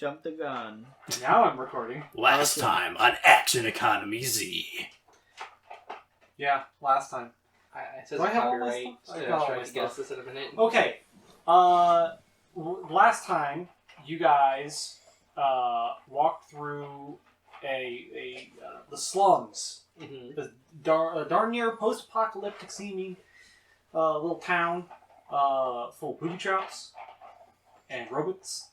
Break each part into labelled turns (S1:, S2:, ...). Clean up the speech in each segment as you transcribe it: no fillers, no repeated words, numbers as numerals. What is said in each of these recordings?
S1: Jump the gun.
S2: Now I'm recording.
S3: Last time on Action Economy Z.
S2: Yeah, last time.
S4: It says
S2: Do I have all
S4: copyright.
S2: my stuff?
S4: So
S2: I
S4: I
S2: got
S4: was
S2: all
S4: trying
S2: my
S4: to guess
S2: stuff.
S4: this in a minute.
S2: Okay. Last time, you guys walked through the slums.
S4: Mm-hmm.
S2: The darn near post-apocalyptic seeming little town full of booby traps and robots.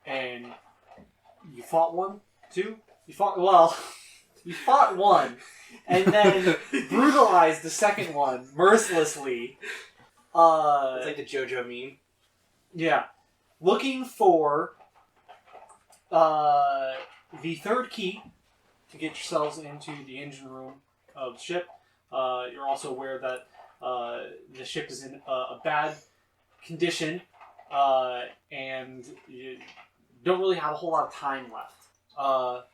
S2: And you fought one, two. You fought one, and then brutalized the second one mercilessly.
S4: It's like the JoJo meme.
S2: Yeah. Looking for the third key to get yourselves into the engine room of the ship. You're also aware that the ship is in a bad condition, and you don't really have a whole lot of time left.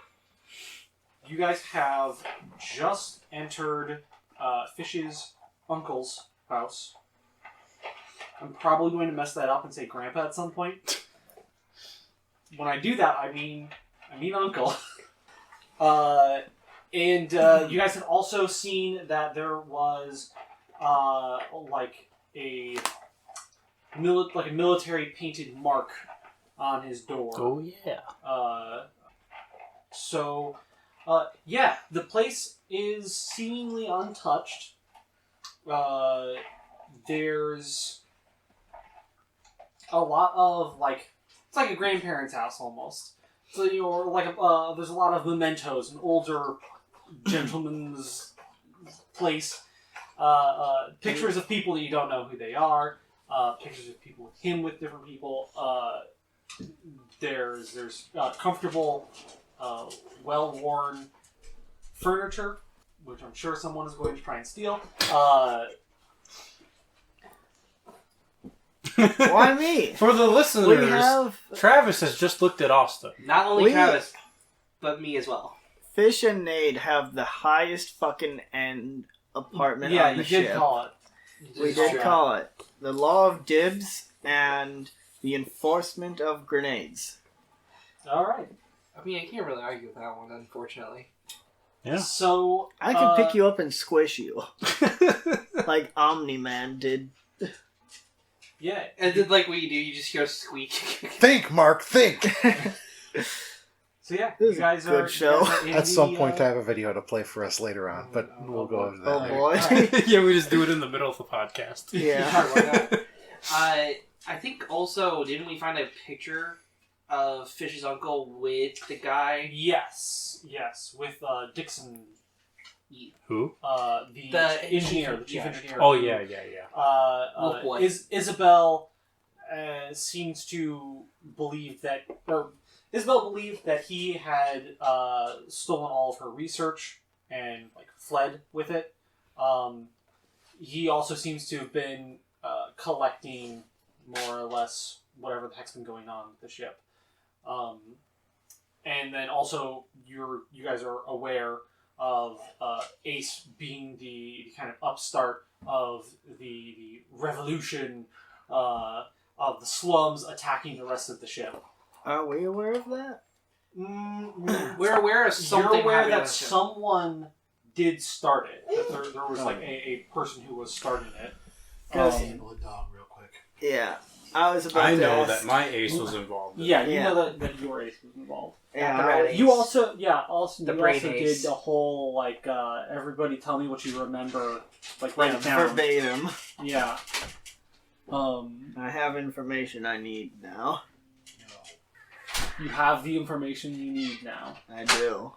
S2: You guys have just entered Fish's uncle's house. I'm probably going to mess that up and say grandpa at some point. When I do that, I mean uncle. And you guys have also seen that there was like a military painted mark on his door.
S3: Oh yeah.
S2: So the place is seemingly untouched. There's a lot of it's like a grandparent's house almost. So there's a lot of mementos, an older gentleman's place. Pictures of people that you don't know who they are. Pictures of people with him with different people. There's comfortable, well-worn furniture, which I'm sure someone is going to try and steal.
S1: Why me?
S3: For the listeners,
S1: We have
S3: Travis has just looked at Austin.
S4: Not only
S1: We-
S4: Travis, but me as well.
S1: Fish and Nade have the highest fucking end apartment
S2: Yeah,
S1: on the
S2: you did
S1: ship.
S2: call it.
S1: We did call it the law of dibs and the enforcement of grenades.
S2: All right.
S4: I mean, I can't really argue with that one, unfortunately.
S3: Yeah.
S2: So
S1: I can pick you up and squish you, like Omni-Man did.
S2: Yeah.
S4: And then, like what you do, you just hear a squeak.
S5: Think, Mark, think!
S2: So yeah,
S1: This
S2: you
S1: is a
S2: guys
S1: good
S2: are
S1: show.
S2: you guys are in
S5: At some point, I
S2: the,
S5: have a video to play for us later on, but we'll go over that
S1: Oh
S5: later.
S1: boy.
S3: Yeah, we just do it in the middle of the podcast.
S1: Yeah.
S4: Why not? I think also, didn't we find a picture of Fish's uncle with the guy?
S2: Yes, with Dixon,
S3: Who?
S2: the engineer, the chief engineer.
S3: Oh yeah.
S4: Wolf boy.
S2: Isabel seems to believe that, or Isabel believed that he had stolen all of her research and fled with it. He also seems to have been collecting more or less whatever the heck's been going on with the ship. And then also you guys are aware of Ace being the kind of upstart of the revolution of the slums attacking the rest of the ship.
S1: Are we aware of that?
S4: We're aware of something.
S2: You're aware
S4: happening on
S2: that
S4: the ship.
S2: someone did start it. That there was a person who was starting it.
S5: Handle a dog real quick.
S1: Yeah. I was about
S3: I
S1: to
S3: know
S1: ask.
S3: that my ace was involved. In
S2: Yeah, you
S1: Yeah.
S2: know that your ace was involved.
S1: Yeah,
S4: the red ace.
S2: You also,
S4: The
S2: you
S4: brain
S2: also
S4: ace.
S2: did a whole everybody tell me what you remember, write it down.
S1: verbatim.
S2: Yeah.
S1: I have information I need now.
S2: You have the information you need now.
S1: I do.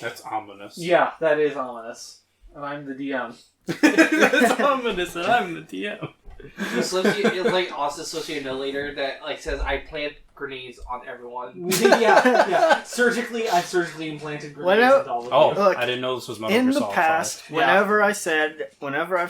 S3: That's ominous.
S2: Yeah, that is ominous, and I'm the DM.
S3: That's ominous, and I'm the DM.
S4: It's like Austin associated note later that says I plant grenades on everyone.
S2: yeah. I've surgically implanted grenades into all of
S3: Oh,
S2: you.
S1: Look,
S3: I didn't know this was Metal
S1: In
S3: Gear
S1: the
S3: Solid
S1: past,
S3: 5.
S1: whenever I've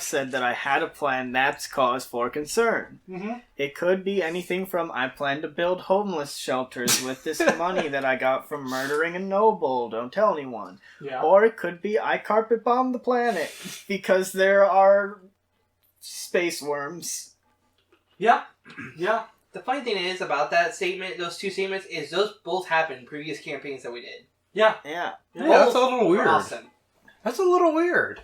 S1: said that I had a plan, that's cause for concern.
S2: Mm-hmm.
S1: It could be anything from I plan to build homeless shelters with this money that I got from murdering a noble, don't tell anyone.
S2: Yeah.
S1: Or it could be I carpet bomb the planet because there are space worms.
S2: Yeah.
S4: The funny thing is about that statement, those two statements, is those both happened in previous campaigns that we did.
S2: Yeah.
S1: Yeah.
S3: Yeah, that's a little
S4: Were
S3: weird.
S4: Awesome.
S5: That's a little weird.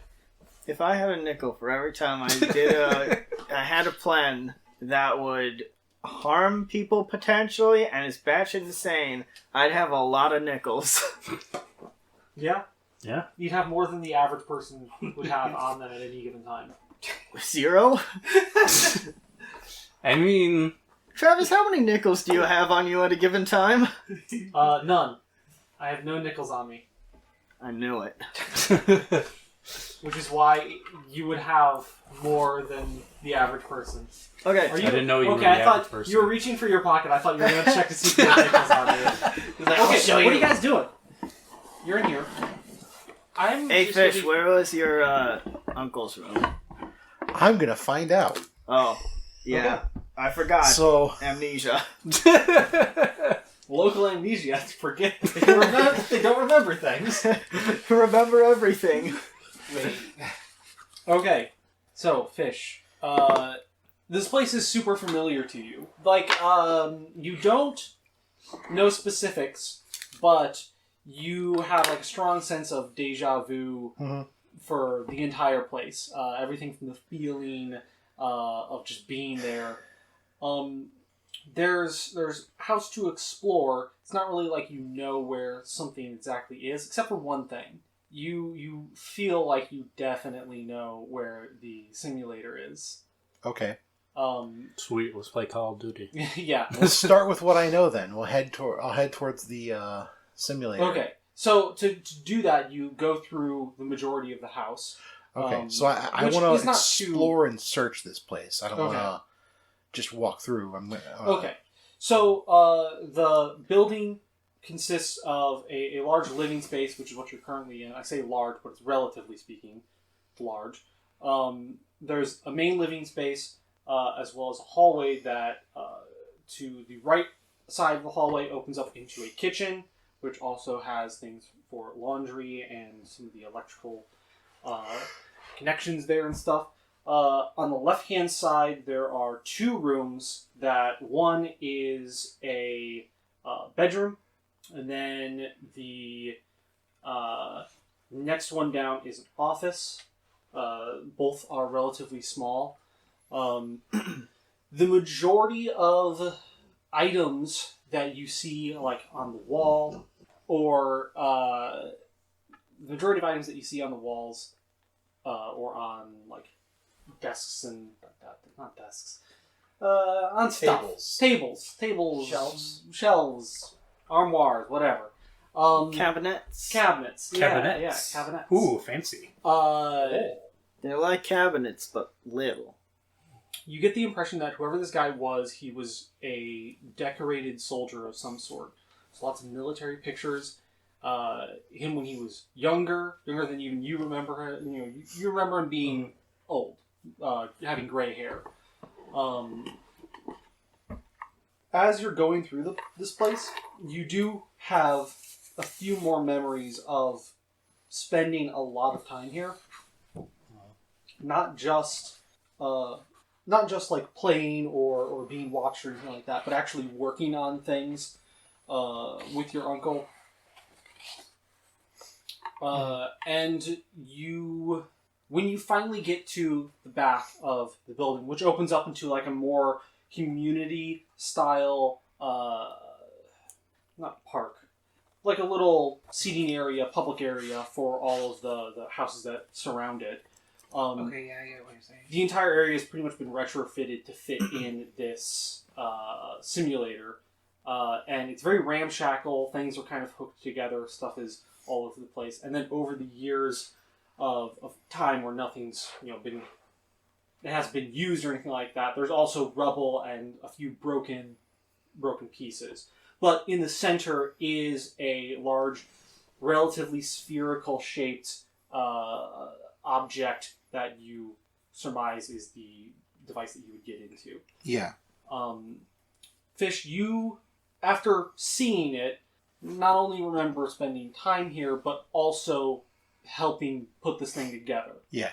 S1: If I had a nickel for every time I I had a plan that would harm people potentially and is batshit insane, I'd have a lot of nickels.
S2: Yeah.
S3: Yeah.
S2: You'd have more than the average person would have on them at any given time.
S1: 0?
S3: I mean,
S1: Travis, how many nickels do you have on you at a given time?
S2: None. I have no nickels on me.
S1: I knew it.
S2: Which is why you would have more than the average person.
S1: Okay.
S2: Are you,
S3: I didn't know you were
S2: okay,
S3: the
S2: I thought
S3: average person.
S2: you were reaching for your pocket. I thought you were going to check to see if you had nickels on you.
S4: He's like,
S2: Okay,
S4: I'll show
S2: what
S4: you.
S2: are you guys doing? You're in here.
S4: I'm
S1: Hey,
S4: just
S1: Fish,
S4: gonna be-
S1: where was your uncle's room?
S5: I'm gonna find out.
S1: Oh, yeah. I forgot.
S5: So,
S1: Amnesia.
S2: Local amnesia. Forget. They don't remember things.
S1: Remember everything.
S2: Wait. Okay, so Fish. This place is super familiar to you. Like, you don't know specifics, but you have like a strong sense of deja vu for the entire place. Everything from the feeling of just being there. There's house to explore. It's not really like you know where something exactly is, except for one thing. You feel like you definitely know where the simulator is.
S5: okay.
S3: Sweet, let's play Call of Duty.
S2: Yeah.
S5: Let's start with what I know then. I'll head towards the simulator.
S2: Okay. So to do that, you go through the majority of the house.
S5: Okay. So I
S2: which
S5: want
S2: is
S5: to
S2: not
S5: explore and search this place. I don't
S2: Okay.
S5: want to just walk through.
S2: Okay. So the building consists of a large living space, which is what you're currently in. I say large, but it's relatively speaking large. There's a main living space, as well as a hallway that, to the right side of the hallway, opens up into a kitchen, which also has things for laundry and some of the electrical connections there and stuff. On the left-hand side, there are two rooms. That one is a bedroom, and then the next one down is an office. Both are relatively small. The majority of items that you see, like on the wall, or the majority of items that you see on the walls, or on like desks and not desks, on stuff. Tables, shelves, armoires, whatever.
S1: Cabinets.
S3: Cabinets.
S2: Cabinets. Yeah, cabinets.
S3: Ooh, fancy.
S1: They're like cabinets, but little.
S2: You get the impression that whoever this guy was, he was a decorated soldier of some sort. There's lots of military pictures. Him when he was younger than even you remember. You remember him being old, having gray hair. As you're going through this place, you do have a few more memories of spending a lot of time here. Not just like playing or being watched or anything like that, but actually working on things with your uncle. And when you finally get to the back of the building, which opens up into like a more community style, not park, like a little seating area, public area for all of the houses that surround it.
S4: Okay, yeah, I get what you're saying.
S2: The entire area has pretty much been retrofitted to fit in this simulator. And it's very ramshackle. Things are kind of hooked together. Stuff is all over the place. And then over the years of time where nothing's it hasn't been used or anything like that, there's also rubble and a few broken pieces. But in the center is a large, relatively spherical shaped object that you surmise is the device that you would get into.
S5: Yeah.
S2: Fish, you, after seeing it, not only remember spending time here, but also helping put this thing together.
S5: Yeah.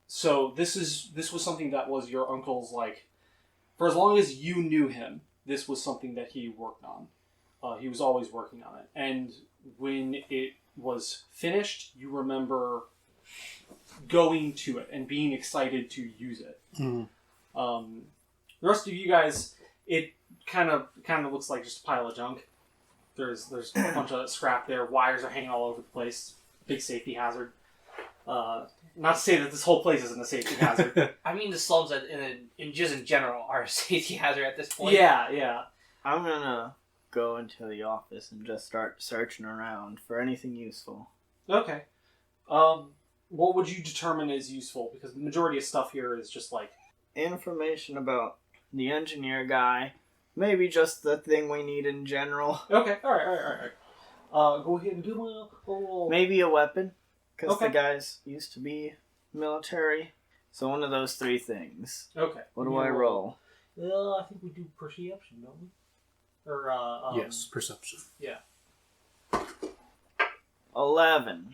S2: So this was something that was your uncle's like for as long as you knew him, this was something that he worked on. He was always working on it. And when it was finished, you remember going to it and being excited to use it.
S3: Mm.
S2: The rest of you guys, it kind of looks like just a pile of junk. There's a bunch of scrap there. Wires are hanging all over the place. Big safety hazard. Not to say that this whole place isn't a safety hazard.
S4: I mean, the slums in general are a safety hazard at this point.
S2: Yeah.
S1: I'm gonna go into the office and just start searching around for anything useful.
S2: Okay. What would you determine as useful? Because the majority of stuff here is just like...
S1: Information about the engineer guy. Maybe just the thing we need in general.
S2: Okay, alright. Go ahead and do a little...
S1: Maybe a weapon. Because
S2: Okay.
S1: the guys used to be military. So one of those three things.
S2: Okay.
S1: What do I roll?
S2: I think we do perception, don't we? Or,
S3: Yes, perception.
S2: Yeah.
S1: 11.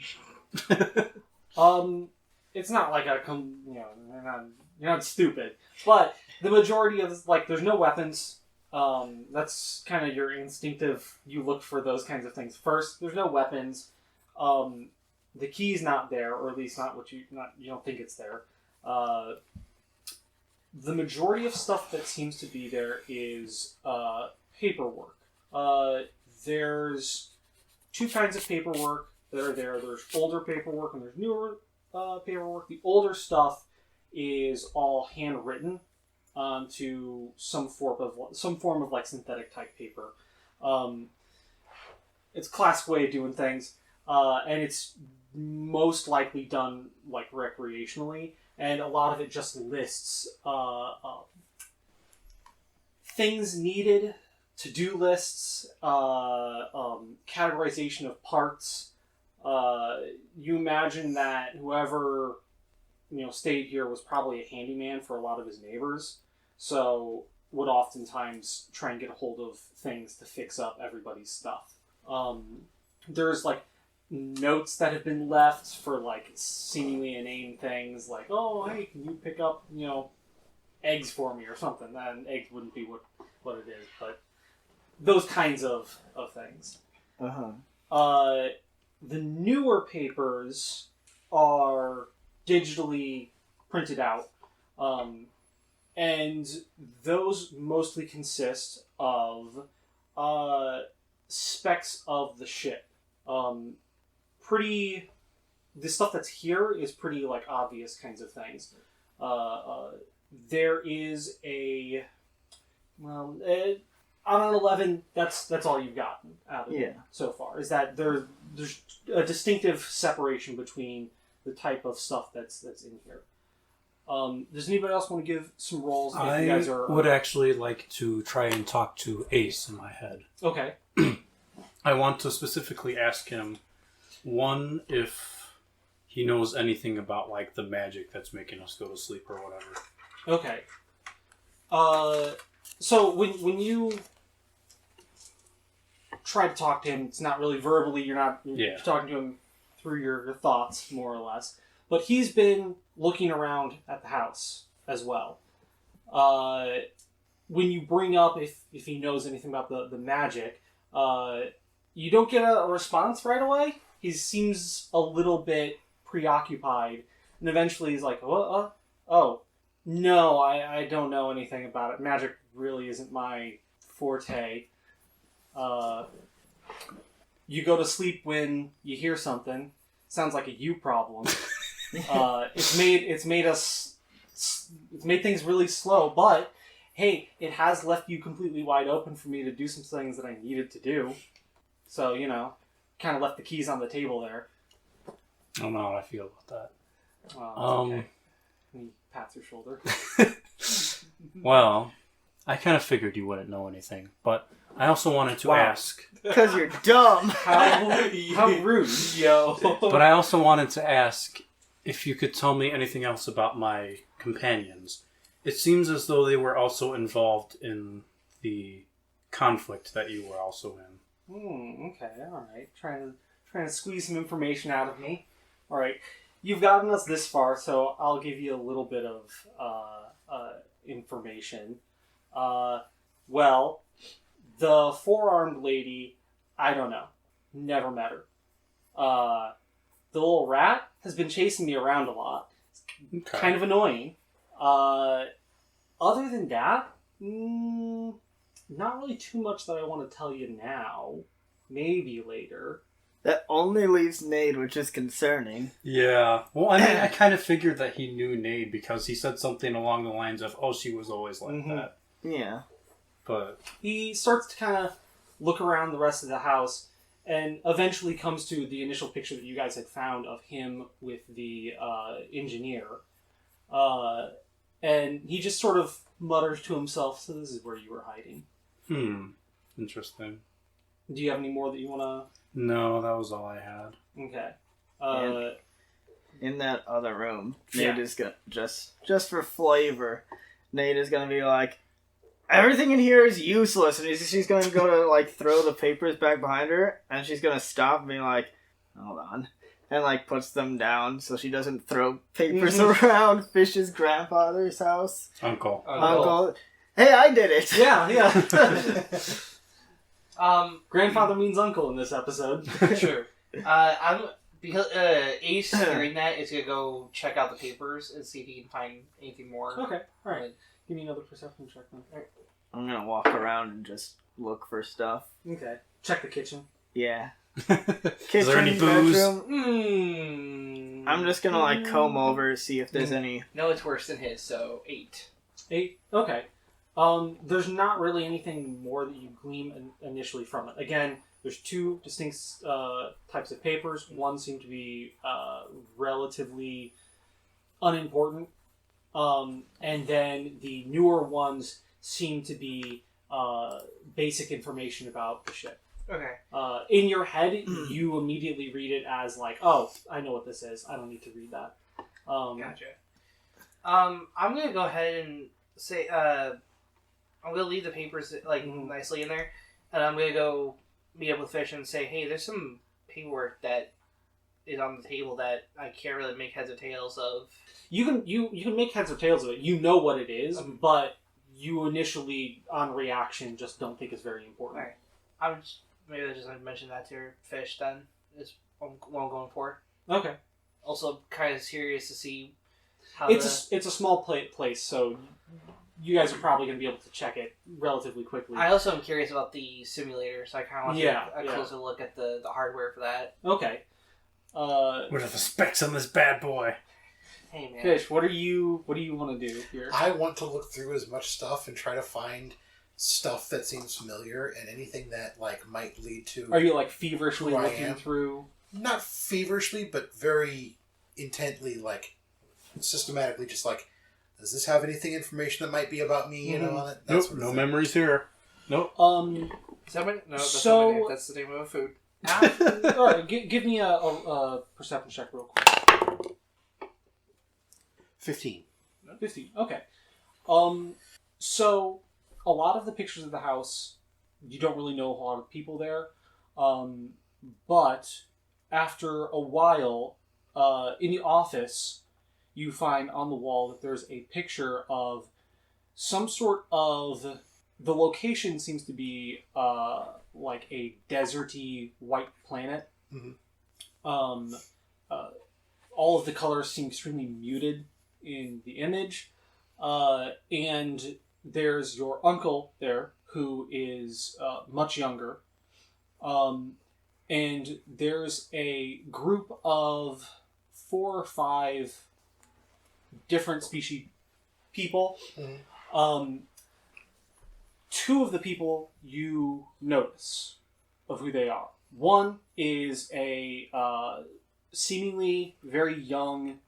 S2: It's not like you're not stupid, but the majority of this, like, there's no weapons. That's kind of your instinctive. You look for those kinds of things first. There's no weapons. The key's not there, or at least not what you don't think it's there. The majority of stuff that seems to be there is paperwork. There's two kinds of paperwork that are there. There's older paperwork and there's newer paperwork. The older stuff is all handwritten onto some form of like synthetic type paper. It's a classic way of doing things, and it's most likely done like recreationally, and a lot of it just lists things needed, to-do lists, categorization of parts. You imagine that whoever stayed here was probably a handyman for a lot of his neighbors, so would oftentimes try and get a hold of things to fix up everybody's stuff. There's like notes that have been left for like seemingly inane things, like, oh, hey, can you pick up eggs for me or something? And eggs wouldn't be what it is, but those kinds of things. The newer papers are digitally printed out, and those mostly consist of specs of the ship. The stuff that's here is pretty like obvious kinds of things. There is on an 11, that's all you've gotten out of it so far. Is that there's a distinctive separation between the type of stuff that's in here. Does anybody else want to give some rolls? If you guys are,
S3: would actually like to try and talk to Ace in my head.
S2: Okay.
S3: I want to specifically ask him, one, if he knows anything about like the magic that's making us go to sleep or whatever.
S2: Okay. So when you try to talk to him, it's not really verbally. You're talking to him through your thoughts, more or less. But he's been looking around at the house as well. When you bring up if he knows anything about the magic, you don't get a response right away. He seems a little bit preoccupied, and eventually he's like, "Oh, no, I don't know anything about it. Magic really isn't my forte." You go to sleep when you hear something. Sounds like a you problem. It's made things really slow, but hey, it has left you completely wide open for me to do some things that I needed to do. So, kind of left the keys on the table there.
S3: I don't know how I feel about that.
S2: Okay. And he pats your shoulder.
S3: Well, I kind of figured you wouldn't know anything, but I also wanted to ask.
S1: Because you're dumb.
S2: How rude, yo.
S3: But I also wanted to ask if you could tell me anything else about my companions. It seems as though they were also involved in the conflict that you were also in.
S2: Okay, alright. Trying to squeeze some information out of me. Alright. You've gotten us this far, so I'll give you a little bit of information. Well, the four-armed lady, I don't know. Never met her. The little rat has been chasing me around a lot.
S3: Okay.
S2: Kind of annoying. Other than that, not really too much that I want to tell you now. Maybe later.
S1: That only leaves Nade, which is concerning.
S3: Yeah. Well, I mean, I kind of figured that he knew Nade because he said something along the lines of, "Oh, she was always like that."
S1: Yeah.
S3: But
S2: He starts to kind of look around the rest of the house and eventually comes to the initial picture that you guys had found of him with the engineer. And he just sort of mutters to himself, "So this is where you were hiding."
S3: Interesting.
S2: Do you have any more that you want to...
S3: No, that was all I had.
S2: Okay.
S1: In that other room,
S2: Yeah.
S1: Nate is gonna just for flavor. Nate is gonna be like, everything in here is useless, and she's gonna go to like throw the papers back behind her, and she's gonna stop and be like, hold on, and like puts them down so she doesn't throw papers around Fish's grandfather's house.
S3: Uncle.
S1: Uncle, hey, I did it.
S2: Yeah.
S4: Grandfather.
S2: Grandfather means uncle in this episode.
S4: Sure. Because Ace hearing that is gonna go check out the papers and see if he can find anything more.
S2: Okay, alright. Give me another perception check then.
S1: I'm gonna walk around and just look for stuff.
S2: Okay. Check the kitchen.
S1: Yeah.
S3: Is there any booze?
S1: Bedroom. I'm just gonna like comb over, see if there's any.
S4: No, it's worse than his, so 8.
S2: 8? Okay. There's not really anything more that you glean initially from it. Again, there's two distinct types of papers. One seemed to be relatively unimportant. And then the newer ones seem to be basic information about the ship.
S4: Okay.
S2: In your head, you immediately read it as like, oh, I know what this is. I don't need to read that.
S4: Gotcha. I'm gonna go ahead and say, I'm gonna leave the papers like nicely in there, and I'm gonna go meet up with Fish and say, hey, there's some paperwork that is on the table that I can't really make heads or tails of.
S2: You can make heads or tails of it. You know what it is, but you initially, on reaction, just don't think it's very important.
S4: Alright. Maybe I just mention that to Fish then, is what I'm going for.
S2: Okay.
S4: Also, kind of curious to see how
S2: It's a small place, so you guys are probably going to be able to check it relatively quickly.
S4: I also am curious about the simulator, so I kind of want to
S2: Yeah,
S4: take a closer look at the hardware for that.
S2: Okay.
S3: What are the specs on this bad boy?
S4: Hey man,
S2: Fish, what do you want to do here?
S5: I want to look through as much stuff and try to find stuff that seems familiar and anything that like might lead to.
S2: Are you like feverishly
S5: who I
S2: looking
S5: am?
S2: through?
S5: Not feverishly, but very intently, like systematically, just like, does this have anything information that might be about me? You know, on it. That
S3: Nope,
S5: sort of
S3: no
S5: thing.
S3: memories here. Nope.
S4: is that my, no, that's
S2: So-
S4: not my name. That's the name of a food.
S2: All right, give me a perception check real quick.
S5: 15.
S2: 50. Okay. So a lot of the pictures of the house, you don't really know a lot of people there. But after a while, in the office, you find on the wall that there's a picture of some sort of... The location seems to be like a deserty white planet.
S5: Mhm.
S2: All of the colors seem extremely muted in the image. And there's your uncle there, who is much younger. And there's a group of 4 or 5 different species people.
S5: Mhm.
S2: 2 of the people you notice of who they are. One is a seemingly very young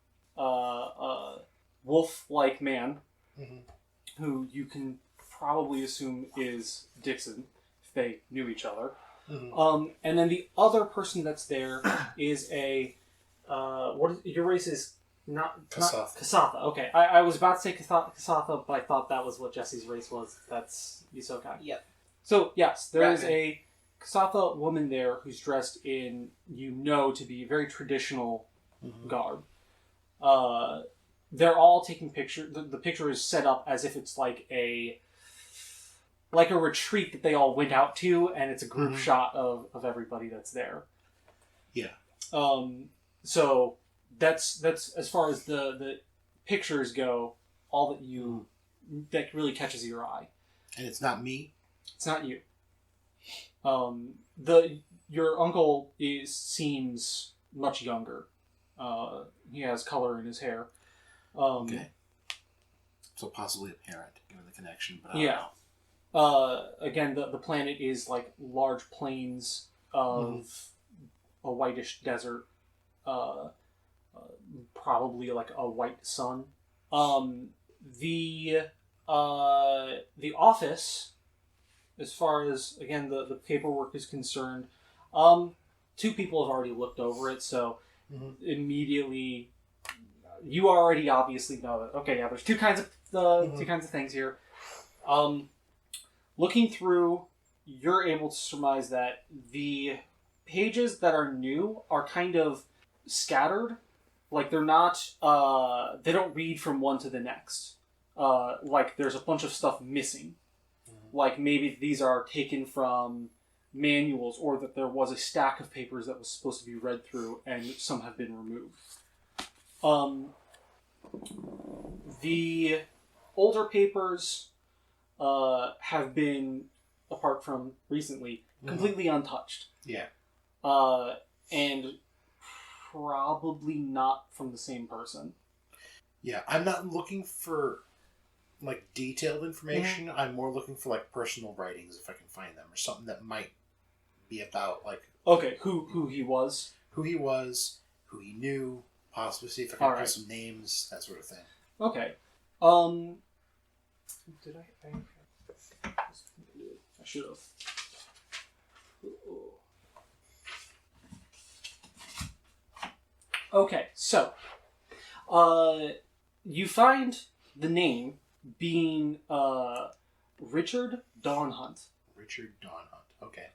S2: wolf-like man,
S5: Mhm.
S2: who you can probably assume is Dixon, if they knew each other.
S5: Mhm.
S2: And then the other person that's there is a your race is not
S5: Kasatha.
S2: Kasatha. Okay, I was about to say Kasatha, but I thought that was what Jesse's race was. That's Yusokai.
S4: Yep.
S2: So yes, there is
S4: Right.
S2: a Kasatha woman there who's dressed in to be very traditional
S5: Mhm.
S2: garb. They're all taking pictures. The picture is set up as if it's like a like a retreat that they all went out to, and it's a group shot of everybody that's there.
S5: Yeah.
S2: So that's as far as the pictures go, all that really catches your eye.
S5: And it's not me?
S2: It's not you. Your uncle seems much younger. He has color in his hair.
S5: Okay. So possibly a parent, given the connection. But I don't know.
S2: Again, the planet is like large plains of a whitish desert. Probably like a white sun. The office, as far as again the paperwork is concerned, 2 people have already looked over it, so immediately you already obviously know that. Okay, yeah, there's two kinds of things here. Looking through, you're able to surmise that the pages that are new are kind of scattered. Like they're not, they don't read from one to the next. Like there's a bunch of stuff missing. Like maybe these are taken from manuals, or that there was a stack of papers that was supposed to be read through and some have been removed. The older papers have been, apart from recently, completely untouched.
S5: Yeah.
S2: And probably not from the same person.
S5: Yeah, I'm not looking for like detailed information. I'm more looking for like personal writings if I can find them, or something that might be about like
S2: okay, who he was,
S5: who he knew, possibly see if I can put some names, that sort of thing.
S2: Okay. Did I should have. Okay, so you find the name being Richard Dawnhunt.
S5: Richard Dawnhunt. Okay.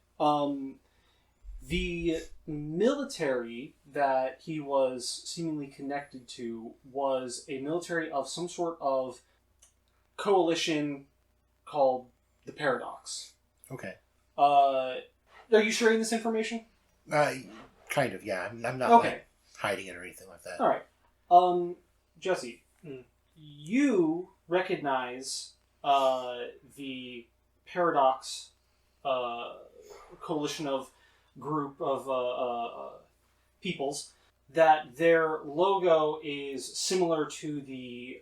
S2: The military that he was seemingly connected to was a military of some sort of coalition called the Paradox.
S5: Okay.
S2: Are you sharing this information?
S5: Kind of, yeah. I'm not like hiding it or anything like that.
S2: All right. Jesse, you recognize the Paradox coalition of group of peoples, that their logo is similar to the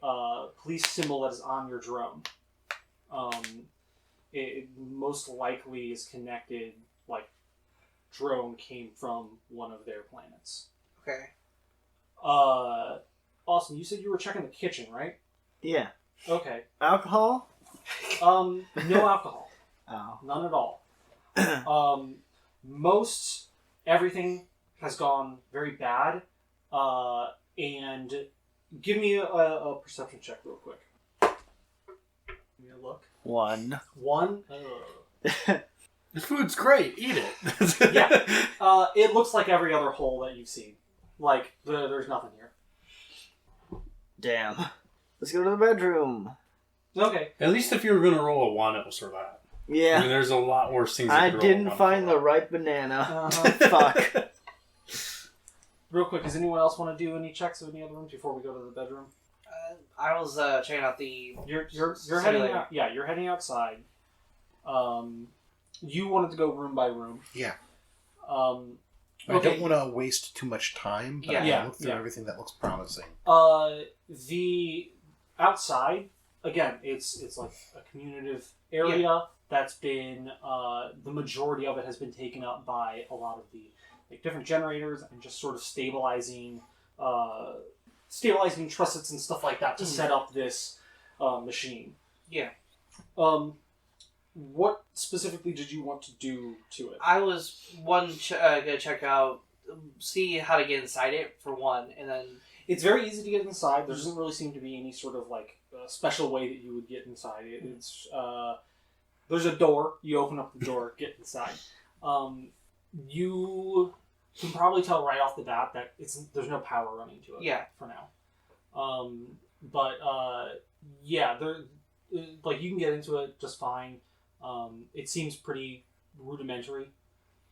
S2: police symbol that is on your drone. It most likely is connected, like drone came from one of their planets.
S4: Okay.
S2: Austin, you said you were checking the kitchen, right?
S1: Yeah.
S2: Okay.
S1: Alcohol?
S2: No alcohol.
S1: Oh.
S2: None at all. Most everything has gone very bad. And give me a perception check real quick. Give me a look.
S1: 1.
S2: 1.
S3: The food's great. Eat it.
S2: Yeah. It looks like every other hole that you've seen. Like, there's nothing here.
S1: Damn. Let's go to the bedroom.
S2: Okay.
S3: At least if you were going to roll a 1, it will survive.
S1: Yeah.
S3: I mean, there's a lot worse things.
S1: I didn't find the right banana. Fuck.
S2: Real quick, does anyone else want to do any checks of any other rooms before we go to the bedroom?
S4: I was checking out the.
S2: You're heading out. Yeah, you're heading outside. You wanted to go room by room.
S5: Yeah.
S2: Okay.
S5: I don't want to waste too much time, but I look through everything that looks promising.
S2: The outside, again, it's like a communicative area that's been the majority of it has been taken up by a lot of the like different generators and just sort of stabilizing trussets and stuff like that to set up this machine.
S4: Yeah.
S2: What specifically did you want to do to it?
S4: I was gonna check out, see how to get inside it for one, and then
S2: it's very easy to get inside. There doesn't really seem to be any sort of like special way that you would get inside it. It's there's a door. You open up the door, get inside. You can probably tell right off the bat that there's no power running to it.
S4: Yeah.
S2: For now. But yeah, there like you can get into it just fine. It seems pretty rudimentary.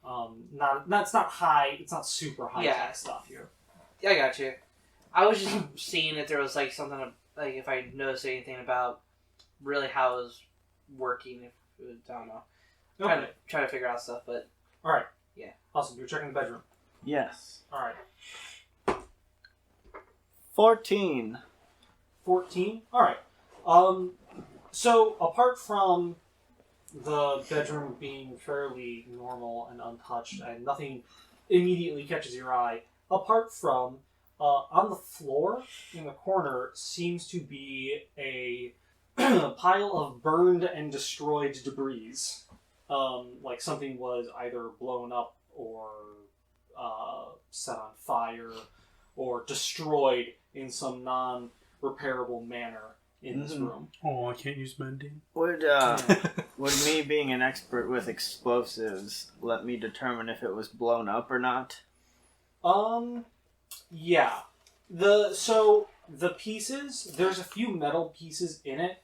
S2: It's not high. It's not super high tech stuff here.
S4: Yeah, I got you. I was just seeing if there was like something like if I noticed anything about really how it was working. If I don't know,
S2: Okay.
S4: trying to figure out stuff, but
S2: All right.
S4: Yeah.
S2: Awesome. You're checking the bedroom.
S1: Yes.
S2: All right.
S1: 14.
S2: 14. All right. So apart from the bedroom being fairly normal and untouched, and nothing immediately catches your eye, apart from on the floor in the corner seems to be a pile of burned and destroyed debris. Like something was either blown up or set on fire or destroyed in some non-repairable manner in this room.
S3: Oh, I can't use mending.
S1: Would me being an expert with explosives let me determine if it was blown up or not?
S2: Yeah. The pieces, there's a few metal pieces in it,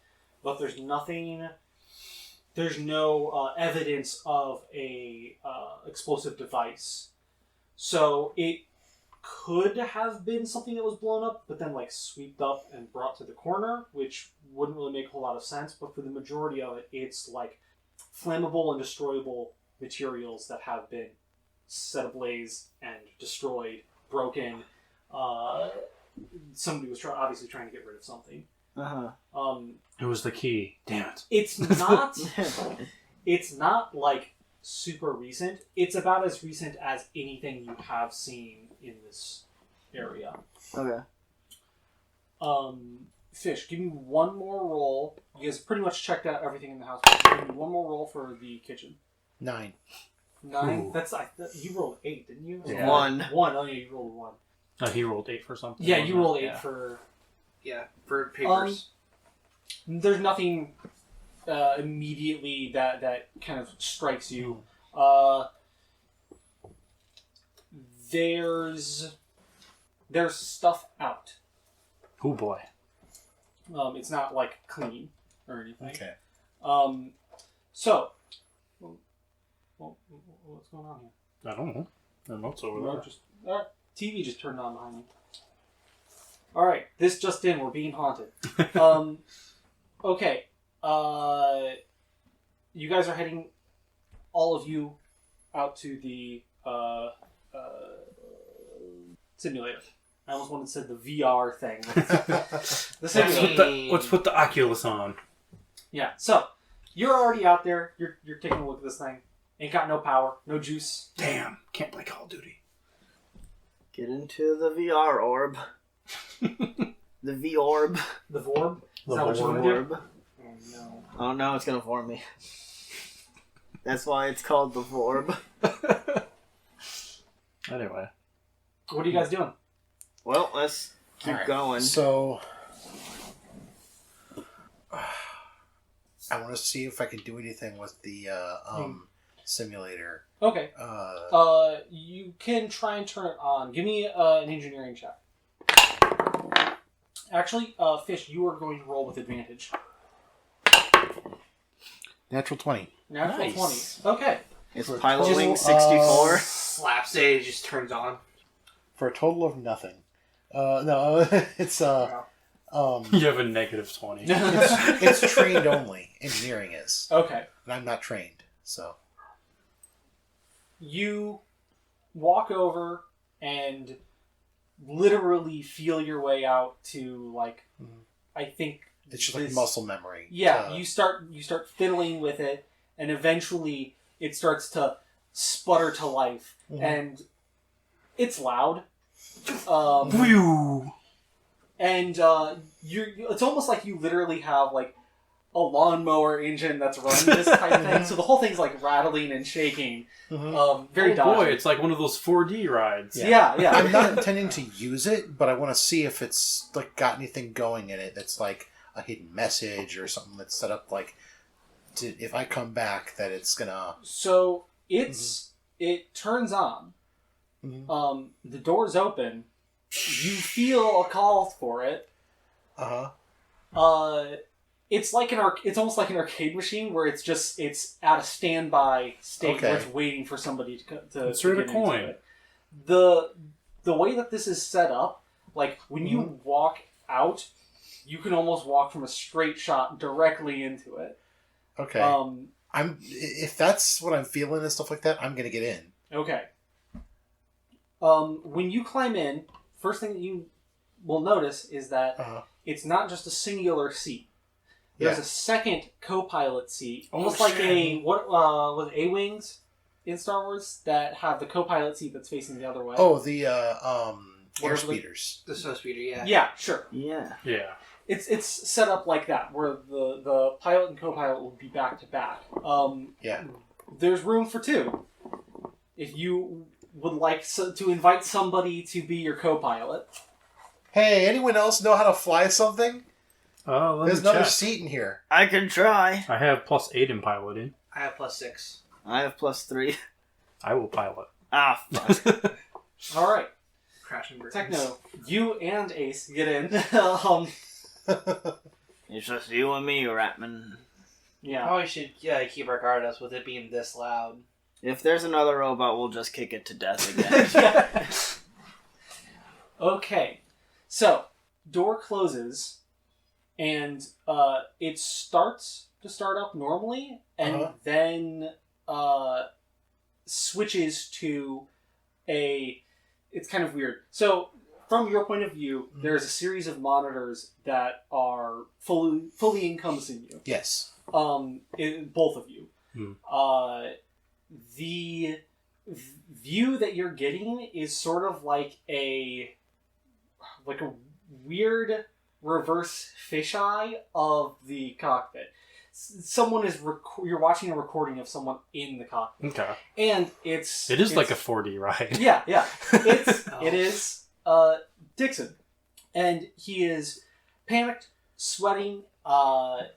S2: but there's no evidence of a explosive device. So it could have been something that was blown up, but then like swept up and brought to the corner, which wouldn't really make a whole lot of sense. But for the majority of it, it's like flammable and destroyable materials that have been set ablaze and destroyed, broken. Somebody was obviously trying to get rid of something.
S3: It was the key. Damn it.
S2: It's not. It's not like super recent. It's about as recent as anything you have seen in this area.
S1: Okay.
S2: Fish, give me one more roll. You guys pretty much checked out everything in the house. Give me one more roll for the kitchen.
S5: 9.
S2: 9.
S3: Ooh.
S2: You rolled 8, didn't you?
S1: Yeah. 1.
S2: 1. Oh yeah, you rolled 1.
S3: He rolled 8 for something.
S2: Yeah, you rolled 8
S3: Yeah.
S2: for.
S4: for papers.
S2: There's nothing immediately that kind of strikes you. There's stuff out.
S3: Oh boy.
S2: It's not like clean or anything.
S5: Okay.
S2: So, what's going on here?
S3: I don't know. The notes over there.
S2: TV just turned on behind me. All right, this just in, we're being haunted. Okay. You guys are heading, all of you, out to the simulator. I almost wanted to say the VR thing. The simulator.
S3: Let's put the Oculus on.
S2: Yeah. So you're already out there. You're taking a look at this thing. Ain't got no power, no juice.
S3: Damn. Can't play Call of Duty.
S1: Get into the VR orb. The V-orb.
S2: The Vorb. Is
S3: The
S2: that what you want to do?
S1: Orb.
S2: Oh no.
S1: Oh no, it's gonna vorm me. That's why it's called the Vorb.
S3: Anyway.
S2: What are you guys doing?
S1: Well, let's keep going.
S5: So, I want to see if I can do anything with the simulator.
S2: Okay. You can try and turn it on. Give me an engineering check. Actually, Fish, you are going to roll with advantage.
S5: Natural 20.
S2: Natural
S3: Nice.
S2: 20. Okay.
S1: It's
S5: For
S1: Pilot
S5: total,
S1: Wing 64.
S4: Slaps it, it just turns on.
S5: For a total of nothing. No, it's
S3: You have a negative 20.
S5: it's trained only. Engineering is,
S2: Okay.
S5: and I'm not trained. So
S2: You walk over and literally feel your way out to, like, I think
S5: it's just like
S2: this-
S5: muscle memory.
S2: Yeah, you start fiddling with it, and eventually it starts to sputter to life, and it's loud. And it's almost like you literally have like a lawnmower engine that's running this type thing. So the whole thing's like rattling and shaking. Very
S3: Oh
S2: dodgy.
S3: boy, it's like one of those 4D rides.
S2: Yeah.
S5: I'm not intending to use it, but I want to see if it's like got anything going in it that's like a hidden message or something that's set up like if I come back that it's gonna.
S2: So it turns on. The door's open. You feel a call for it. It's like it's almost like an arcade machine where it's at a standby state where it's waiting for somebody to
S3: Insert a
S2: get
S3: coin.
S2: into it. The way that this is set up, like when you walk out, you can almost walk from a straight shot directly into it.
S5: Okay. If that's what I'm feeling and stuff like that, I'm gonna get in.
S2: Okay. When you climb in, first thing that you will notice is that it's not just a singular seat. There's a second co-pilot seat, almost like was it A-Wings in Star Wars that have the co-pilot seat that's facing the other way.
S5: Oh, the airspeeders.
S4: The snow speeder, yeah.
S2: Yeah, sure.
S1: Yeah.
S3: Yeah.
S2: It's set up like that, where the pilot and co-pilot will be back to back. There's room for two. If you would like to invite somebody to be your co-pilot.
S5: Hey, anyone else know how to fly something?
S3: Let
S5: There's
S3: me
S5: another
S3: check.
S5: seat in here.
S1: I can try.
S3: I have +8 in piloting.
S4: I have +6.
S1: I have +3.
S3: I will pilot.
S1: Ah, fuck.
S2: All right,
S4: Crash and burn.
S2: Techno, you and Ace get in.
S1: It's just you and me, Ratman.
S2: Yeah.
S4: Probably should keep our guard up with it being this loud.
S1: If there's another robot, we'll just kick it to death again.
S2: Okay, so door closes, and it starts to start up normally, and then switches to it's kind of weird. So, from your point of view, there's a series of monitors that are fully encompassing you.
S5: Yes.
S2: Both of you. The view that you're getting is sort of like a weird reverse fisheye of the cockpit. Someone is you're watching a recording of someone in the cockpit.
S3: Okay.
S2: And it is
S3: like a 4D ride.
S2: Yeah. It is Dixon. And he is panicked, sweating,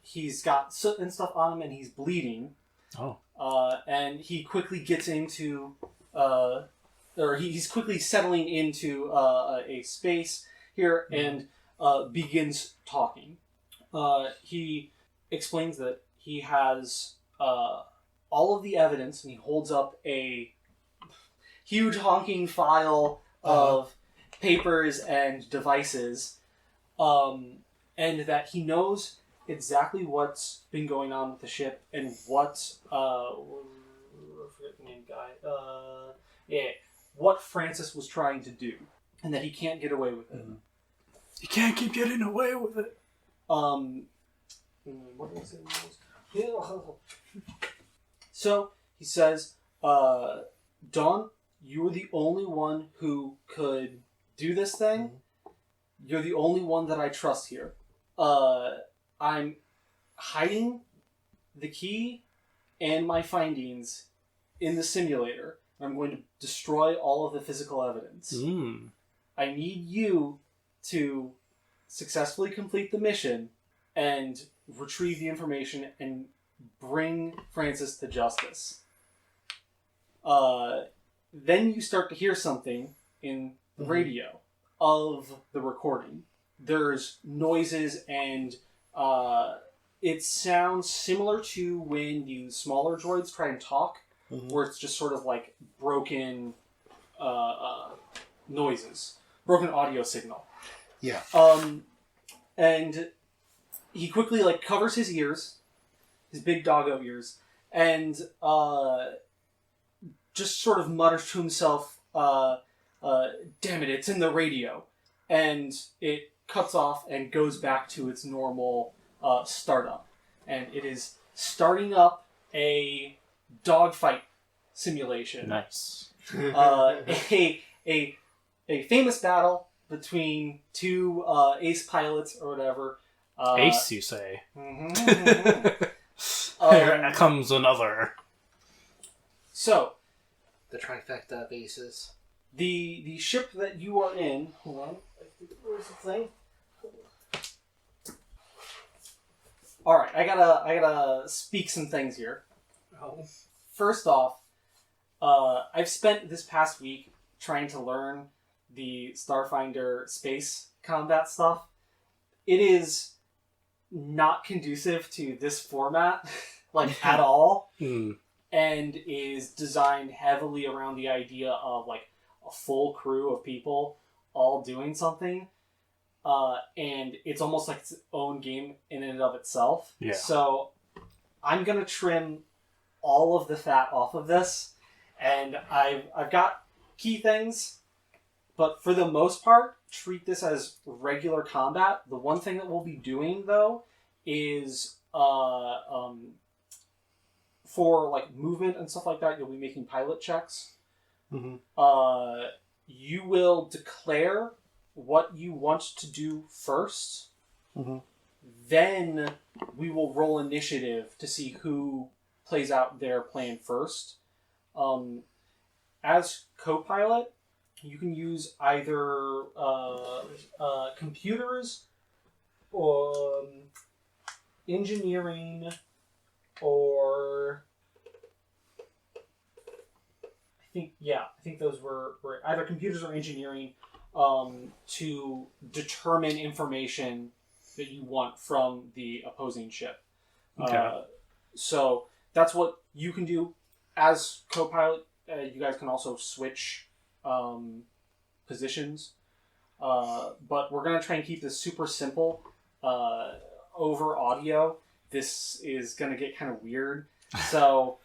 S2: he's got soot and stuff on him, and he's bleeding.
S3: Oh.
S2: And he quickly gets into he's quickly settling into a space here and begins talking. He explains that he has all of the evidence, and he holds up a huge honking file of papers and devices, and that he knows exactly what's been going on with the ship and what I forget the name guy. What Francis was trying to do, and that he can't get away with it.
S3: You can't keep getting away with it.
S2: What was it? So he says, Dawn, you were the only one who could do this thing. You're the only one that I trust here. I'm hiding the key and my findings in the simulator. I'm going to destroy all of the physical evidence. I need you to successfully complete the mission and retrieve the information and bring Francis to justice. Then you start to hear something in the radio of the recording. There's noises, and it sounds similar to when you smaller droids try and talk, where it's just sort of like broken noises, broken audio signal.
S5: Yeah.
S2: And he quickly covers his ears, his big doggo ears, and just sort of mutters to himself, damn it, it's in the radio. And it cuts off and goes back to its normal startup. And it is starting up a dogfight simulation.
S3: Nice.
S2: A famous battle between two ace pilots or whatever.
S3: Ace, you say?
S2: Here
S3: comes another.
S2: So,
S4: The trifecta of aces.
S2: the ship that you are in. Hold on. Where's the thing? All right, I gotta speak some things here.
S4: Oh.
S2: First off, I've spent this past week trying to learn the Starfinder space combat stuff. It is not conducive to this format, like, at all. And is designed heavily around the idea of, like, a full crew of people all doing something. And it's almost like its own game in and of itself.
S3: Yeah.
S2: So I'm going to trim all of the fat off of this. And I've got key things, but for the most part, treat this as regular combat. The one thing that we'll be doing, though, is for like movement and stuff like that, you'll be making pilot checks. You will declare what you want to do first. Then we will roll initiative to see who plays out their plan first. As co-pilot, you can use either computers or engineering, or I think those were either computers or engineering to determine information that you want from the opposing ship.
S3: Okay.
S2: So that's what you can do as co-pilot. You guys can also switch positions. But we're going to try and keep this super simple. Over audio, this is going to get kind of weird. So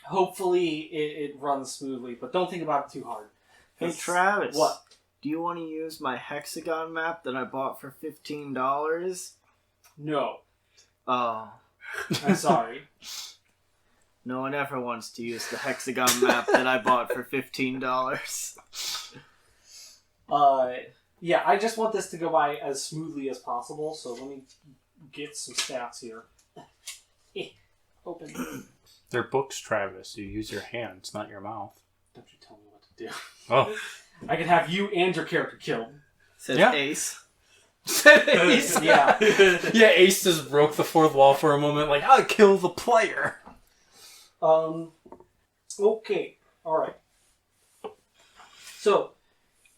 S2: hopefully it runs smoothly, but don't think about it too hard.
S1: Hey, Travis.
S2: What?
S1: Do you want to use my hexagon map that I bought for $15?
S2: No.
S1: Oh.
S2: I'm sorry.
S1: No one ever wants to use the hexagon map that I bought for $15.
S2: Yeah, I just want this to go by as smoothly as possible, so let me get some stats here. Open.
S3: They're books, Travis. You use your hands, not your mouth.
S2: Don't you tell me what to do.
S3: Oh.
S2: I can have you and your character killed.
S1: Says
S3: Yeah.
S1: Ace.
S3: Ace.
S2: Yeah.
S3: Yeah, Ace just broke the fourth wall for a moment, like, I'll kill the player.
S2: Okay. Alright. So,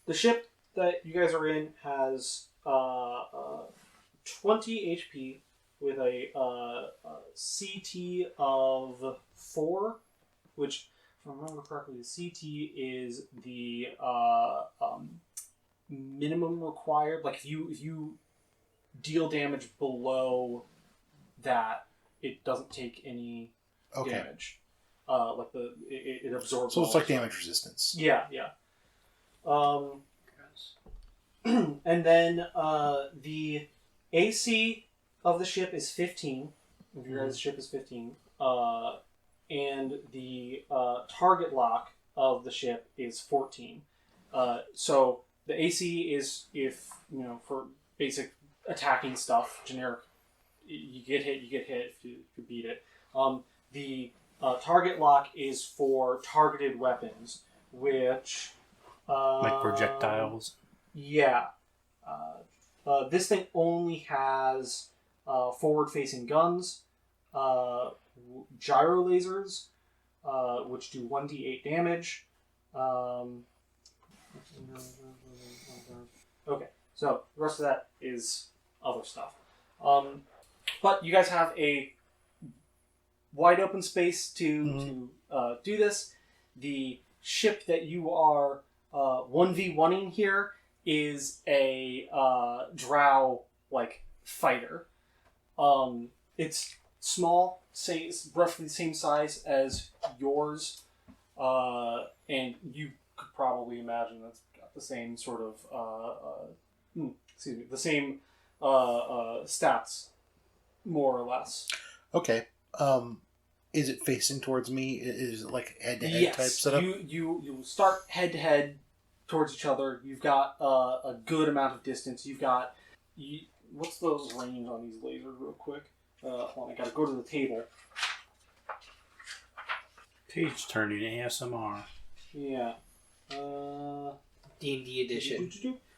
S2: the ship that you guys are in has 20 HP with a CT of 4, which, if I remember correctly, the CT is the minimum required. Like, if you deal damage below that, it doesn't take any damage. Like it absorbs.
S5: So it's like damage resistance.
S2: Yeah. And then the AC of the ship is 15. If your guys' ship is 15. And the target lock of the ship is 14. So the AC is, if, for basic attacking stuff, generic, you get hit if you beat it. The target lock is for targeted weapons, which...
S3: Like projectiles?
S2: Yeah. This thing only has forward-facing guns, gyro lasers, which do 1d8 damage. Okay, so the rest of that is other stuff. But you guys have a wide open space to do this. The ship that you are 1v1ing here is a drow fighter. It's small, say it's roughly the same size as yours, and you could probably imagine that's got the same sort of the same stats, more or less.
S5: Okay. Is it facing towards me? Is it like head-to-head type setup?
S2: You start head-to-head towards each other. You've got a good amount of distance. You've got... what's the range on these lasers real quick? Hold on, I gotta go to the table.
S3: Page turning ASMR.
S2: Yeah.
S4: D&D edition.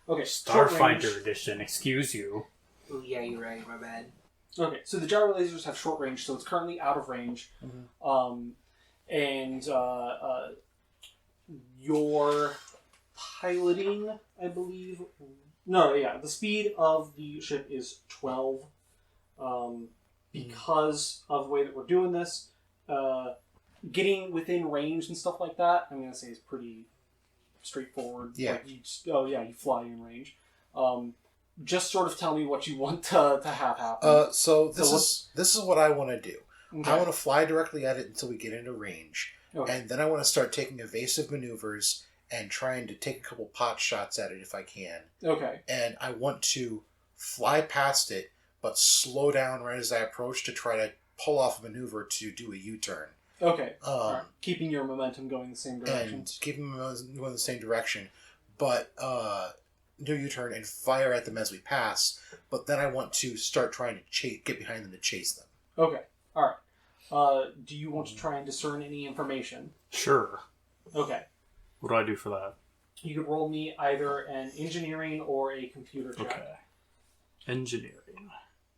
S2: Okay, short range.
S3: Starfinder edition, excuse you.
S4: Oh yeah, you're right, my bad.
S2: Okay, so the gyro lasers have short range, so it's currently out of range. And your piloting, I believe... No, yeah, the speed of the ship is 12. because of the way that we're doing this, getting within range and stuff like that, I'm going to say is pretty straightforward.
S5: Yeah.
S2: Like you fly in range. Just sort of tell me what you want to have happen.
S5: So this is what I want to do.
S2: Okay.
S5: I want to fly directly at it until we get into range.
S2: Okay.
S5: And then I want to start taking evasive maneuvers and trying to take a couple pot shots at it if I can.
S2: Okay.
S5: And I want to fly past it, but slow down right as I approach to try to pull off a maneuver to do a U-turn.
S2: Okay. All right. Keeping your momentum going the same direction.
S5: And keeping them going the same direction, but do a U-turn and fire at them as we pass. But then I want to start trying to get behind them to chase them.
S2: Okay. All right. Do you want to try and discern any information?
S3: Sure.
S2: Okay.
S3: What do I do for that?
S2: You could roll me either an engineering or a computer check.
S3: Okay. Engineering.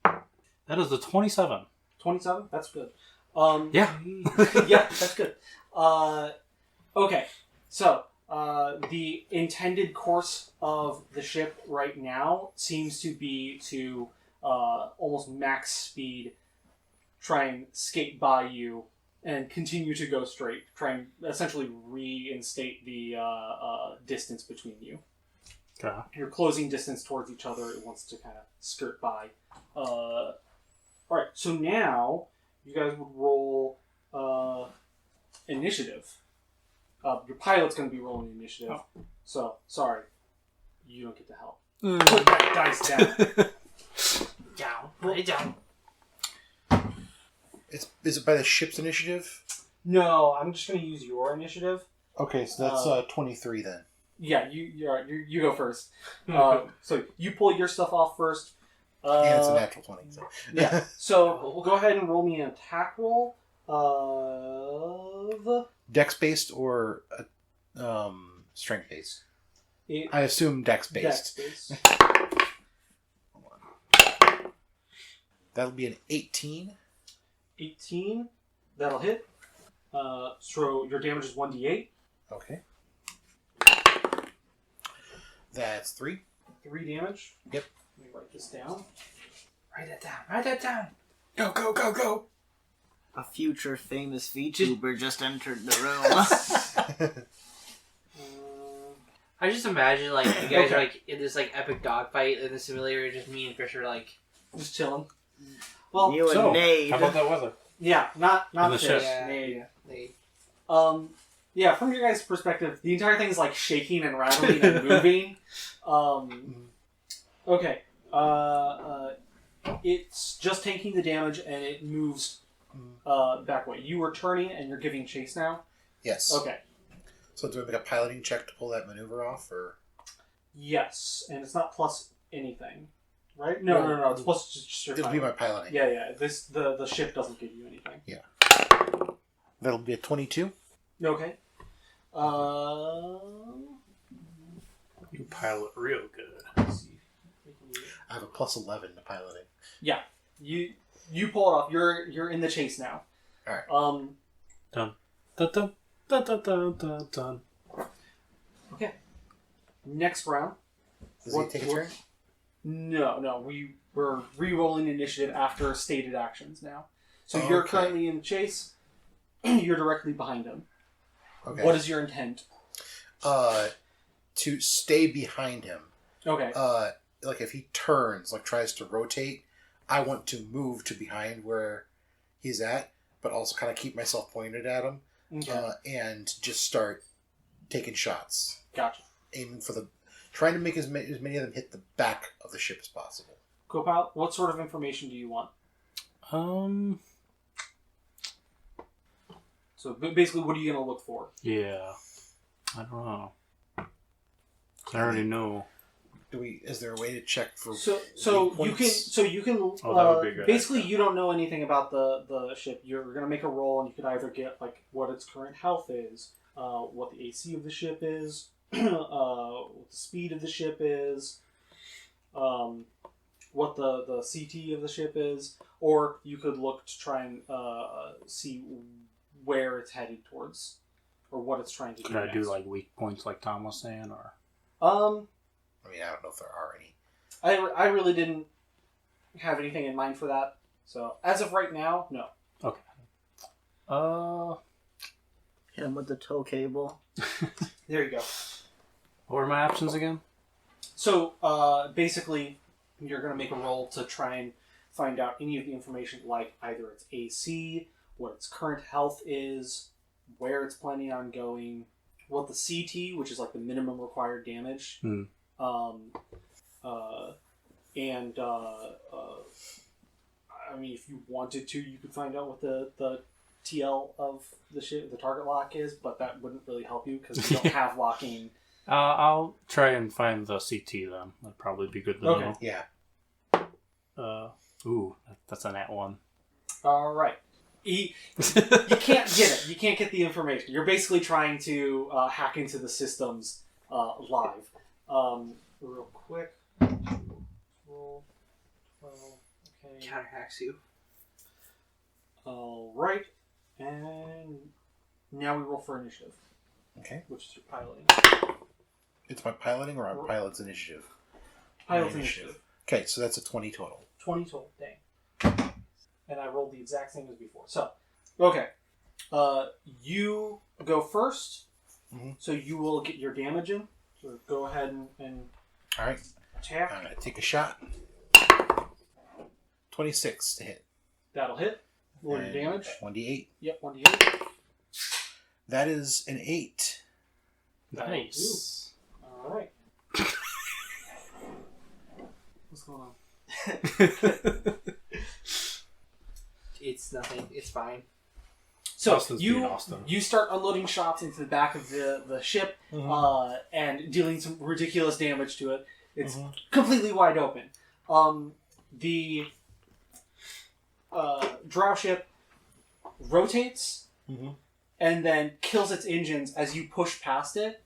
S3: That is the 27.
S2: 27? That's good.
S3: Yeah.
S2: Yeah, that's good. Okay. So, the intended course of the ship right now seems to be to almost max speed try and skate by you and continue to go straight. Try and essentially reinstate the distance between you.
S3: Okay.
S2: You're closing distance towards each other. It wants to kind of skirt by. Alright, so now you guys would roll initiative. Your pilot's going to be rolling initiative. Oh. So, sorry. You don't get to help. Put that dice down.
S4: Down. Put it down.
S5: Is it by the ship's initiative?
S2: No, I'm just going to use your initiative.
S5: Okay, so that's 23 then.
S2: Yeah, you go first. So you pull your stuff off first.
S5: And it's a natural 20. So.
S2: Yeah. So go ahead and roll me an attack roll of
S5: Dex-based or strength-based? I assume dex-based.
S2: Dex-based.
S5: That'll be an 18.
S2: 18. That'll hit. So your damage is 1d8.
S5: Okay. That's 3.
S2: 3 damage.
S5: Yep.
S2: Let me write this down.
S4: Write that down. Write that down.
S5: Go, go, go, go!
S1: A future famous VTuber just entered the room.
S4: I just imagine, like, you guys are, like, in this, like, epic dogfight in the simulator, just me and Fish are, like...
S2: Just chilling. Well,
S1: you and Nade.
S3: How about that weather?
S2: yeah, not
S3: In the
S2: Fish.
S3: ship.
S2: Nade.
S4: They...
S2: Yeah, from your guys' perspective, the entire thing is like shaking and rattling and moving. Okay. It's just taking the damage and it moves back away. You were turning and you're giving chase now?
S5: Yes.
S2: Okay.
S5: So do I make a piloting check to pull that maneuver off, or?
S2: Yes, and it's not plus anything, right? No. It's plus just your
S5: It'll be
S2: piloting.
S5: my piloting.
S2: Yeah. The ship doesn't give you anything.
S5: Yeah. That'll be a 22.
S2: Okay.
S3: You pilot real good.
S2: Let's see.
S5: I have a plus 11 to piloting.
S2: Yeah. You pull it off. You're in the chase now.
S5: Alright.
S3: Done. Dun, dun, dun, dun, dun, dun, dun.
S2: Okay. Next round.
S5: Does he take a turn?
S2: No. We're re-rolling initiative after stated actions now. So you're currently in the chase. You're directly behind him.
S5: Okay.
S2: What is your intent?
S5: To stay behind him.
S2: Okay.
S5: Like if he turns, like tries to rotate, I want to move to behind where he's at, but also kind of keep myself pointed at him.
S2: Okay.
S5: And just start taking shots.
S2: Gotcha.
S5: Aiming for trying to make as many of them hit the back of the ship as possible.
S2: Co-pilot, what sort of information do you want? So basically, what are you going to look for?
S3: Yeah. I don't know. I already know.
S5: Is there a way to check for
S2: So you can
S3: Oh, that would be good.
S2: basically you don't know anything about the ship. You're gonna make a roll and you could either get like what its current health is, what the AC of the ship is, what the speed of the ship is, what the CT of the ship is, or you could look to try and see where it's headed towards or what it's trying to do.
S3: Could I do
S2: next.
S3: like weak points like Tom was saying, or?
S5: I mean, I don't know if there are any.
S2: I really didn't have anything in mind for that. So as of right now, no.
S1: Hit him with the tow cable.
S2: There you go.
S3: What were my options again?
S2: So basically, you're going to make a roll to try and find out any of the information, like either its AC, what its current health is, where it's planning on going, what the CT, which is like the minimum required damage, and I mean, if you wanted to, you could find out what the TL of the target lock is, but that wouldn't really help you because you don't have locking.
S3: I'll try and find the CT then. That'd probably be good to know.
S5: Yeah.
S3: That's a nat 1.
S2: All right. You can't get it. You can't get the information. You're basically trying to hack into the systems live. Real quick. Roll 12. Okay.
S4: Counter hacks you.
S2: All right. And now we roll for initiative.
S5: Okay.
S2: Which is your piloting.
S5: It's my piloting or my pilot's initiative?
S2: Pilot's initiative.
S5: Okay, so that's a 20 total.
S2: 20 total. Dang. And I rolled the exact same as before. So, okay. You go first.
S5: Mm-hmm.
S2: So you will get your damage in. So go ahead and
S5: All right.
S2: attack.
S5: I'm going to take a shot. 26 to hit.
S2: That'll hit. Roll your
S5: And
S2: damage.
S5: 1d8.
S2: Yep, 1d8.
S5: That is an 8.
S3: Nice.
S2: Alright. What's going on?
S4: It's nothing. It's fine.
S2: So
S3: Austin's being Austin.
S2: you start unloading shots into the back of the ship and dealing some ridiculous damage to it. It's completely wide open. The drow ship rotates and then kills its engines as you push past it,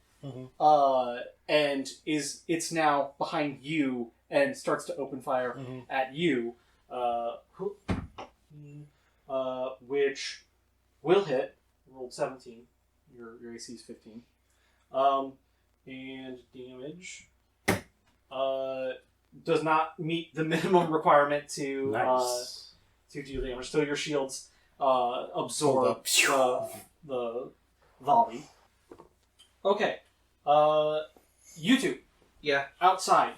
S2: and it's now behind you and starts to open fire at you, which will hit. Rolled 17. Your AC is 15. And damage does not meet the minimum requirement to to deal damage. So your shields absorb the volley. Okay. You two.
S4: Yeah.
S2: Outside.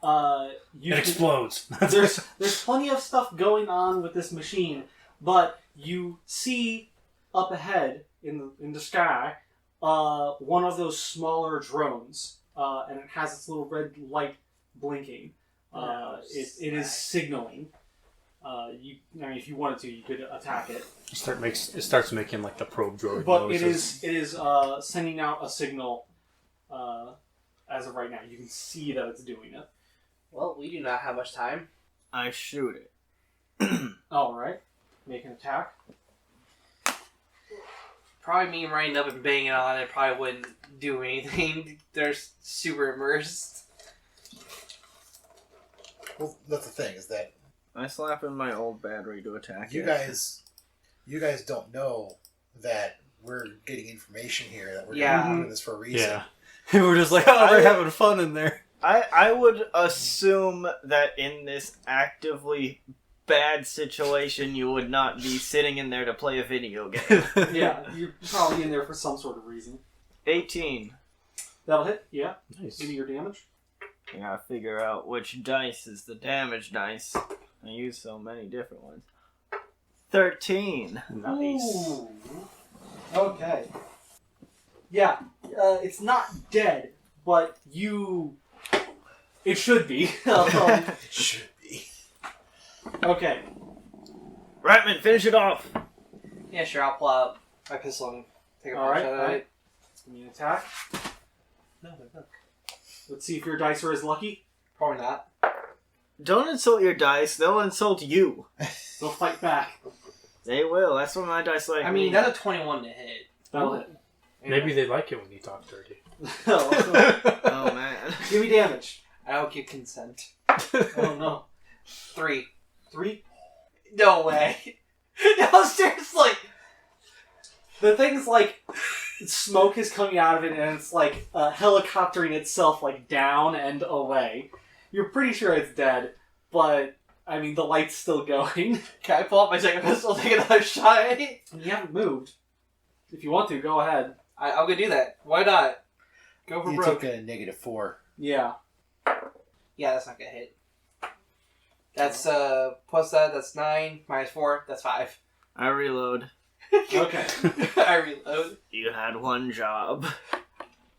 S3: It explodes.
S2: There's plenty of stuff going on with this machine, but you see up ahead in the sky one of those smaller drones, and it has its little red light blinking. It is signaling. If you wanted to, you could attack it.
S3: It starts making like the probe droid
S2: But
S3: noises.
S2: it is sending out a signal. As of right now, you can see that it's doing it.
S4: Well, we do not have much time.
S1: I shoot it.
S2: All right, make an attack.
S4: Probably me running up and banging on it probably wouldn't do anything. They're super immersed.
S5: Well, that's the thing, is that
S1: I slap in my old battery to attack
S5: you
S1: it.
S5: guys don't know that we're getting information here, that we're doing this for a reason.
S3: Yeah. We're just like, oh, they're having fun in there.
S1: I would assume that in this actively bad situation, you would not be sitting in there to play a video game.
S2: Yeah, you're probably in there for some sort of reason.
S1: 18.
S2: That'll hit. Yeah.
S3: Nice.
S2: Give me your damage.
S1: I gotta figure out which dice is the damage dice. I use so many different ones. 13.
S3: Nice.
S2: Ooh. Okay. Yeah, it's not dead, but it should be.
S5: It should be.
S2: Okay.
S1: Ratman, finish it off.
S4: Yeah, sure. I'll pull out my pistol and take a
S2: All
S4: punch
S2: right.
S4: out
S2: All
S4: of
S2: right.
S4: it.
S2: Give me an attack.
S4: No, they're not.
S2: Let's see if your dice are as lucky.
S4: Probably not.
S1: Don't insult your dice, they'll insult you.
S2: They'll fight back.
S1: They will, that's what my dice like.
S4: I mean, that's a 21 to hit.
S2: That'll hit.
S3: Maybe they like it when you talk dirty.
S1: Oh man.
S2: Give me damage.
S4: I don't give consent.
S2: Oh no.
S4: 3.
S2: 3?
S4: No way. No, seriously.
S2: The thing's like smoke is coming out of it, and it's like helicoptering itself like down and away. You're pretty sure it's dead, but I mean, the light's still going.
S4: Can I pull out my second pistol, take another shot at it?
S2: You haven't moved. If you want to, go ahead.
S4: I'm gonna do that. Why not? Go for
S5: You
S4: broke.
S5: took a -4.
S2: Yeah.
S4: Yeah, that's not gonna hit. That's plus that's 9 minus 4. That's 5.
S1: I reload.
S2: Okay.
S4: I reload.
S1: You had one job.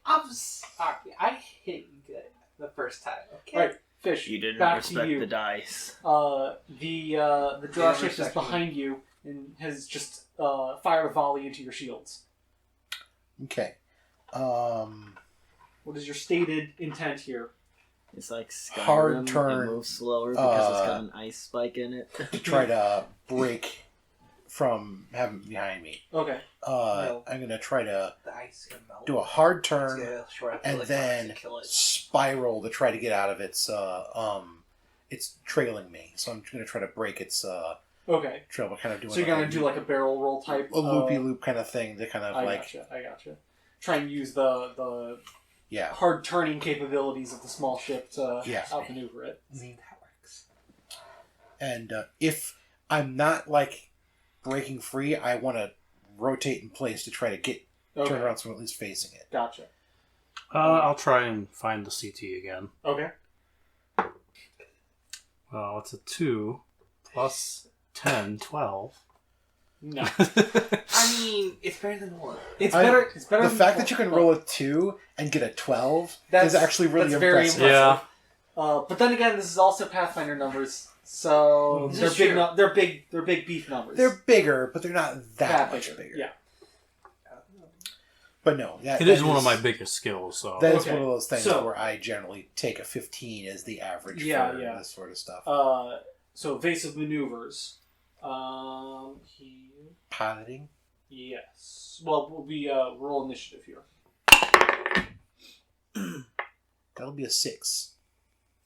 S4: I'm sorry. I hit you good the first time. Okay.
S2: Right, Fish.
S1: You didn't
S2: back
S1: respect
S2: to you.
S1: the dice.
S2: The draw ship is
S4: respect
S2: behind you and has just fired a volley into your shields.
S5: Okay.
S2: What is your stated intent here?
S1: It's like Skyrim.
S5: Hard turn,
S1: It moves slower because it's got an ice spike in it.
S5: To try to break from having behind me.
S2: Okay.
S4: No.
S5: I'm gonna try to
S4: The ice is gonna melt.
S5: do a hard
S4: It's
S5: turn
S4: gonna short up
S5: and
S4: like
S5: then
S4: to kill it.
S5: spiral to try to get out of it's trailing me. So I'm gonna try to break its
S2: Okay.
S5: trail, but kind of doing
S2: So you're gonna do like a barrel roll type.
S5: a loopy loop kind of thing to kind of
S2: I
S5: like
S2: gotcha. Try and use the
S5: yeah.
S2: hard turning capabilities of the small ship to
S5: Yeah.
S2: outmaneuver it.
S5: Mhm.
S4: That works.
S5: And if I'm not like breaking free, I want to rotate in place to try to get
S2: Okay.
S5: turn around so I'm at least facing it.
S2: Gotcha.
S3: I'll try and find the CT again.
S2: Okay.
S3: Well, it's a 2 plus 10, 12.
S2: No.
S4: I mean, it's better than 1.
S2: It's
S5: I-
S2: better. It's better.
S5: The
S2: than
S5: fact that you can roll a 2 and get a 12 is actually really
S2: that's very
S5: impressive.
S2: impressive.
S3: Yeah.
S2: But then again, this is also Pathfinder numbers, so
S4: This
S2: they're
S4: is
S2: big.
S4: true.
S2: They're big beef numbers.
S5: They're bigger, but they're not that much bigger.
S2: Yeah.
S5: But no, that
S3: It is one of my biggest skills, so.
S5: That is
S2: Okay.
S5: one of those things
S2: So-
S5: where I generally take a 15 as the average
S2: Yeah,
S5: for
S2: yeah.
S5: this sort of stuff.
S2: So evasive maneuvers.
S5: Piloting.
S2: Yes. Well, we'll be roll initiative here.
S5: That'll be a 6.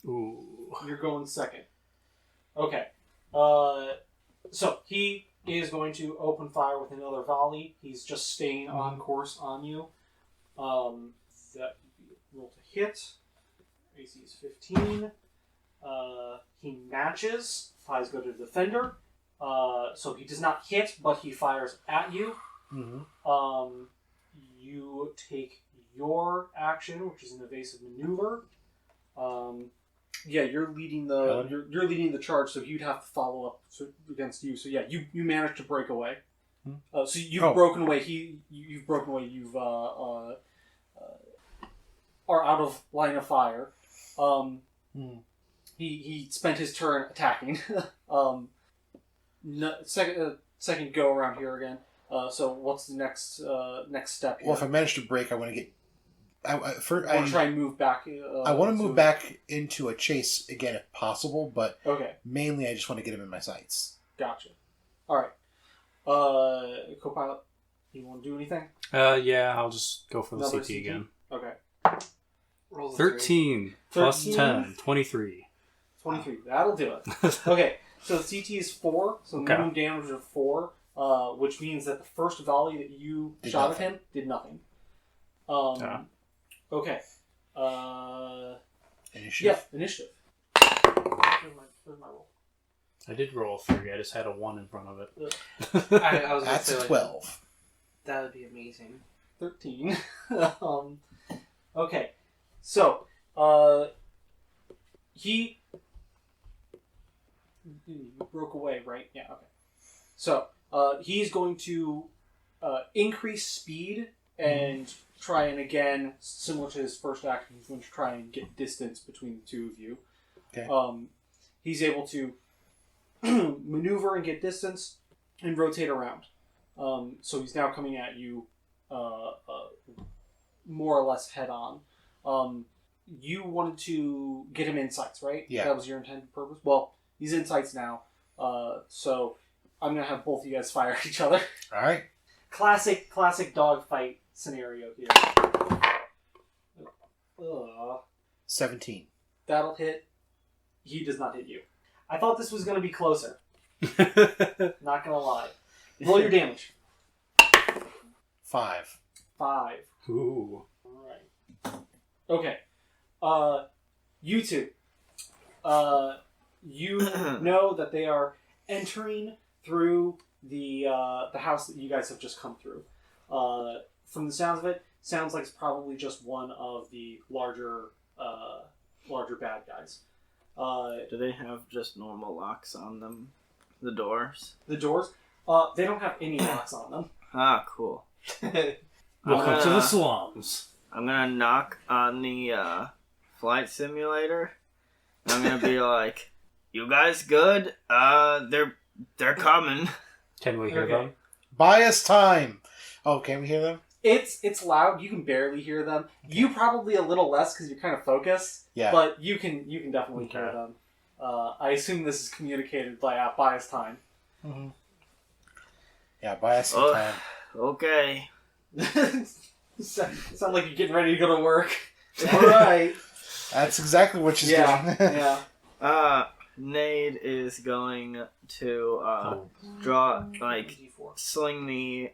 S3: Ooh.
S2: You're going second. Okay. So he is going to open fire with another volley. He's just staying on course on you. That would be a roll to hit. AC is 15. He matches. Flies go to the defender. So he does not hit, but he fires at you.
S5: Mm-hmm.
S2: You take your action, which is an evasive maneuver. Yeah, you're leading the you're leading the charge, so you'd have to follow up against you. So yeah, you managed to break away. So you've broken away. You've broken away. You've are out of line of fire. He spent his turn attacking. Second go around here again. So what's the next step here?
S5: Well, if I manage to break, I want to get. I
S2: want to try and move back.
S5: I want to move back into a chase again if possible, but
S2: Okay,
S5: mainly I just want to get him in my sights.
S2: gotcha. All right, co-pilot, you want to do anything?
S3: Yeah, I'll just go for the
S2: Another
S3: CT
S2: CT?
S3: again.
S2: Okay,
S4: Roll the
S3: 13 plus
S2: 13.
S3: 10, 23.
S2: 23. That'll do it. Okay, so the CT is 4, so
S3: Okay.
S2: minimum damage of 4, which means that the first volley that you
S5: Did
S2: shot
S5: nothing.
S2: at him did nothing. Okay.
S5: Initiative.
S2: Yeah, initiative. Where's my roll?
S3: I did roll a 3. I just had a 1 in front of it.
S4: I was gonna
S5: That's
S4: say,
S5: a
S4: like,
S5: 12.
S4: that would be amazing.
S2: 13. Okay. So, he broke away, right? Yeah, okay. So, he's going to increase speed and try and, again, similar to his first action, he's going to try and get distance between the two of you.
S5: Okay.
S2: He's able to maneuver and get distance and rotate around. So he's now coming at you more or less head on. You wanted to get him insights, right?
S5: Yeah.
S2: That was your intended purpose? Well, he's insights now. So I'm going to have both of you guys fire at each other.
S5: All right.
S2: Classic dogfight scenario here.
S5: 17.
S2: That'll hit. He does not hit you. I thought this was going to be closer. Not going to lie. Roll your damage.
S5: 5.
S2: 5.
S3: Ooh.
S2: Alright. Okay. You two. you know that they are entering through the house that you guys have just come through. From the sounds of it, sounds like it's probably just one of the larger bad guys.
S1: Do they have just normal locks on them? The doors?
S2: The doors, they don't have any locks on them.
S1: Ah, cool.
S3: Welcome to the slums.
S1: I'm gonna knock on the flight simulator. I'm gonna be like, "You guys good? They're coming."
S3: Can we hear
S2: Okay.
S3: them?
S5: Buy us time. Oh, can we hear them?
S2: It's loud. You can barely hear them. You probably a little less because you're kind of focused.
S5: Yeah.
S2: But you can definitely hear
S3: Okay.
S2: them. I assume this is communicated by bias time.
S5: Mm-hmm. Yeah, buy us some
S1: Oh.
S5: time.
S1: Okay.
S2: Sound like you're getting ready to go to work. All right.
S5: That's exactly what she's
S2: Yeah.
S5: doing.
S2: Yeah.
S1: Nade is going to
S3: Oh.
S1: draw sling the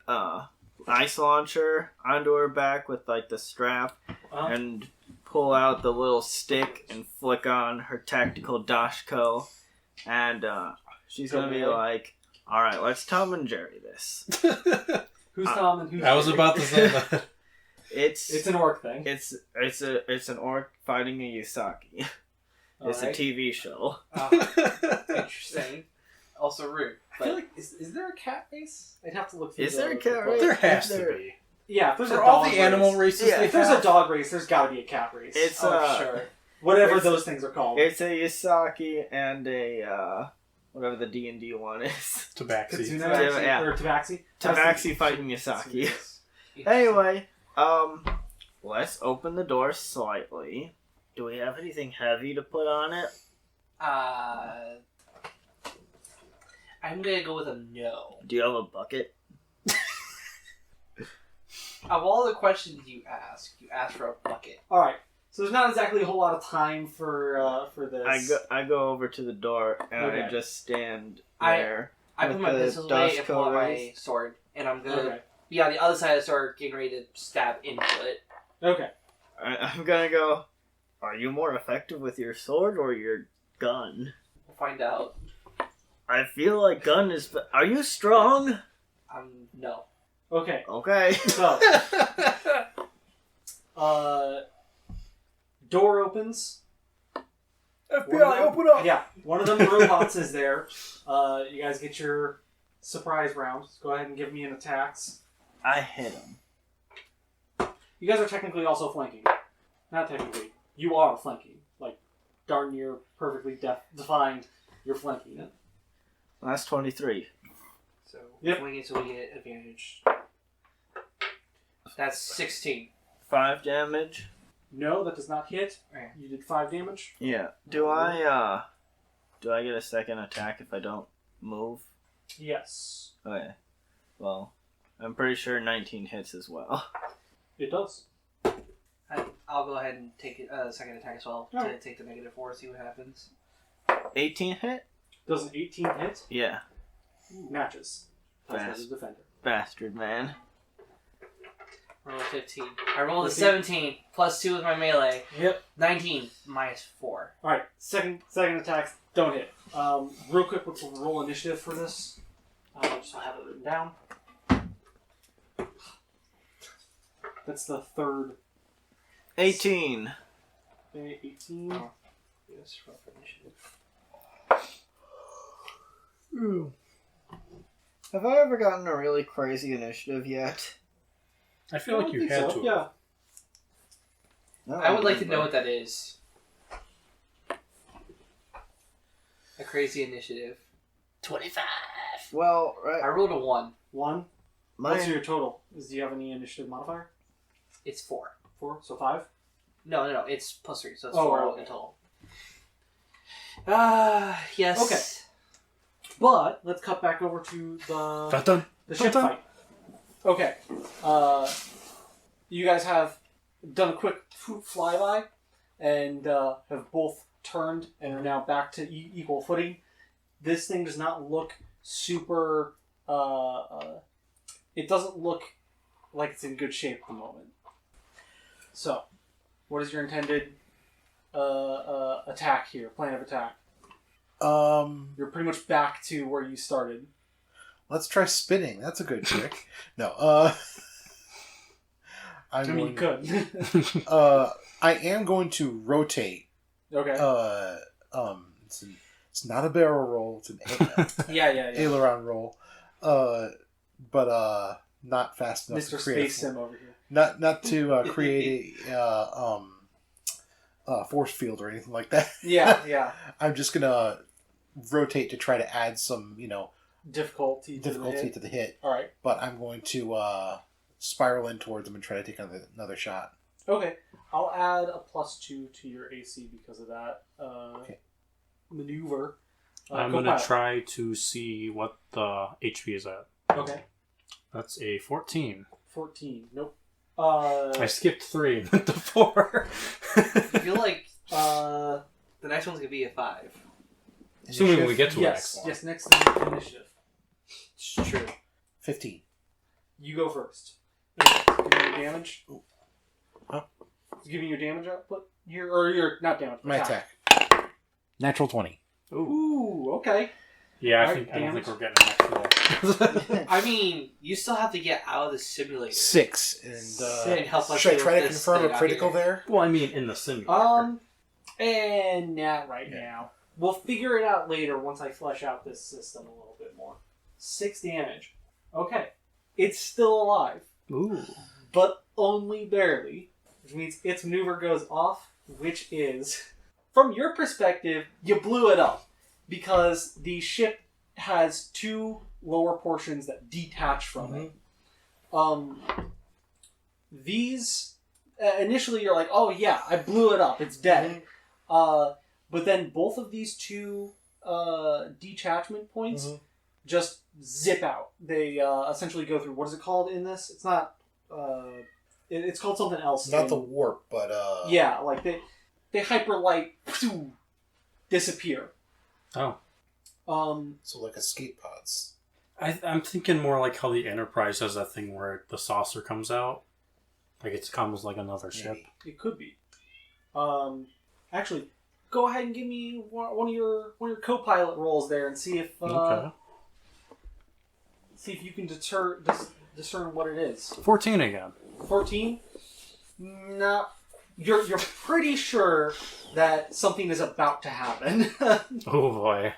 S1: ice launcher onto her back with like the strap and pull out the little stick and flick on her tactical dashko, and she's gonna be like, "All right, let's Tom and Jerry this."
S2: Who's Tom and who's
S3: I was
S2: Jerry?
S3: about to say that.
S2: It's an orc thing.
S1: It's an orc fighting a Yusaki. It's
S2: Alright.
S1: a TV show.
S4: Interesting. Also rude.
S2: I feel like is there a cat race? I'd have to look through.
S1: Is there a
S2: the
S1: cat
S2: book.
S1: race?
S3: There has
S1: If
S3: to
S1: there-
S3: be.
S2: Yeah, if there's
S3: For
S2: a
S3: all
S2: dog
S3: the animal
S2: race.
S3: races
S1: Yeah,
S3: they
S2: If there's
S3: have.
S2: a dog race, there's got to be a cat race.
S1: It's
S4: Sure.
S2: Whatever
S1: it's-
S2: those things are called.
S1: It's a Yusaki and a whatever the D&D one is.
S3: Tabaxi.
S2: Kitsune
S1: Yeah.
S2: or Tabaxi.
S1: Tabaxi fighting Yusaki. Anyway, let's open the door slightly. Do we have anything heavy to put on it?
S4: I'm gonna go with a no.
S1: Do you have a bucket?
S4: Of all the questions you ask for a bucket.
S2: All right. So there's not exactly a whole lot of time for this.
S1: I go over to the door and I
S2: Okay.
S1: just stand
S4: I-
S1: there.
S4: I
S1: With
S4: put my
S1: the
S4: pistols away and pull out my
S1: Dashko
S4: sword, and I'm gonna
S2: Okay.
S4: be on the other side of the sword, getting ready to stab into it.
S2: Okay.
S1: I'm gonna go. Are you more effective with your sword or your gun?
S4: We'll find out.
S1: I feel like gun is. Are you strong?
S4: No.
S2: Okay.
S1: Okay.
S2: So, door opens.
S3: FBI, open up!
S2: Yeah, one of them robots is there. You guys get your surprise round. Go ahead and give me an attacks.
S1: I hit him.
S2: You guys are technically also flanking. Not technically. You are flanking. Like, darn near perfectly defined, you're flanking it.
S1: That's 23.
S4: So,
S2: Yep.
S4: swing it so we get advantage. That's 16.
S1: 5 damage.
S2: No, that does not hit.
S4: Okay.
S2: You did 5 damage.
S1: Yeah. Do I get a second attack if I don't move?
S2: Yes.
S1: Okay. Well, I'm pretty sure 19 hits as well.
S2: It does.
S4: I'll go ahead and take a second attack as well to
S2: Alright.
S4: take the -4, see what happens.
S1: 18 hit?
S2: Does an 18 hit?
S1: Yeah.
S2: Matches. That's
S1: Fast.
S2: as a defender.
S1: Bastard, man.
S4: Roll a 15. I rolled a
S2: 15.
S4: 17, plus 2 with my melee.
S2: Yep.
S4: 19, -4.
S2: Alright, second attacks don't hit. Real quick, let's roll initiative for this. Just I'll have it written down. That's the third.
S1: 18.
S2: 18.
S4: Yes, roll for initiative.
S1: Have I ever gotten a really crazy initiative yet?
S3: I feel like you
S2: think
S3: had
S2: so.
S3: to.
S2: Yeah.
S4: I would like to know what that is. A crazy initiative. 25.
S1: Well,
S4: I
S1: right.
S4: rolled a 1.
S2: 1. What's
S1: My
S2: your total? Do you have any initiative modifier?
S4: It's 4.
S2: 4, so 5?
S4: No, it's plus 3, so it's
S2: Oh,
S4: 4
S2: okay.
S4: in total. Yes.
S2: Okay. But let's cut back over to
S3: Dun-dun.
S2: the ship
S3: Dun-dun.
S2: fight. Okay. You guys have done a quick flyby and have both turned and are now back to equal footing. This thing does not look super. It doesn't look like it's in good shape at the moment. So, what is your intended attack here? Plan of attack? You're pretty much back to where you started.
S5: Let's try spinning. That's a good trick. No,
S2: I mean, you could.
S5: I am going to rotate.
S2: Okay.
S5: It's not a barrel roll. It's an
S4: Yeah.
S5: aileron roll. But not fast enough
S2: Mr.
S5: to create
S2: Space Sim over here.
S5: not to create a force field or anything like that.
S2: Yeah.
S5: I'm just gonna rotate to try to add some,
S2: Difficulty
S5: to the hit.
S2: All right.
S5: But I'm going to spiral in towards them and try to take another shot.
S2: Okay. I'll add a +2 to your AC because of that maneuver.
S3: I'm going to try to see what the HP is at.
S2: Okay.
S3: That's a 14.
S2: 14. Nope.
S3: I skipped 3 and went to 4.
S4: I feel like the next one's going to be a 5.
S3: Assuming we get to
S2: yes,
S3: the next one.
S2: yes, next initiative.
S4: It's true.
S5: 15.
S2: You go first. Give me your damage.
S5: Huh?
S2: Give me your damage output. Your not damage.
S5: My attack. Natural 20.
S2: Ooh, okay.
S3: Yeah, I
S2: Alright,
S3: don't think we're getting an next roll.
S4: I mean, you still have to get out of the simulator.
S5: 6.
S4: And help us
S5: should I
S4: deal
S5: try
S4: with
S5: to
S4: this
S5: confirm
S4: thing
S5: a
S4: out
S5: critical
S4: here.
S5: there?
S3: Well, I mean, in the simulator.
S2: And not right now. We'll figure it out later once I flesh out this system a little bit more. 6 damage. Okay. It's still alive,
S3: Ooh.
S2: but only barely. Which means its maneuver goes off, which is, from your perspective, you blew it up. Because the ship has 2 lower portions that detach from it. These, initially you're like, oh yeah, I blew it up, it's dead. But then both of these 2 detachment points just zip out. They essentially go through, what is it called in this? It's not, it's called something else.
S5: Not the warp, but...
S2: Yeah, like they hyperlight, disappear.
S3: Oh.
S5: So like escape pods.
S3: I'm thinking more like how the Enterprise has that thing where the saucer comes out. Like it comes like another ship.
S2: It could be. Actually, go ahead and give me one of your co-pilot rolls there and see if see if you can discern what it is.
S3: 14 again.
S2: 14? No. You're pretty sure that something is about to happen.
S3: Oh boy.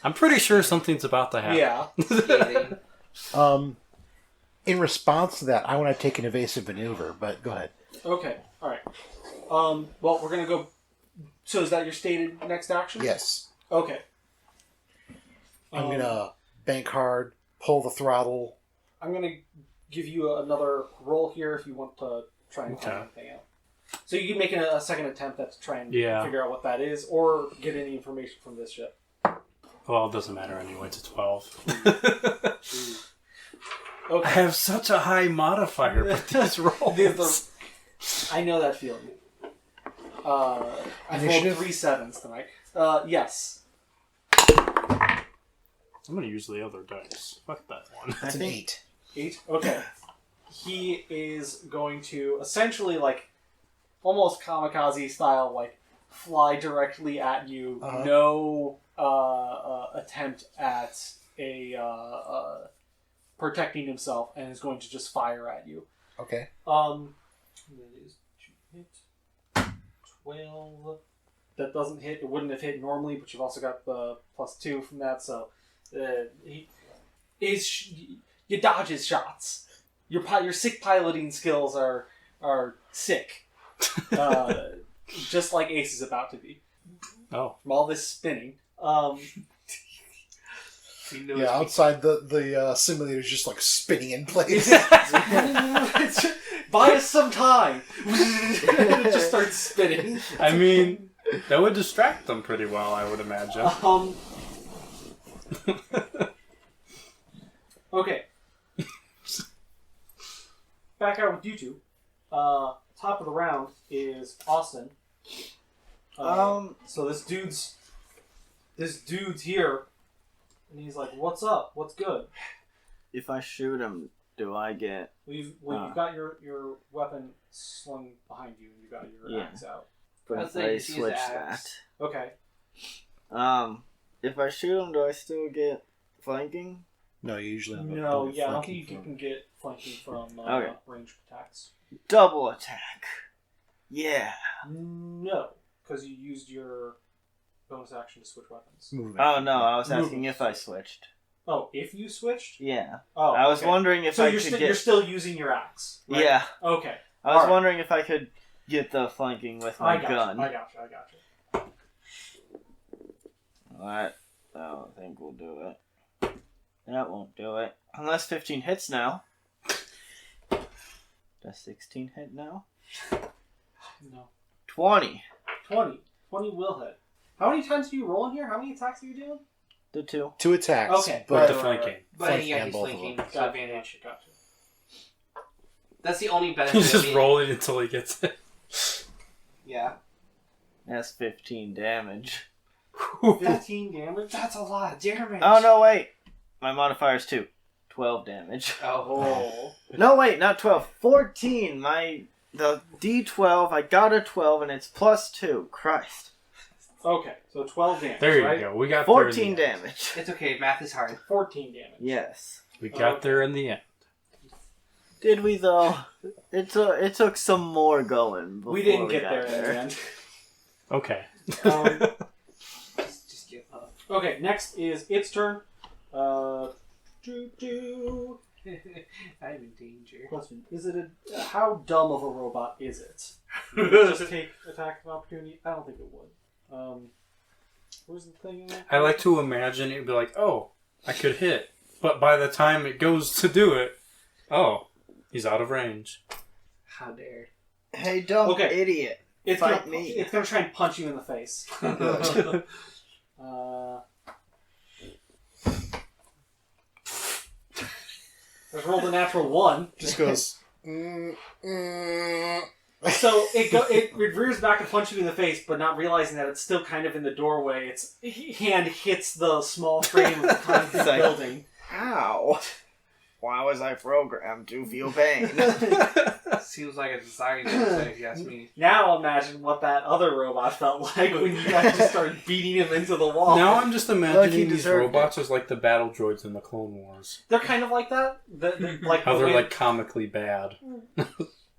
S3: I'm pretty sure something's about to happen.
S2: Yeah.
S5: In response to that, I want to take an evasive maneuver, but go ahead.
S2: Okay. All right. Well, we're gonna go. So is that your stated next action?
S5: Yes.
S2: Okay.
S5: I'm gonna bank hard, pull the throttle.
S2: I'm gonna give you another roll here if you want to try and find anything out. So you can make a second attempt at to try and figure out what that is, or get any information from this ship.
S3: Well, it doesn't matter anyway. It's a 12.
S2: Okay.
S3: I have such a high modifier with these rolls.
S2: I know that feeling. I rolled 3 7s tonight. Yes.
S3: I'm going to use the other dice. Fuck that one.
S5: That's an 8.
S2: 8? Okay. He is going to essentially, like, almost kamikaze style, like, fly directly at you. No attempt at protecting himself, and is going to just fire at you.
S5: Okay.
S2: That is 2 hit. 12. That doesn't hit. It wouldn't have hit normally, but you've also got the +2 from that, so you dodge his shots. Your sick piloting skills are sick. Just like Ace is about to be.
S3: Oh.
S2: From all this spinning.
S5: Outside the simulator's just like spinning in place.
S2: Buy us some time. It just starts spinning.
S3: I mean, that would distract them pretty well, I would imagine.
S2: Okay. Back out with you two. Top of the round is Austin. So this dude's here, and he's like, "What's up? What's good?"
S1: If I shoot him, do I get...
S2: You've got your weapon slung behind you, and you got your axe out.
S1: But
S4: Let's
S1: if
S4: say
S1: I
S4: you see his
S1: switch
S4: axe.
S2: Okay.
S1: that... If I shoot him, do I still get flanking?
S5: No, you usually don't
S2: No,
S5: get
S2: yeah, I don't
S5: flanking
S2: think you
S5: from-
S2: can get flanking from
S1: Okay.
S2: ranged attacks.
S1: Double attack. Yeah.
S2: No, because you used your bonus action to switch weapons.
S5: movement.
S1: Oh no, I was asking
S2: Movement.
S1: if I switched.
S2: Oh, if you switched?
S1: Yeah.
S2: Oh,
S1: I was
S2: okay.
S1: wondering if
S2: So
S1: I
S2: you're,
S1: could
S2: you're
S1: get.
S2: still using your axe. Right?
S1: Yeah.
S2: Okay.
S1: I was
S2: Alright.
S1: wondering if I could get the flanking with my
S2: I got
S1: gun.
S2: you. I got you.
S1: Alright. I don't think we'll do it. That won't do it. Unless 15 hits now. Does 16 hit now?
S2: No.
S1: 20.
S2: 20. 20 will hit. How many times do you roll in here? How many attacks are you doing?
S1: The 2.
S5: 2 attacks.
S2: Okay.
S5: But
S3: the
S2: right,
S3: flanking.
S2: right.
S4: But
S5: Flanking
S4: yeah,
S5: on
S4: he's
S5: both of
S4: flanking.
S5: them.
S4: So advantage.
S2: Gotcha.
S4: That's the only benefit.
S3: He's
S4: of
S3: just
S4: being-
S3: rolling until he gets it.
S4: Yeah.
S1: That's 15 damage.
S2: 15 damage?
S4: That's a lot of damage.
S1: Oh no, wait. My modifier is 2. 12 damage.
S2: Oh.
S1: No, wait, not 12. 14. The D12, I got a 12 and it's plus 2. Christ.
S2: Okay, so 12 damage.
S3: There you
S2: right?
S3: go. We got
S1: 14
S3: there in the end.
S1: damage.
S4: It's okay. Math is hard.
S2: 14 damage.
S1: Yes.
S3: We got there in the end.
S1: Did we though? It took some more going.
S2: We
S1: before
S2: didn't get
S1: got
S2: there in the end.
S3: Okay.
S2: Um,
S4: Just give up.
S2: okay, next is its turn.
S4: I'm in danger.
S2: Question: Is it how dumb of a robot is it? Would it just take attack of opportunity? I don't think it would. Where's the thing in there?
S3: I like to imagine it'd be like, oh, I could hit. But by the time it goes to do it, oh, he's out of range.
S4: How dare.
S1: Hey, dumb
S2: Okay.
S1: idiot.
S2: It's
S1: Fight
S2: gonna,
S1: me.
S2: It's gonna try and punch you in the face. I've rolled a natural 1.
S5: Just goes.
S2: So it rears back and punches you in the face, but not realizing that it's still kind of in the doorway. Its hand hits the small frame of the concrete
S1: It's like-
S2: building.
S1: Ow. Why was I programmed to feel pain?
S4: Seems like a design mistake, if you ask me.
S2: Now imagine what that other robot felt like when you guys just started beating him into the wall.
S3: Now I'm just
S1: Look, he
S3: imagining these
S1: deserved
S3: robots as like the battle droids in the Clone Wars.
S2: They're kind of like that. Like
S3: How
S2: the
S3: they're
S2: way-
S3: like comically bad.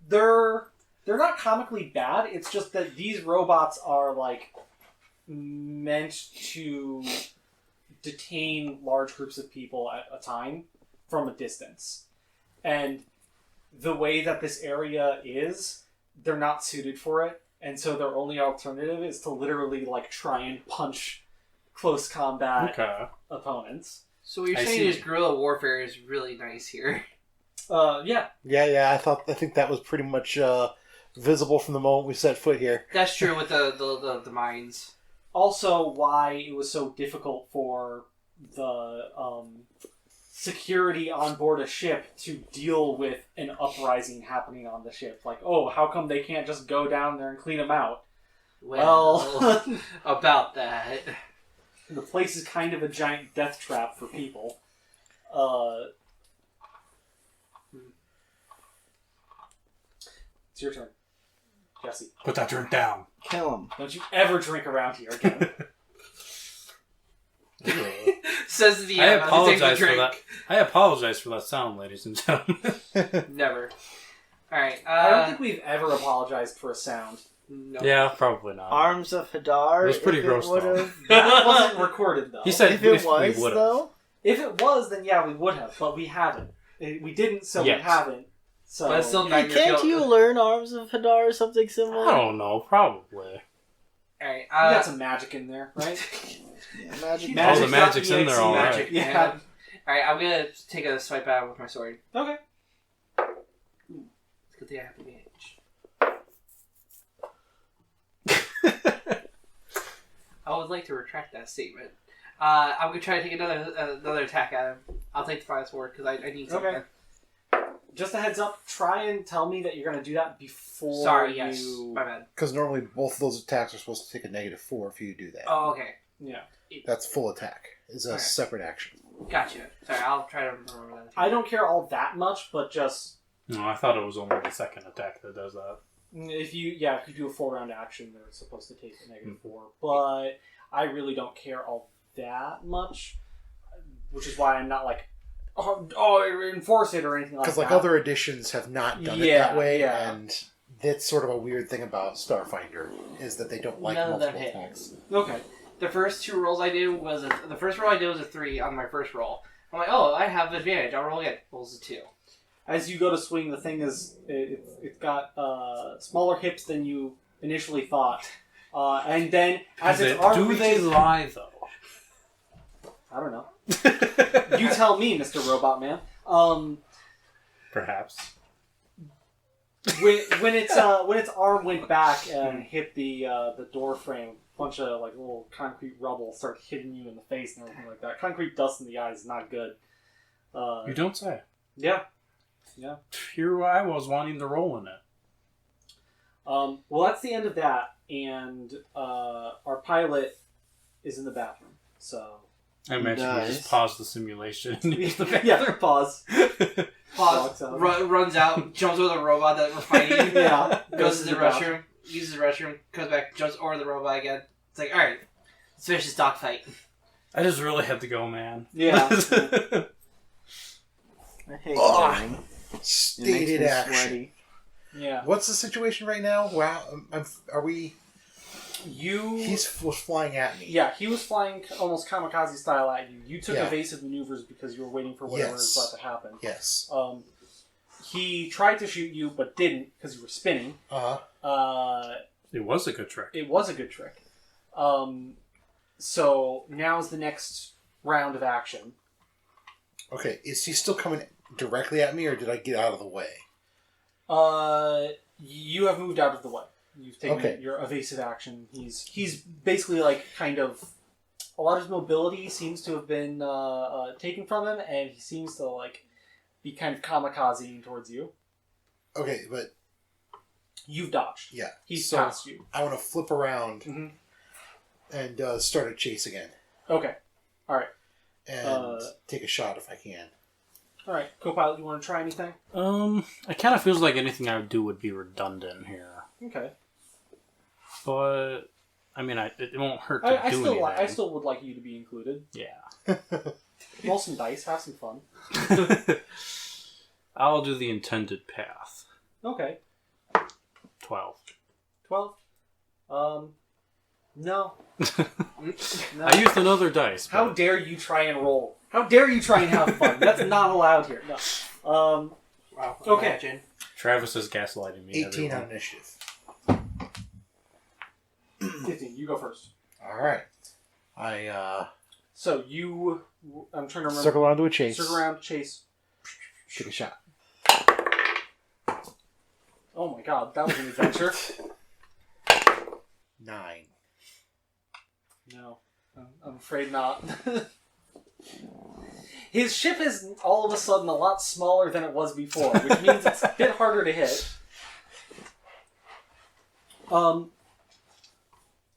S2: they're not comically bad. It's just that these robots are like meant to detain large groups of people at a time from a distance, and the way that this area is, they're not suited for it, and so their only alternative is to literally like try and punch close combat
S3: Okay.
S2: opponents.
S4: So what you're
S3: I
S4: saying
S3: see.
S4: is guerrilla warfare is really nice here.
S2: Yeah.
S5: Yeah. I think that was pretty much visible from the moment we set foot here.
S4: That's true with the mines.
S2: Also, why it was so difficult for the security on board a ship to deal with an uprising happening on the ship. Like, oh, how come they can't just go down there and clean them out? Well,
S4: about that.
S2: the place is kind of a giant death trap for people. It's your turn, Jesse.
S3: Put that drink down.
S1: Kill him.
S2: Don't you ever drink around here again.
S4: Says the
S3: I
S4: as he takes a
S3: apologize for
S4: drink.
S3: that. I apologize for that sound, ladies and gentlemen.
S4: Never. Alright,
S2: I don't think we've ever apologized for a sound.
S4: no.
S3: Yeah, probably not.
S1: Arms of Hadar.
S3: It was pretty
S1: if
S3: gross,
S1: would've-
S2: That wasn't recorded, though.
S3: He said
S1: If it
S3: we
S1: was,
S3: would've.
S1: though.
S2: If it was, then yeah, we would have, but we haven't. We didn't, so
S3: Yes.
S2: we haven't. So
S4: But it's still
S1: Hey,
S4: not
S1: can't you learn Arms of Hadar or something similar?
S3: I don't know, probably.
S4: Alright,
S2: you got some magic in there, right?
S1: Yeah, magic.
S2: Magic's
S3: Oh, the magic's
S2: not
S3: in there,
S2: EXE
S3: all right.
S2: magic. Yeah.
S4: Alright, I'm gonna take a swipe at it with my sword.
S2: Okay.
S4: It's a good thing I have advantage. I would like to retract that statement. I'm gonna try to take another attack at him. I'll take the fire sword because I need something.
S2: Okay. Just a heads up. Try and tell me that you're going to do that before
S4: Sorry,
S2: you.
S4: yes, my bad.
S5: Because normally both of those attacks are supposed to take a -4 if you do that.
S4: Oh, okay,
S2: Yeah.
S5: That's full attack. It's a
S4: Alright.
S5: separate action.
S4: gotcha. Sorry, I'll try to remember that.
S2: I don't care all that much, but just
S3: No, I thought it was only the second attack that does that.
S2: if you do a 4-round action, they're supposed to take a -4. But I really don't care all that much, which is why I'm not like, enforce it or anything like that.
S5: Because like other editions have not done it that way, and that's sort of a weird thing about Starfinder is that they don't like
S4: None of them
S5: multiple
S4: hit.
S5: attacks.
S2: Okay.
S4: The first two rolls I did was the first roll I did was a 3 on my first roll. I'm like, oh, I have advantage. I'll roll again. Rolls a 2.
S2: As you go to swing, the thing is it's got smaller hips than you initially thought, and then as its arm
S3: do they
S2: reaches,
S3: lie though?
S2: I don't know. You tell me, Mr. Robot Man.
S3: Perhaps.
S2: When its arm went back and hit the door frame, a bunch of like little concrete rubble started hitting you in the face and everything like that. Concrete dust in the eyes is not good.
S3: You don't say.
S2: Yeah.
S3: Here I was wanting to roll in it.
S2: Well, that's the end of that, and our pilot is in the bathroom. So
S3: I imagine we just pause the simulation.
S2: yeah, pause.
S4: Pause. Runs out, jumps over the robot that we're fighting.
S2: Yeah.
S4: Goes to the restroom, uses the restroom, comes back, jumps over the robot again. It's like, alright, let's finish this dogfight.
S3: I just really had to go, man.
S2: Yeah.
S1: I hate
S5: Ugh.
S1: running.
S5: Stated action.
S1: Sweaty.
S2: Yeah.
S5: What's the situation right now? Wow, are we?
S2: You.
S5: Was flying at me.
S2: Yeah, he was flying almost kamikaze style at you. You took
S5: Yeah.
S2: evasive maneuvers because you were waiting for whatever was about to happen.
S5: Yes.
S2: He tried to shoot you, but didn't because you were spinning.
S3: It was a good trick.
S2: It was a good trick. So now's the next round of action.
S5: Okay, is he still coming directly at me, or did I get out of the way?
S2: You have moved out of the way. You've taken your evasive action. He's basically like kind of a lot of his mobility seems to have been taken from him, and he seems to like be kind of kamikazeing towards you.
S5: Okay, but
S2: You've dodged.
S5: yeah,
S2: He's
S5: so
S2: past you.
S5: I want to flip around
S2: Mhm.
S5: and start a chase again,
S2: Okay. All right.
S5: and take a shot if I can.
S2: All right. Co-pilot, you want to try anything?
S3: It kind of feels like anything I would do would be redundant here.
S2: Okay.
S3: But, I mean, it won't hurt to
S2: I
S3: do
S2: still
S3: anything.
S2: I still would like you to be included.
S3: Yeah.
S2: Roll some dice. Have some fun.
S3: I'll do the intended path.
S2: Okay.
S3: 12.
S2: 12. No. No.
S3: I used another dice.
S2: How
S3: but-
S2: dare you try and roll? How dare you try and have fun? That's not allowed here. No.
S4: Wow.
S2: Okay.
S4: Imagine.
S3: Travis is gaslighting me.
S5: 18 on
S3: everyone.
S5: initiative.
S2: 15. You go first.
S5: All right. I
S2: So you. I'm trying to remember.
S5: circle around to a chase.
S2: Circle around, chase.
S5: Take a shot.
S2: Oh my god, that was an adventure.
S5: 9.
S2: No. I'm afraid not. His ship is all of a sudden a lot smaller than it was before, which means it's a bit harder to hit.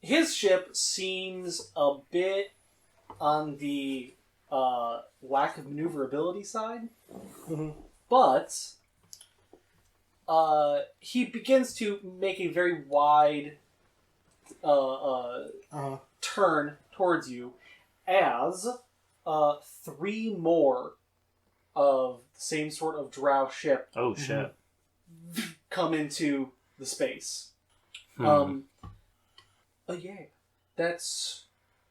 S2: His ship seems a bit on the lack of maneuverability side, but he begins to make a very wide turn towards you as 3 more of the same sort of drow ship
S3: Oh, shit.
S2: come into the space. But yeah, that's...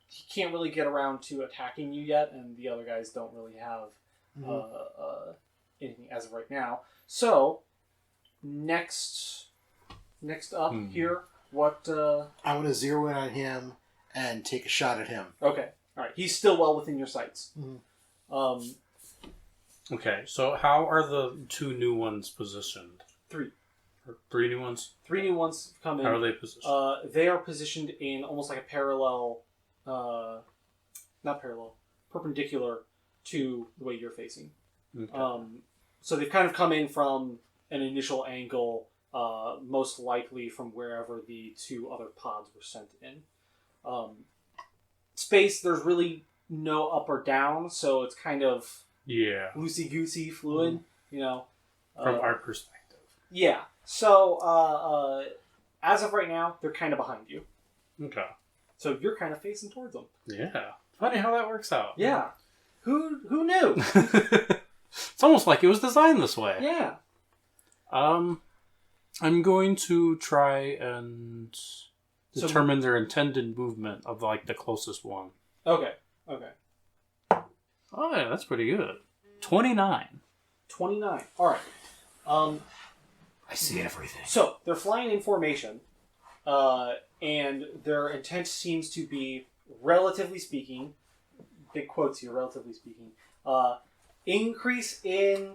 S2: He can't really get around to attacking you yet, and the other guys don't really have anything as of right now. So, next up here, what...
S5: I want to zero in on him and take a shot at him.
S2: Okay, alright. He's still well within your sights.
S3: Okay, so how are the 2 new ones positioned?
S2: 3.
S3: Or 3 new ones?
S2: 3 new ones come in.
S3: How are they positioned?
S2: They are positioned in almost like a parallel... not parallel. Perpendicular to the way you're facing.
S3: Okay.
S2: So they've kind of come in from an initial angle, most likely from wherever the 2 other pods were sent in. Space, there's really no up or down, so it's kind of loosey-goosey, fluid, you know.
S3: From our perspective.
S2: Yeah. So, as of right now, they're kind of behind you.
S3: Okay.
S2: So you're kind of facing towards them.
S3: Yeah. Funny how that works out.
S2: Yeah. Who knew?
S3: It's almost like it was designed this way.
S2: Yeah.
S3: I'm going to try and determine their intended movement of like the closest one.
S2: Okay.
S3: Oh, yeah, that's pretty good. 29.
S2: 29. All right.
S5: I see everything.
S2: So they're flying in formation, and their intent seems to be, relatively speaking, big quotes here, relatively speaking, increase in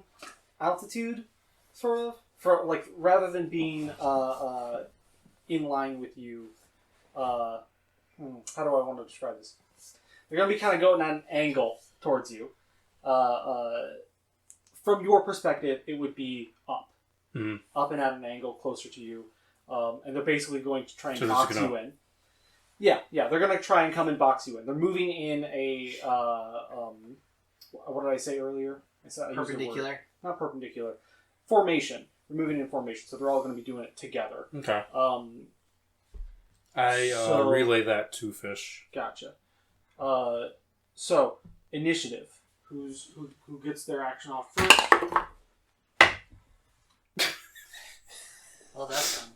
S2: altitude, sort of, for like rather than being in line with you. How do I want to describe this? They're going to be kind of going at an angle towards you. From your perspective, it would be up.
S3: Mm-hmm.
S2: Up and at an angle closer to you. And they're basically going to try and
S3: So
S2: box you in. Yeah, they're going to try and come and box you in. They're moving in a, what did I say earlier? I used the word.
S4: Perpendicular.
S2: Not perpendicular. Formation. They're moving in formation, so they're all going to be doing it together.
S3: Okay.
S2: So-
S3: relay that to Fish.
S2: Gotcha. So, initiative. Who gets their action off first?
S4: Well, that's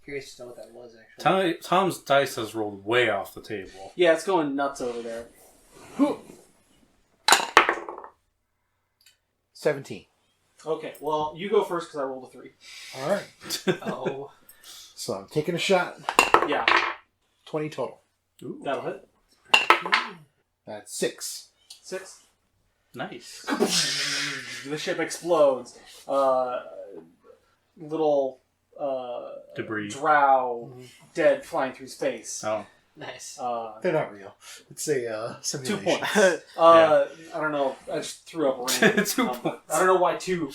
S4: curious to know what that was, actually.
S3: Tom's dice has rolled way off the table.
S2: Yeah, it's going nuts over there.
S5: 17.
S2: Okay, well, you go first because I rolled a 3.
S5: All right.
S4: Oh.
S5: So I'm taking a shot.
S2: Yeah,
S5: 20 total.
S3: Ooh,
S2: that'll hit.
S5: That's 6.
S2: 6.
S3: nice.
S2: The ship explodes. Little
S3: Debris.
S2: drow dead flying through space.
S3: Oh.
S4: Nice.
S5: They're not real. It's a
S2: 2
S5: simulation.
S2: points. I don't know. I just threw up a random
S3: 2
S2: number.
S3: points.
S2: I don't know why 2,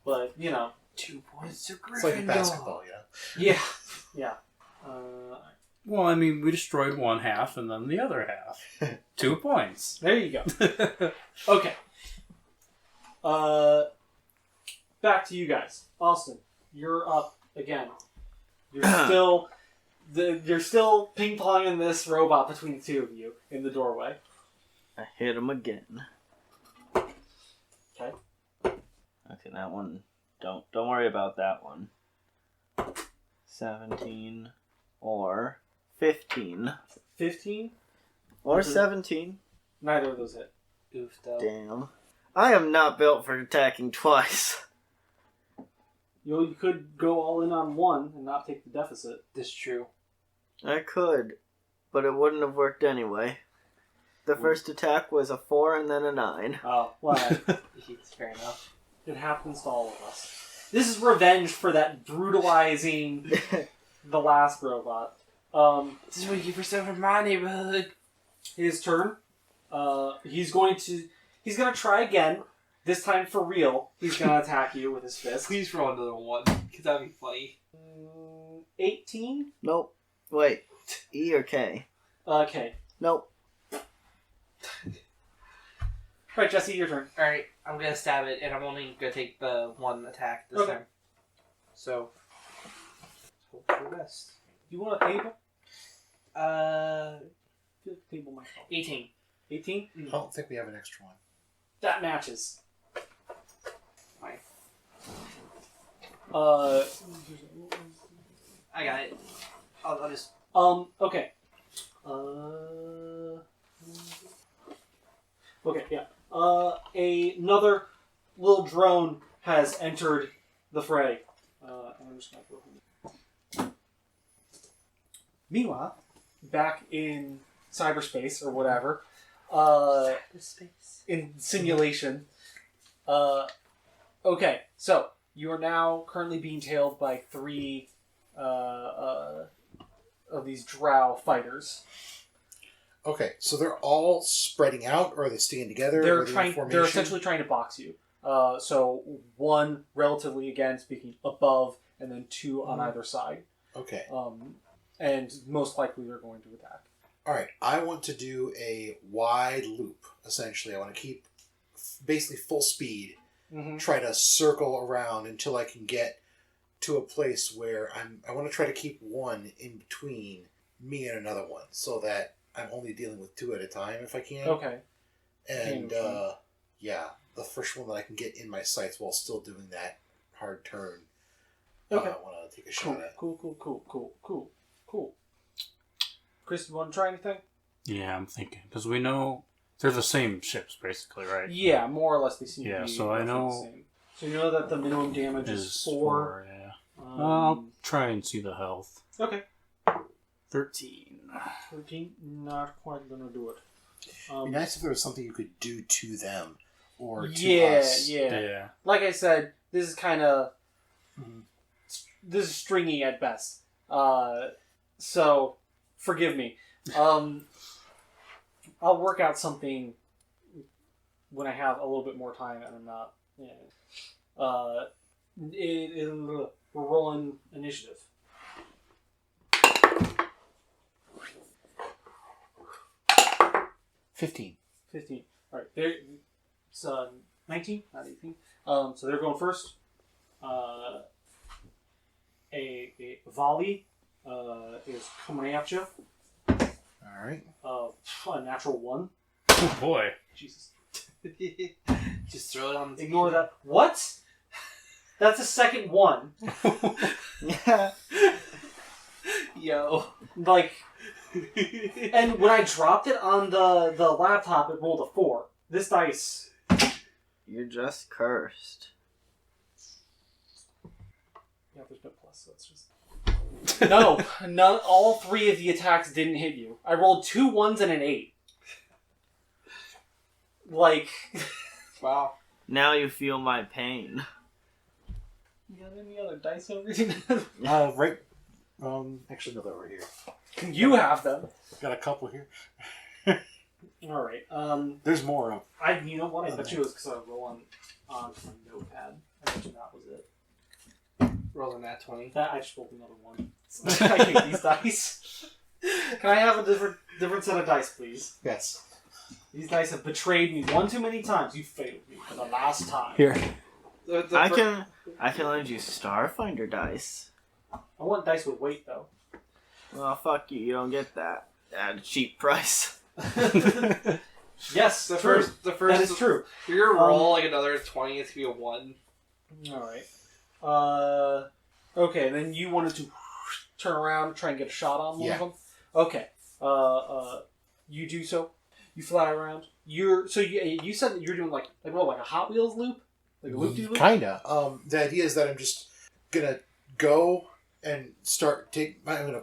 S2: but you know.
S4: 2 points to Gryffindor.
S5: It's like a basketball, you know?
S2: Yeah.
S3: Well, I mean, we destroyed one half and then the other half. 2 points.
S2: There you go. Okay. Back to you guys. Austin, you're up again. You're still ping-ponging this robot between the two of you in the doorway.
S1: I hit him again.
S2: Okay.
S1: Okay, that one. Don't worry about that one. 17 or 15
S2: 15?
S1: or
S2: Mhm.
S1: 17.
S2: Neither of those hit.
S4: Goofed out.
S1: Damn. I am not built for attacking twice.
S2: You could go all in on one and not take the deficit.
S4: This is true.
S1: I could, but it wouldn't have worked anyway. The first attack was a 4 and then a 9.
S2: Oh, well,
S4: Fair enough.
S2: it happens to all of us. This is revenge for that brutalizing the last robot.
S4: This is what you get for stuff in my neighborhood.
S2: His turn. He's going to try again. This time for real. He's going to attack you with his fist.
S4: Please roll another one, because that'd be funny.
S2: 18?
S1: Nope. Wait. E or K?
S2: Okay.
S1: Nope.
S2: Alright, Jesse, your turn.
S4: Alright, I'm gonna stab it, and I'm only gonna take the one attack this
S2: Okay.
S4: time. So, hope for the best.
S2: You want a table?
S4: Uh,
S2: I feel like the table might help.
S4: 18.
S2: 18?
S5: I don't think we have an extra one.
S2: That matches.
S4: Fine. I got it. I'll just...
S2: Okay. Okay, yeah. Another little drone has entered the fray. I'm just gonna go. Meanwhile, back in cyberspace or whatever,
S4: Space.
S2: in simulation. Okay, so you are now currently being tailed by 3 of these drow fighters.
S5: Okay, so they're all spreading out, or are they staying together?
S2: They're
S5: Are they in
S2: trying.
S5: formation?
S2: They're essentially trying to box you. So one relatively, again speaking, above, and then 2 on either side.
S5: Okay.
S2: And most likely they're going to attack.
S5: All right. I want to do a wide loop. Essentially, I want to keep basically full speed.
S2: Mm-hmm.
S5: Try to circle around until I can get to a place where I want to try to keep one in between me and another one, so that I'm only dealing with 2 at a time if I can.
S4: Okay.
S5: And yeah, the first one that I can get in my sights while still doing that hard turn.
S4: Okay.
S5: I want to take a shot at.
S4: Cool. Chris, you want to try anything?
S3: Yeah, I'm thinking. Because we know they're the same ships, basically, right?
S4: Yeah, more or less they seem to
S3: Yeah,
S4: be.
S3: so I
S4: roughly
S3: know-
S4: the same. So you know that the minimum damage is 4.
S3: Yeah. I'll try and see the health.
S4: Okay.
S3: 13.
S4: 13, not quite gonna do it.
S5: It'd be nice if there was something you could do to them or to
S4: yeah,
S5: us.
S3: Yeah.
S4: Like I said, this is kind of this is stringy at best. So forgive me. I'll work out something when I have a little bit more time and I'm not. Yeah. We're rolling initiative.
S5: 15.
S4: 15. All right. There. It's 19, not 18. So they're going first. A volley is coming at you.
S5: Alright.
S4: A natural 1.
S3: Oh boy.
S4: Jesus.
S6: Just throw it on the
S4: Ignore that. What? That's a second 1.
S1: Yeah.
S6: Yo.
S4: Like, and when I dropped it on the laptop, it rolled a 4. This dice.
S1: You're just cursed.
S4: Yeah, there's no plus, so it's just. No, none. All 3 of the attacks didn't hit you. I rolled 2 1s and an 8. Like,
S6: Wow.
S1: Now you feel my pain.
S4: you got any other dice over here?
S5: Right. Actually, no, they're over here.
S4: You have them.
S5: Got a couple here.
S4: All right.
S5: There's more of.
S4: You know what? I bet you it was because I was rolling on my notepad. I bet you that was it.
S6: Rolling that 20.
S4: That I just rolled another 1. I hate these dice. Can I have a different set of dice, please?
S5: Yes.
S4: These dice have betrayed me one too many times. You failed me for the last time.
S3: Here.
S1: I can lend you Starfinder dice.
S4: I want dice with weight, though.
S1: Well, fuck you. You don't get that at a cheap price.
S4: Yes,
S6: The
S4: true.
S6: first
S4: That is true.
S6: If you're gonna roll like another 20, it's gonna be a 1.
S4: Alright. Okay, then you wanted to turn around and try and get a shot on one of them? Okay. You do so. You fly around. You said that you're doing like a Hot Wheels loop? Like a loop-de-loop?
S5: Kinda. The idea is that I'm just gonna go and I'm gonna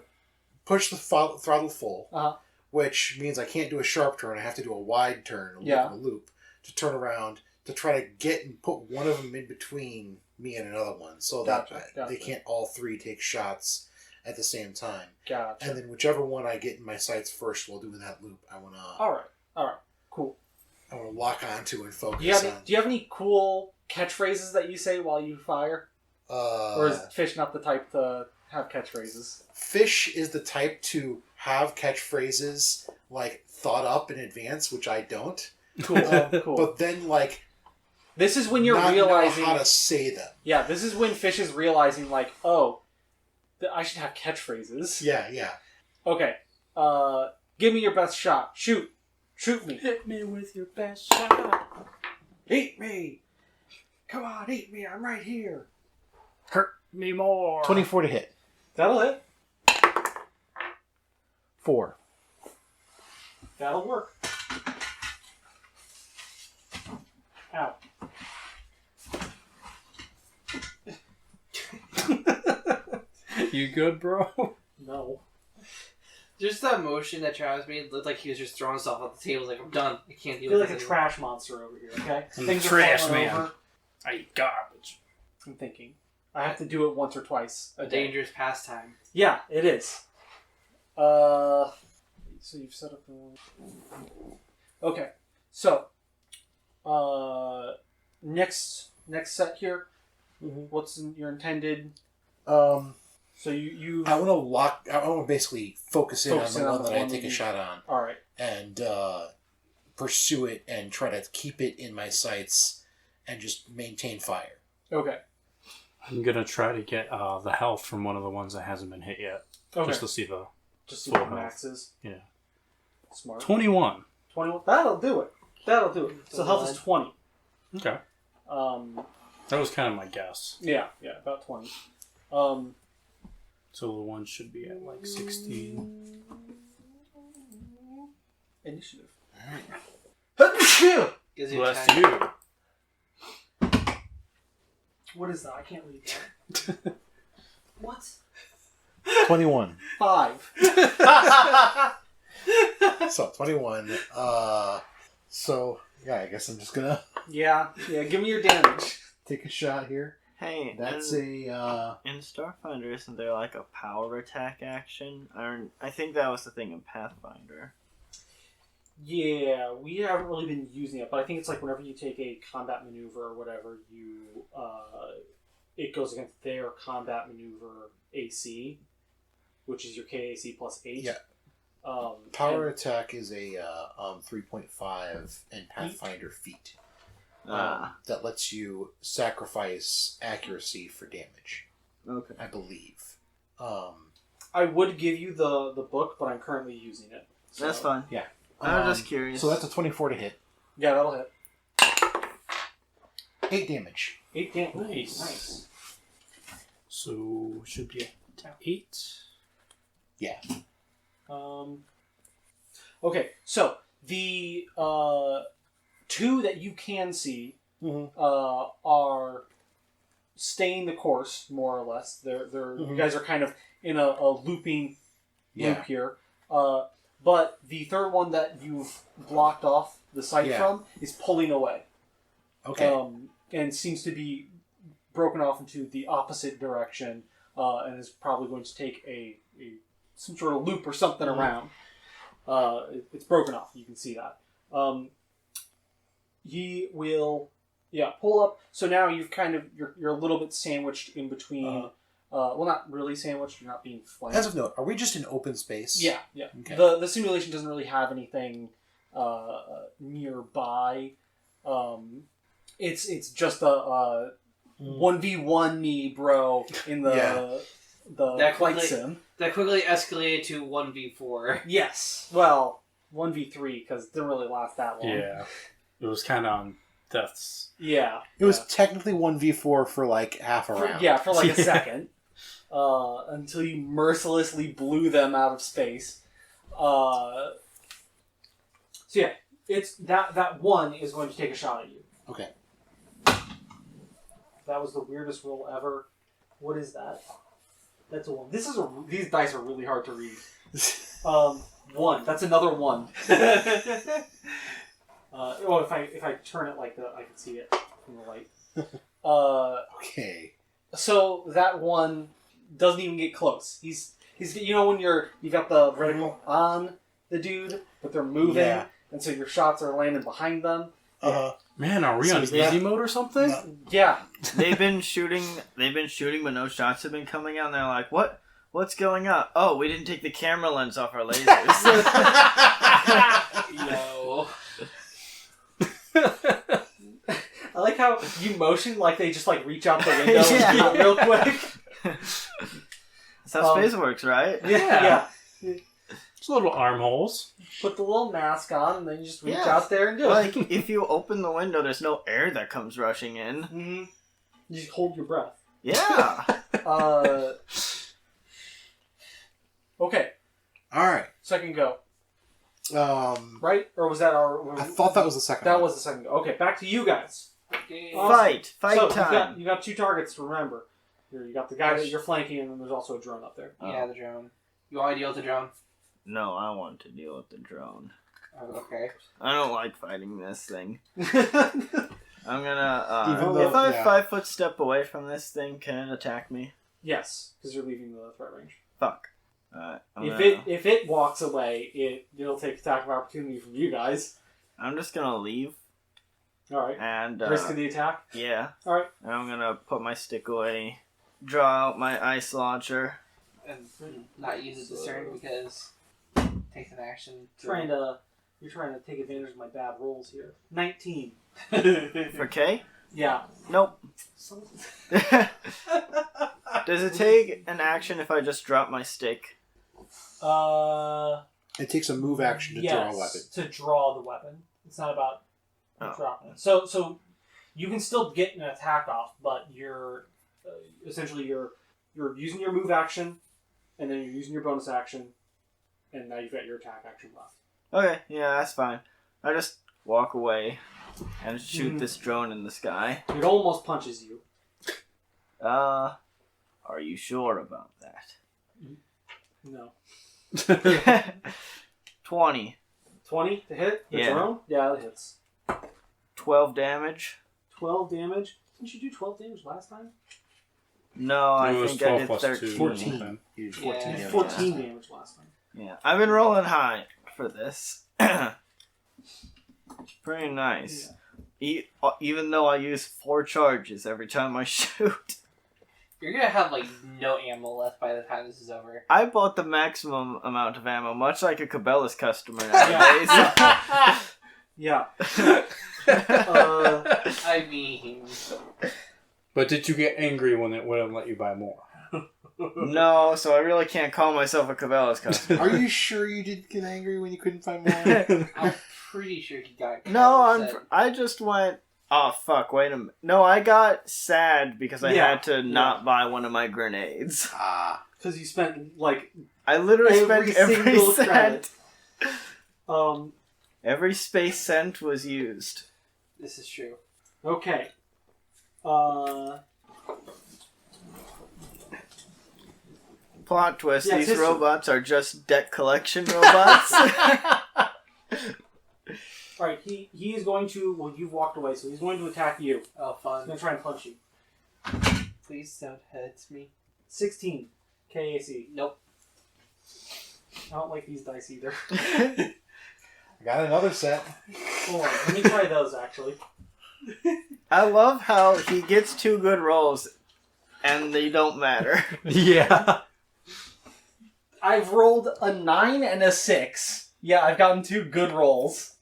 S5: push the throttle full, which means I can't do a sharp turn. I have to do a wide turn, a loop, to turn around to try to get and put one of them in between me and another one, so that they can't all 3 take shots at the same time.
S4: Gotcha.
S5: And then whichever one I get in my sights first while doing that loop, I wanna.
S4: All right. Cool.
S5: I wanna lock onto and focus on.
S4: Do you have any cool catchphrases that you say while you fire? Or is Fish not the type to have catchphrases?
S5: Fish is the type to have catchphrases like thought up in advance, which I don't.
S4: Cool. Cool.
S5: But then
S4: This is when you're
S5: not
S4: realizing
S5: know how to say them.
S4: Yeah, this is when Fish is realizing like, oh, I should have catchphrases.
S5: Yeah.
S4: Okay. Give me your best shot. Shoot me.
S3: Hit me with your best shot.
S4: Eat me. Come on, eat me. I'm right here.
S3: Hurt me more.
S5: 24 to hit.
S4: That'll hit.
S5: 4.
S4: That'll work. Ow.
S3: You good, bro?
S4: No.
S6: Just that motion that Travis made looked like he was just throwing himself off the table. Like, I'm done. I can't
S4: I
S6: deal
S4: feel
S6: with
S4: like a
S6: this
S4: trash monster over here, okay?
S3: I'm
S4: Things
S3: the
S4: are
S3: trash
S4: falling
S3: man.
S4: over.
S3: I eat garbage.
S4: I'm thinking. I have to do it once or twice a
S6: anymore.
S4: day.
S6: Dangerous pastime.
S4: Yeah, it is. So you've set up Okay. So next set here.
S5: Mm-hmm.
S4: What's your intended So you
S5: I want to basically focus in
S4: Focus
S5: on
S4: in
S5: the
S4: on
S5: one
S4: the
S5: that I
S4: one
S5: take
S4: that
S5: a
S4: you-
S5: shot on
S4: Alright.
S5: and pursue it and try to keep it in my sights and just maintain fire.
S4: Okay.
S3: I'm gonna try to get the health from one of the ones that hasn't been hit yet.
S4: Okay.
S3: Just to see the
S2: Just see
S3: Full
S2: what
S3: health.
S2: max is.
S3: Yeah.
S2: Smart.
S3: 21.
S2: 21. That'll do it. So health is 20.
S3: Okay. That was kind of my guess.
S2: Yeah, about 20.
S3: So the one should be at like 16.
S2: Initiative.
S6: Gives you
S3: Bless
S6: attack.
S3: you.
S2: What is that? I can't read that. What?
S5: 21.
S2: 5.
S5: So 21. So yeah, I guess I'm just gonna
S2: Yeah. Give me your damage.
S5: take a shot here.
S1: Hey,
S5: That's
S1: in
S5: a
S1: Starfinder, isn't there like a power attack action? I think that was the thing in Pathfinder.
S2: Yeah, we haven't really been using it, but I think it's like whenever you take a combat maneuver or whatever, it goes against their combat maneuver AC, which is your KAC plus 8.
S5: Yeah. Power attack is a 3.5 and Pathfinder feat. That lets you sacrifice accuracy for damage,
S1: Okay.
S5: I believe.
S2: I would give you the book, but I'm currently using it. So.
S1: That's fine.
S5: Yeah.
S1: I was just curious.
S5: So that's a 24 to hit.
S2: Yeah, that'll hit.
S5: 8 damage.
S2: 8 damage.
S3: Nice.
S2: Nice.
S3: So should be at 8.
S5: Yeah.
S2: Okay, so the 2 that you can see are staying the course, more or less. They're You guys are kind of in a looping loop here. But the third one that you've blocked off the sight from is pulling away.
S5: Okay.
S2: And seems to be broken off into the opposite direction, and is probably going to take some sort of loop or something around. It's broken off. You can see that. He will, pull up. So now you've kind of you're a little bit sandwiched in between. Well, not really sandwiched. You're not being flanked.
S5: As of note, are we just in open space?
S2: Yeah.
S5: Okay.
S2: The simulation doesn't really have anything nearby. It's just a 1v1 me, bro, in the flight sim.
S6: That quickly escalated to 1v4.
S2: Yes. Well, 1v3 because it didn't really last that long.
S3: Yeah. It was kind of on death's.
S2: Yeah.
S5: It was technically 1v4 for like half a round.
S2: For like a second. Until you mercilessly blew them out of space. So yeah, it's that one is going to take a shot at you.
S5: Okay.
S2: That was the weirdest roll ever. What is that? That's a 1. These dice are really hard to read. 1. That's another 1. If I turn it like that, I can see it from the light.
S5: Okay.
S2: So that one doesn't even get close. He's when you got the reticle on the dude, but they're moving, and so your shots are landing behind them.
S3: Man, are we on easy mode or something?
S2: Yeah.
S1: They've been shooting, but no shots have been coming out, and they're like, what's going on? Oh, we didn't take the camera lens off our lasers.
S6: Yo.
S2: I like how you motion like they just like reach out the window and do it real quick.
S1: That's how space works, right?
S2: Yeah.
S3: Just little armholes.
S2: Put the little mask on and then you just reach out there and do
S1: like,
S2: it.
S1: if you open the window, there's no air that comes rushing in.
S2: Mm-hmm. You just hold your breath.
S1: Yeah.
S2: Okay.
S5: Alright.
S2: Second go.
S5: Right?
S2: Or was that our...
S5: I thought that was the second
S2: That
S5: one.
S2: was the second go. Okay, back to you guys.
S6: Okay.
S1: Fight
S2: So,
S1: time.
S2: You got 2 targets to remember. Here, you got the guy that you're flanking, and then there's also a drone up there.
S6: Yeah, the drone. You want to deal with the drone?
S1: No, I want to deal with the drone.
S6: Oh, okay.
S1: I don't like fighting this thing. I'm gonna.
S5: Even though-
S1: if I
S5: yeah.
S1: 5 foot step away from this thing, can it attack me?
S2: Yes, because you're leaving the threat range.
S1: Fuck. Alright.
S2: If it walks away, it'll take attack of opportunity from you guys.
S1: I'm just gonna leave.
S2: All right.
S1: And
S2: Risk of the attack.
S1: yeah.
S2: All right.
S1: And I'm gonna put my stick away, draw out my ice launcher.
S6: And not use a discern because takes an action.
S2: You're trying to take advantage of my bad rolls here. 19.
S1: For K?
S2: Yeah.
S1: Nope. Does it take an action if I just drop my stick?
S5: It takes a move action to draw a weapon.
S2: To draw the weapon. It's not about dropping it. So you can still get an attack off, but you're essentially you're using your move action, and then you're using your bonus action, and now you've got your attack action left.
S1: Okay, yeah, that's fine. I just walk away and shoot this drone in the sky.
S2: It almost punches you.
S1: Are you sure about that?
S2: No.
S1: 20.
S2: 20 to hit the
S1: Yeah.
S2: drone? Yeah, it hits.
S1: 12 damage?
S2: 12 damage? Didn't you do 12 damage last time?
S1: No, I
S3: It was
S1: think I
S3: 12
S1: did
S3: plus
S1: 13.
S3: 2.
S5: 14.
S1: You did
S6: Yeah.
S1: 14 damage.
S2: 14 damage last time.
S1: Yeah, I've been rolling high for this. Pretty nice. Even though I use 4 charges every time I shoot.
S6: You're gonna have like no ammo left by the time this is over.
S1: I bought the maximum amount of ammo, much like a Cabela's customer nowadays.
S2: Yeah.
S6: I mean,
S3: But did you get angry when it wouldn't let you buy more?
S1: No, so I really can't call myself a Cabela's customer.
S5: Are you sure you didn't get angry when you couldn't find more?
S6: I'm pretty sure he got.
S1: No,
S6: upset.
S1: I just went. Oh fuck! Wait a minute. No, I got sad because I had to not buy one of my grenades.
S2: Because you spent like
S1: I literally spent every
S2: single
S1: cent.
S2: credit.
S1: Every space cent was used.
S6: This is true.
S2: Okay.
S1: Plot twist:
S2: Yeah,
S1: these
S2: history.
S1: robots are just debt collection robots.
S2: Alright, he is going to. Well, you've walked away, so he's going to attack you.
S6: Oh,
S2: He's
S6: fun.
S2: going to try and punch you.
S6: Please don't hurt me.
S2: 16 KAC.
S6: Nope.
S2: I don't like these dice either.
S5: I got another set.
S2: Hold on, let me try those actually.
S1: I love how he gets 2 good rolls, and they don't matter.
S3: Yeah.
S4: I've rolled a 9 and a 6. Yeah, I've gotten 2 good rolls.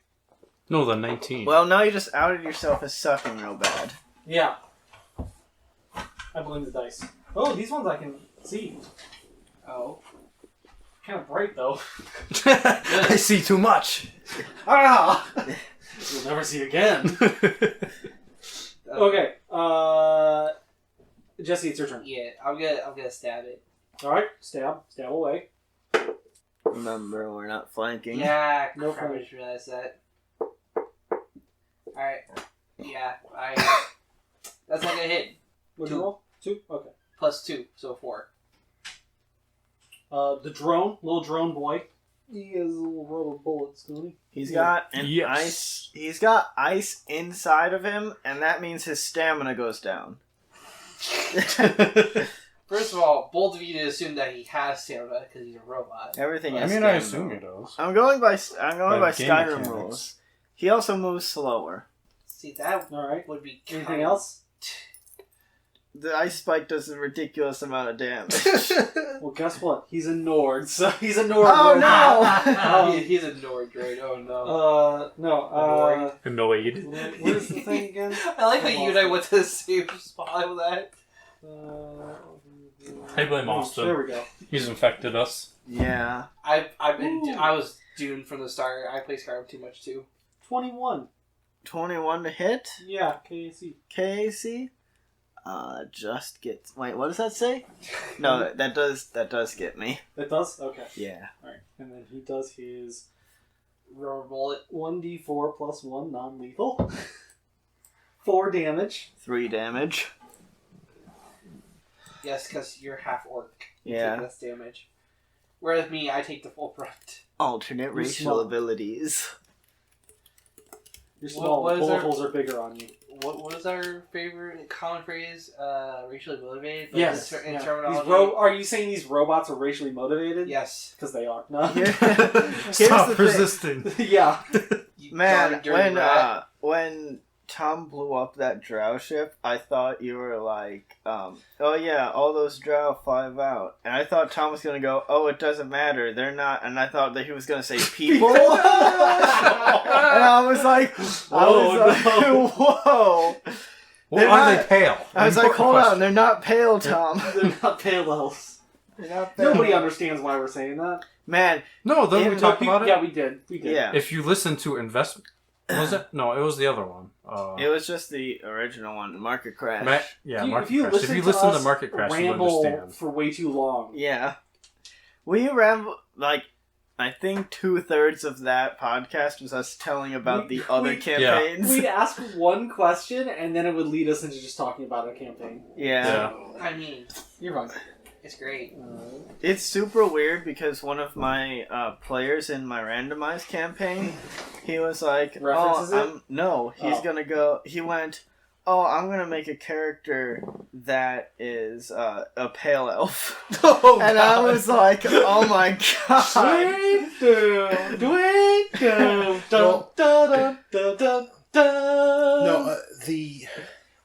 S3: No, the 19.
S1: Well, now you just outed yourself as sucking real bad.
S2: Yeah. I blame the dice. Oh, these ones I can see.
S6: Oh.
S2: Kind of bright though.
S3: I see too much.
S2: Ah! You'll never see again. Okay. Jesse, it's your turn.
S6: Yeah, I'm gonna stab it.
S2: All right, stab away.
S1: Remember, we're not flanking.
S6: Yeah,
S2: No
S6: crap, I
S2: problem.
S6: just realized that. Alright. Yeah, that's not gonna hit.
S2: What'd you roll? 2? Okay.
S6: Plus 2, so 4.
S2: The drone, little drone boy. He has little rubber bullets, doesn't he?
S1: He's got an ice. He's got ice inside of him, and that means his stamina goes down.
S6: First of all, bold of you to assume that he has stamina because he's a robot.
S1: Everything.
S3: I
S1: has
S3: mean, I
S1: stamina.
S3: assume he does.
S1: I'm going by
S3: By game
S1: Skyrim
S3: mechanics.
S1: rules. He also moves slower.
S6: See, that
S2: All right.
S6: would be
S2: Anything else?
S1: The ice spike does a ridiculous amount of damage.
S2: Well, guess what? He's a Nord, so he's a Nord.
S1: Oh,
S2: robot.
S6: He's a Nord droid. Oh no.
S2: No.
S3: Annoyed.
S2: Where's the thing again?
S6: I like that you and I went to the same spot with that.
S3: I blame Austin.
S2: There we go.
S3: He's infected us.
S1: Yeah.
S6: I was doomed from the start. I play Skyrim too much too.
S2: 21.
S1: 21 to hit.
S2: Yeah, KAC.
S1: KAC. Just gets. Wait, what does that say? No, that does get me.
S2: That does? Okay.
S1: Yeah.
S2: Alright. And then he does his
S6: Rubber bullet.
S2: 1d4 plus 1 non-lethal. 4 damage.
S1: 3 damage.
S6: Yes, because you're half orc. You
S1: Yeah.
S6: take less damage. Whereas me, I take the full brunt.
S1: Alternate racial
S2: small.
S1: abilities.
S2: Your small
S6: what is
S2: bullet
S6: our-
S2: holes are bigger on you.
S6: What is our favorite common phrase? Racially motivated? But
S2: Yes.
S6: In
S2: yeah.
S6: terminology.
S2: Are you saying these robots are racially motivated?
S6: Yes.
S2: Because they are. No.
S1: Here's
S3: Stop
S1: the thing.
S3: resisting.
S2: Yeah.
S6: You
S1: Man,
S6: dirty rat.
S1: when Tom blew up that drow ship, I thought you were like, oh yeah, all those drow fly out. And I thought Tom was going to go, oh, it doesn't matter, they're not. And I thought that he was going to say people. And I was like, whoa.
S3: Well,
S1: They're
S3: are
S1: not-
S3: they pale?
S1: I was like,
S3: Important
S1: hold
S3: question.
S1: on, they're not pale, Tom.
S2: They're not pale elves. Nobody understands why we're saying that.
S1: Man,
S3: No, then we talked about it.
S2: Yeah, we did.
S1: yeah.
S3: If you listen to investment, was it? No, it was the other one.
S1: It was just the original one, Market Crash.
S3: Market Crash. If you listen to Market Crash, you
S2: ramble
S3: understand.
S2: for way too long.
S1: Yeah. We ramble, like, I think 2/3 of that podcast was us telling about the other campaigns.
S2: We'd ask one question, and then it would lead us into just talking about a campaign.
S1: Yeah.
S6: I mean,
S2: You're fine.
S6: it's great.
S1: It's super weird because one of my players in my randomized campaign, he was like,
S2: References
S1: he's gonna go, he went, I'm gonna make a character that is a pale elf. And I was like, oh my god.
S5: No,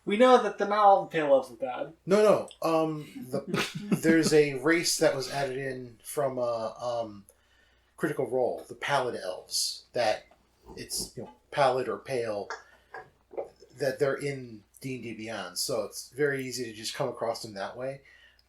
S2: We know that not all the pale elves are bad.
S5: No. There's a race that was added in from Critical Role, the Pallid Elves. That it's pallid or pale. That they're in D&D Beyond, so it's very easy to just come across them that way.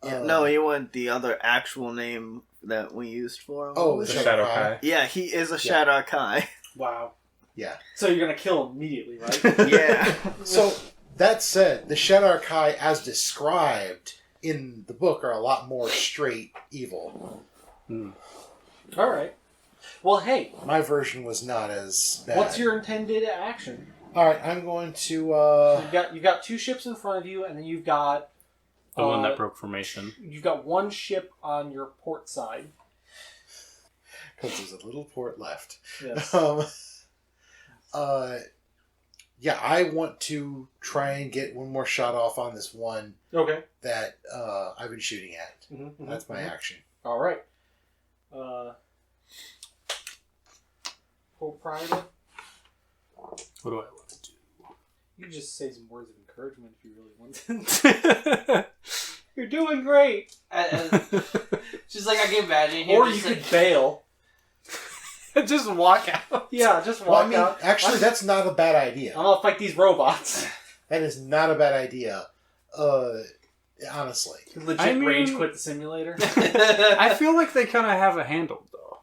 S1: Yeah, no, he went the other actual name that we used for him.
S5: Oh, the Shadow Kai.
S1: Yeah, he is a Shadow Kai.
S2: Wow.
S5: Yeah.
S2: So you're gonna kill him immediately, right?
S1: Yeah.
S5: So that said, the Shadow Kai, as described in the book, are a lot more straight evil.
S2: All right. Well, hey,
S5: My version was not as bad.
S2: what's your intended action?
S5: All right, I'm going to.
S2: You've got two ships in front of you, and then you've got
S3: The one that broke formation.
S2: You've got one ship on your port side.
S5: Because there's a little port left.
S2: Yes.
S5: Yeah, I want to try and get one more shot off on this one
S2: Okay.
S5: that I've been shooting at. That's my action.
S2: All right. Proprietor,
S3: What do I want to do?
S2: you just say some words of encouragement if you really want to. You're doing great.
S6: Just like I can imagine him.
S2: Or you could bail.
S3: Just walk out.
S2: Yeah, just
S5: Well,
S2: walk
S5: I mean,
S2: out.
S5: actually, that's not a bad idea.
S2: I'm gonna fight these robots.
S5: That is not a bad idea. Honestly.
S2: Legit rage quit the simulator.
S3: I feel like they kind of have it handled, though.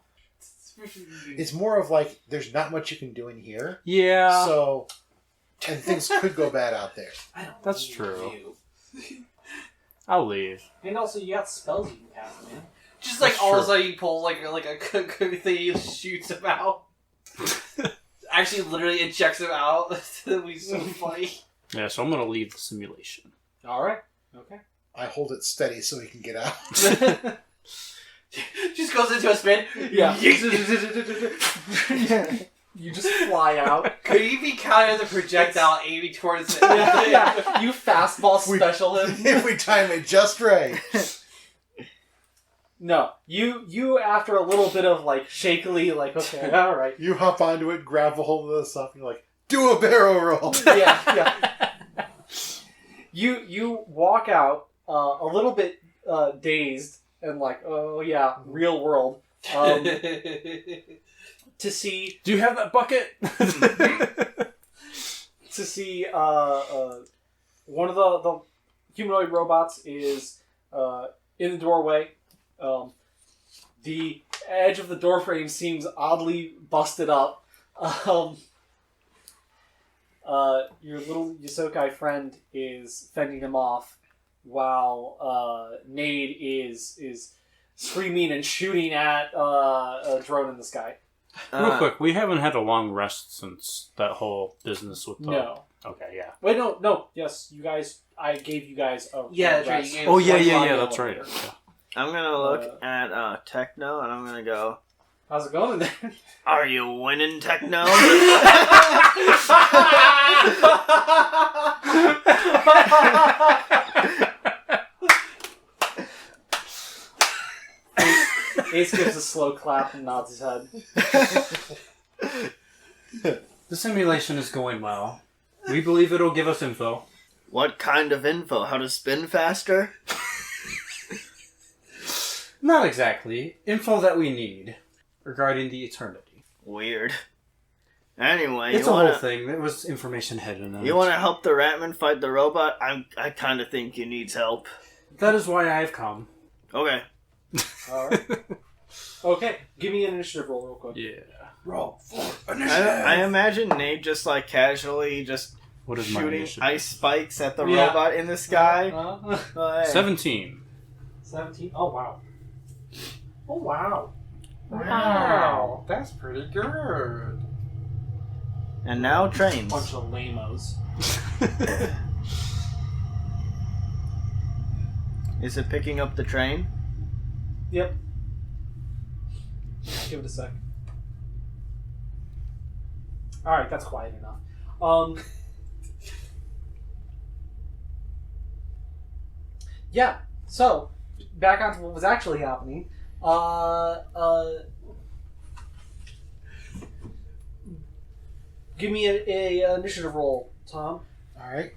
S5: It's more of like, there's not much you can do in here.
S3: Yeah.
S5: So, and things could go bad out there.
S3: That's true. I'll leave.
S2: And also, you got spells you can cast, man.
S6: Just like
S3: That's
S6: all of a
S3: true.
S6: sudden you pull like a thing and shoots him out. Actually, literally ejects him out. That'd be so funny.
S3: Yeah, so I'm going to leave the simulation.
S2: All right. Okay.
S5: I hold it steady so he can get out.
S6: Just goes into a spin.
S2: Yeah. You just fly out.
S6: Could he be counted as a projectile aiming towards it?
S2: Yeah. You fastball special him.
S5: If we time it just right.
S2: No, you after a little bit of like shakily, like okay, all right,
S5: You hop onto it, grab a hold of the stuff, and you're like, do a barrel roll.
S2: yeah. You walk out a little bit dazed and like, oh yeah, real world. To see
S3: Do you have that bucket?
S2: to see one of the humanoid robots is in the doorway. The edge of the doorframe seems oddly busted up. Your little Yosokai friend is fending him off, while Nade is screaming and shooting at a drone in the sky.
S3: Real quick, we haven't had a long rest since that whole business with the...
S2: No.
S3: Okay, yeah.
S2: Wait, no. Yes, you guys. I gave you guys a
S6: Yeah, that's right,
S2: rest.
S6: you gave
S3: Oh,
S6: us
S3: yeah,
S2: one
S3: yeah,
S2: on
S3: yeah,
S2: the
S3: that's right.
S2: elevator.
S3: Yeah.
S1: I'm gonna look at Techno and I'm gonna go,
S2: How's it going in there?
S1: are you winning, Techno?
S2: Ace gives a slow clap and nods his head.
S3: The simulation is going well. We believe it'll give us info.
S1: What kind of info? How to spin faster?
S3: Not exactly. Info that we need regarding the eternity.
S1: Weird. Anyway,
S3: It's
S1: you
S3: a
S1: wanna,
S3: whole thing. There was information hidden in it.
S1: You want to help the Ratman fight the robot? I kind of think he needs help.
S3: That is why I have come.
S1: Okay.
S2: All right. Okay, give me an initiative roll real quick.
S3: Yeah.
S6: Roll for
S1: I imagine Nate just like casually just
S3: What is my
S1: shooting
S3: initiative?
S1: ice spikes at the
S2: Yeah.
S1: robot in the sky. Oh, hey.
S3: 17.
S2: 17. Oh, wow. Oh, wow.
S6: Wow, that's pretty good.
S1: And now trains.
S2: Bunch of lamos.
S1: Is it picking up the train?
S2: Yep. Give it a sec. Alright, that's quiet enough. Yeah, so, back on to what was actually happening. Give me a initiative roll, Tom.
S5: Alright.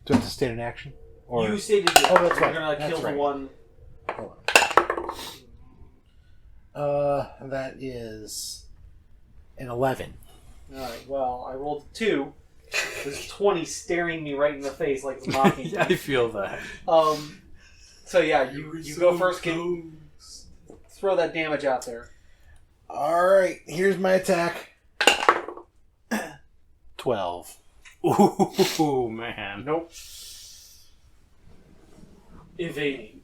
S5: Do I have to state an action? Or
S2: You stated that
S5: Oh, that's
S2: you're
S5: right.
S2: gonna
S5: That's
S2: kill
S5: right.
S2: the one.
S5: hold on. That is an 11.
S2: Alright, well, I rolled 2. There's 20 staring me right in the face like it's mocking me.
S3: I feel that.
S2: So yeah, you go first, throw that damage out there.
S5: Alright, here's my attack. 12.
S3: Ooh, man.
S2: Nope. Evading.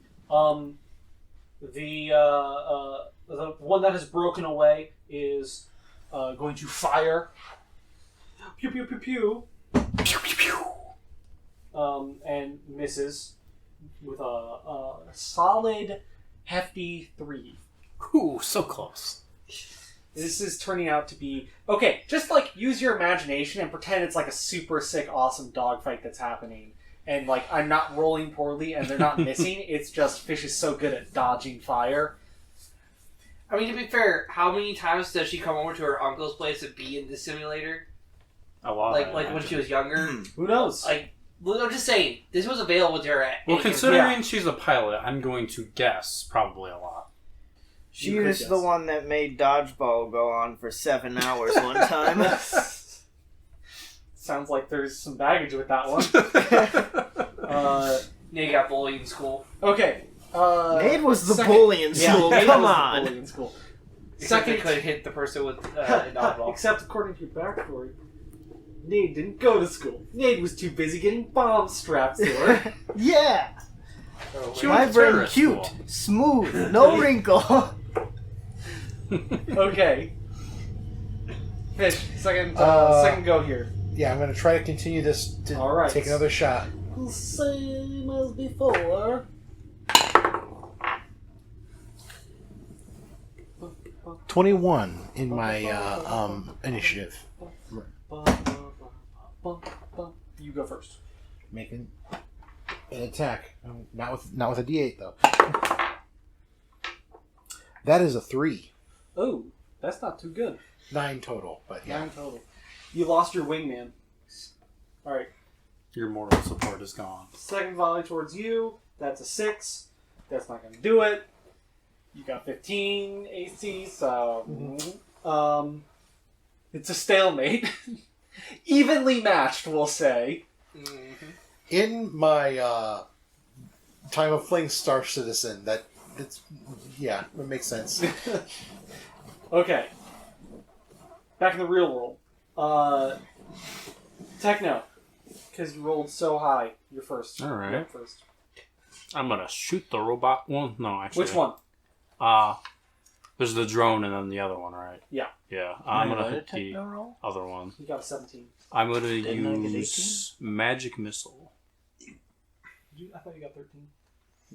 S2: The one that has broken away is going to fire. Pew pew pew pew.
S3: Pew, pew, pew.
S2: And misses with a solid, hefty 3.
S3: Ooh, so close.
S2: This is turning out to be okay. Just like use your imagination and pretend it's like a super sick, awesome dogfight that's happening, and like I'm not rolling poorly and they're not missing. It's just Fish is so good at dodging fire.
S6: I mean, to be fair, how many times does she come over to her uncle's place to be in the simulator?
S3: A lot.
S6: Like when she was younger?
S2: Who knows?
S6: Like, well, I'm just saying, this was available to her at
S3: Well,
S6: any given
S3: considering
S2: Yeah.
S3: she's a pilot, I'm going to guess probably a lot.
S1: She
S2: You could
S1: was
S2: guess.
S1: the one that made dodgeball go on for 7 hours one time.
S2: Sounds like there's some baggage with that one.
S6: Nate got bullied in school.
S2: Okay.
S1: Nate was the
S2: second-
S1: bully in
S2: Yeah,
S1: school.
S2: Nate
S1: Come
S2: was the
S1: on.
S2: bully in school.
S6: Except they
S2: Second,
S6: could hit the person with a dodgeball.
S2: except according to your backstory, Nate didn't go to school. Nate was too busy getting bombs strapped to her.
S1: Yeah.
S3: She
S1: My
S3: went to
S1: brain
S3: terrorist
S1: cute,
S3: school.
S1: smooth, no wrinkle.
S2: Okay. Fish, second go here.
S5: Yeah, I'm going to try to continue this to
S2: All right.
S5: take another shot.
S2: Same as before.
S5: 21 in my initiative.
S2: You go first.
S5: Making an attack. Not with a D8 though. That is a 3.
S2: Oh, that's not too good.
S5: 9 total, but yeah.
S2: 9 total. You lost your wingman. Alright.
S3: Your moral support is gone.
S2: Second volley towards you. That's a 6. That's not going to do it. You got 15 AC, so... it's a stalemate. Evenly matched, we'll say.
S5: In my time of playing Star Citizen, it makes sense.
S2: Okay. Back in the real world. Techno. Because you rolled so high. You're first.
S3: All right.
S2: You're up first.
S3: I'm gonna shoot the robot. Well, no, actually.
S2: Which one?
S3: There's the drone and then the other one, right?
S2: Yeah.
S3: Yeah. I'm gonna
S1: What a
S3: hit the
S1: techno roll?
S3: other one.
S2: You got a 17.
S3: I'm gonna
S1: Didn't I get
S3: use magic missile.
S2: I thought you got 13.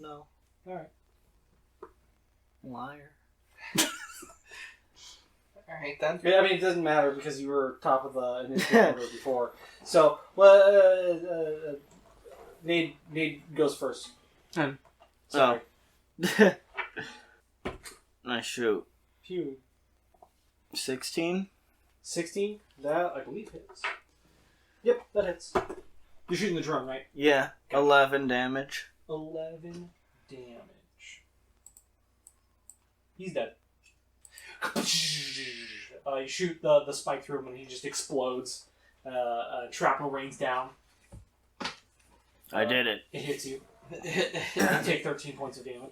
S1: No.
S2: Alright.
S1: Liar.
S6: Alright then.
S2: Yeah, I mean, it doesn't matter because you were top of the initiative order before. So, Nate goes first.
S3: Hmm.
S2: Sorry.
S1: Nice shoot.
S2: Phew.
S1: 16?
S2: 16? That, I believe, hits. Yep, that hits. You're shooting the drone, right?
S1: Yeah. 11 damage.
S2: 11 damage. He's dead. You shoot the spike through him and he just explodes. Shrapnel rains down.
S1: I did it.
S2: It hits you. You take 13 points of damage.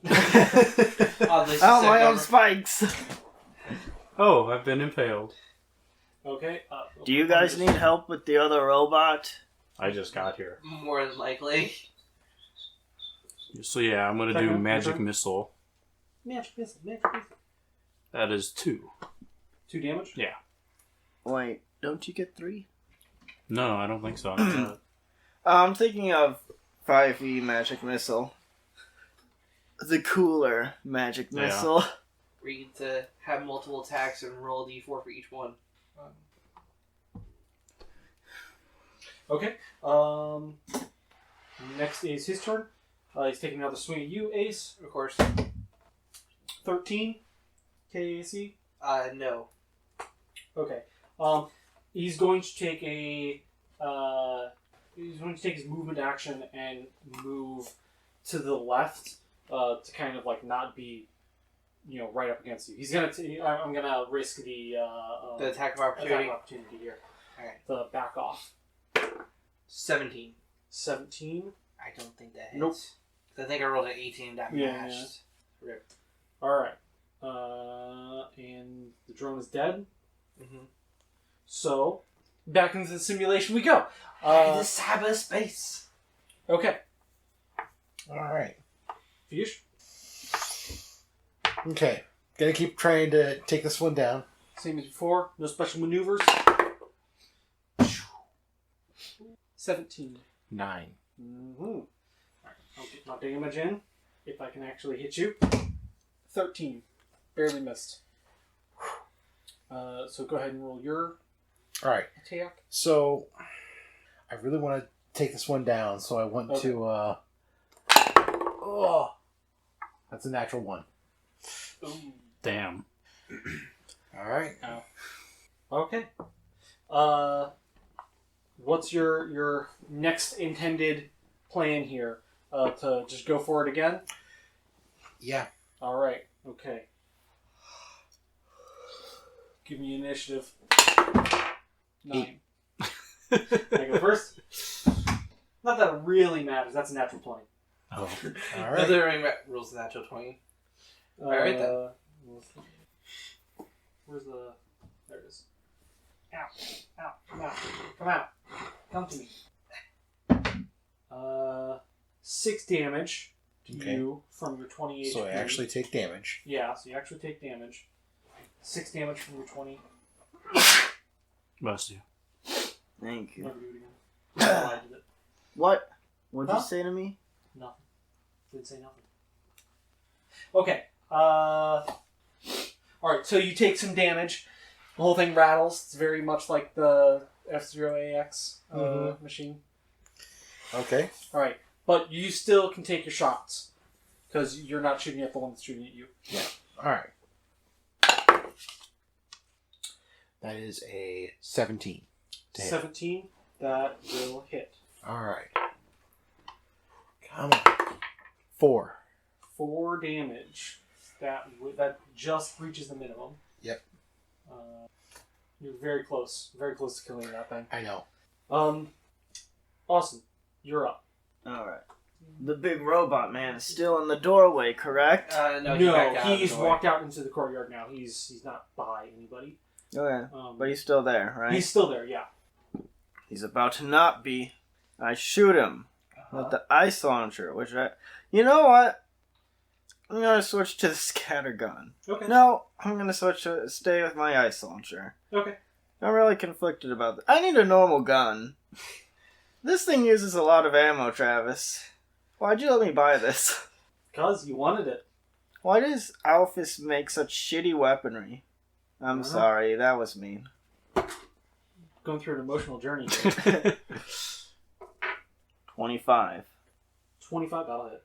S1: Oh, my own spikes.
S3: Oh, I've been impaled.
S2: Okay.
S1: Do you guys need help with the other robot?
S3: I just got here.
S6: More than likely.
S3: So yeah, I'm gonna do magic missile.
S2: Magic missile.
S3: That is 2.
S2: 2 damage?
S3: Yeah.
S1: Wait, don't you get 3?
S3: No, I don't think so.
S1: I'm thinking of 5e magic missile. The cooler magic missile.
S6: Where you get to have multiple attacks and roll a d4 for each one.
S2: Okay. Next is his turn. He's taking another swing at you, Ace.
S6: Of course.
S2: 13 KAC.
S6: No.
S2: Okay. He's going to take a. He's going to take his movement action and move to the left to kind of like not be, right up against you. He's gonna. I'm gonna risk the
S6: attack of opportunity.
S2: Here.
S6: All right.
S2: The back off.
S6: 17.
S2: 17.
S6: I don't think that hits.
S2: Nope.
S6: I think I rolled an 18 and got matched.
S2: Yeah. Rip. All right. And the drone is dead.
S6: Mm-hmm.
S2: So, back into the simulation we go.
S6: The cyberspace.
S2: Okay.
S5: Alright.
S2: Fish.
S5: Okay. Gonna keep trying to take this one down.
S2: Same as before. No special maneuvers. 17.
S5: 9.
S2: Mm-hmm. All right. I'll get my damage in. If I can actually hit you. 13. Barely missed. So go ahead and roll your
S5: Alright.
S2: attack.
S5: So, I really want to take this one down, so I want to, oh! That's a natural 1.
S2: Ooh.
S3: Damn.
S5: Alright.
S2: Okay. What's your next intended plan here? To just go for it again?
S5: Yeah.
S2: All right. Okay. Give me initiative. 9. I go first. Not that it really matters. That's a natural 20.
S3: Oh.
S5: Alright.
S6: The ring rules the natural 20. Alright then.
S2: Where's the... There it is. Ow. Ow. Come out. Come out. Come to me. 6 damage to you from your 20 HP.
S5: So I actually take damage.
S2: Yeah, so you actually take damage. 6 damage from your 20.
S3: Bless you.
S1: Thank you.
S2: Never do it again. I did it.
S1: What? What'd you
S2: Huh?
S1: say to me?
S2: Nothing. Didn't say nothing. Okay. Alright, so you take some damage. The whole thing rattles. It's very much like the F-Zero-AX machine.
S5: Okay.
S2: Alright, but you still can take your shots. Because you're not shooting at the one that's shooting at you.
S5: Yeah. Alright. That is a 17. to hit.
S2: 17. That will hit.
S5: Alright. Come on. 4.
S2: 4 damage. That just reaches the minimum.
S5: Yep.
S2: You're very close. Very close to killing that thing.
S5: I know.
S2: Awesome. You're up.
S1: Alright. The big robot man is still in the doorway, correct?
S6: No,
S2: he's walked out into the courtyard now. He's not by anybody.
S1: Okay. But he's still there, right?
S2: He's still there, yeah.
S1: He's about to not be. I shoot him with the ice launcher, which I... You know what? I'm gonna switch to the scatter gun.
S2: Okay.
S1: No, I'm gonna stay with my ice launcher.
S2: Okay.
S1: I'm really conflicted about that. I need a normal gun. This thing uses a lot of ammo, Travis. Why'd you let me buy this?
S2: Because you wanted it.
S1: Why does Alphys make such shitty weaponry? I'm sorry, that was mean.
S2: Going through an emotional journey.
S1: 25.
S2: 25, that'll hit.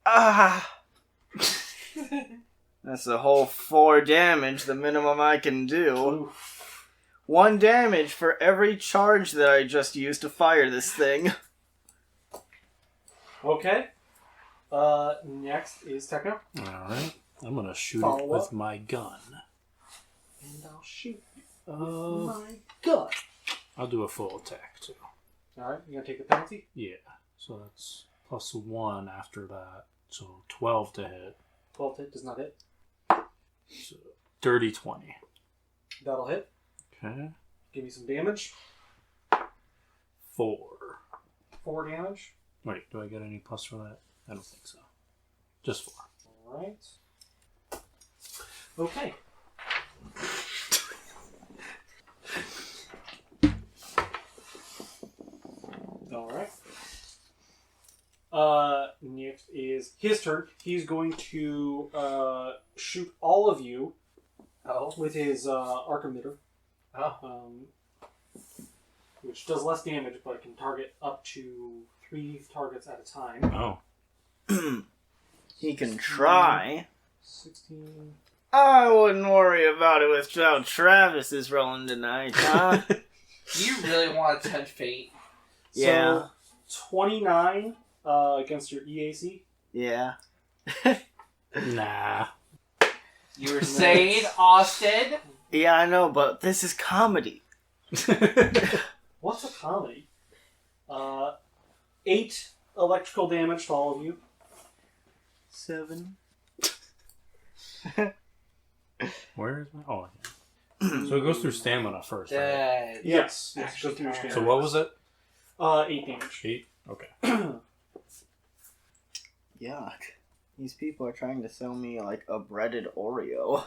S1: Ah! That's a whole 4 damage, the minimum I can do.
S2: Oof.
S1: 1 damage for every charge that I just used to fire this thing.
S2: Okay. Next is Techno.
S3: Alright. I'm gonna shoot
S2: Follow
S3: it with
S2: up.
S3: my gun.
S2: And I'll shoot with
S3: Uh,
S2: my gun.
S3: I'll do a full attack too.
S2: Alright, you gonna take the penalty?
S3: Yeah. So that's plus 1 after that. So 12 to hit.
S2: 12 hit does not hit.
S3: So dirty 20.
S2: That'll hit.
S3: Okay.
S2: Give me some damage.
S3: 4.
S2: 4 damage.
S3: Wait, do I get any plus for that? I don't think so. Just 4.
S2: Alright. Okay. Alright. Next is his turn. He's going to shoot all of you with his arc emitter. Which does less damage, but can target up to 3 targets at a time.
S3: Oh.
S1: He can try.
S2: 16.
S1: I wouldn't worry about it with how Travis is rolling tonight, huh?
S6: You really want to tempt fate.
S1: Yeah.
S2: So, 29 against your EAC.
S1: Yeah.
S3: Nah.
S6: You were saying, Austin?
S1: Yeah, I know, but this is comedy.
S2: What's a comedy? 8 electrical damage to all of you.
S1: 7.
S3: Where is my... Oh, yeah. So it goes through stamina first, right?
S6: Dead.
S2: Yes.
S6: Actually,
S2: Go through
S3: So what was it?
S2: 8 damage.
S3: 8? Okay.
S1: Yuck. These people are trying to sell me, like, a breaded Oreo.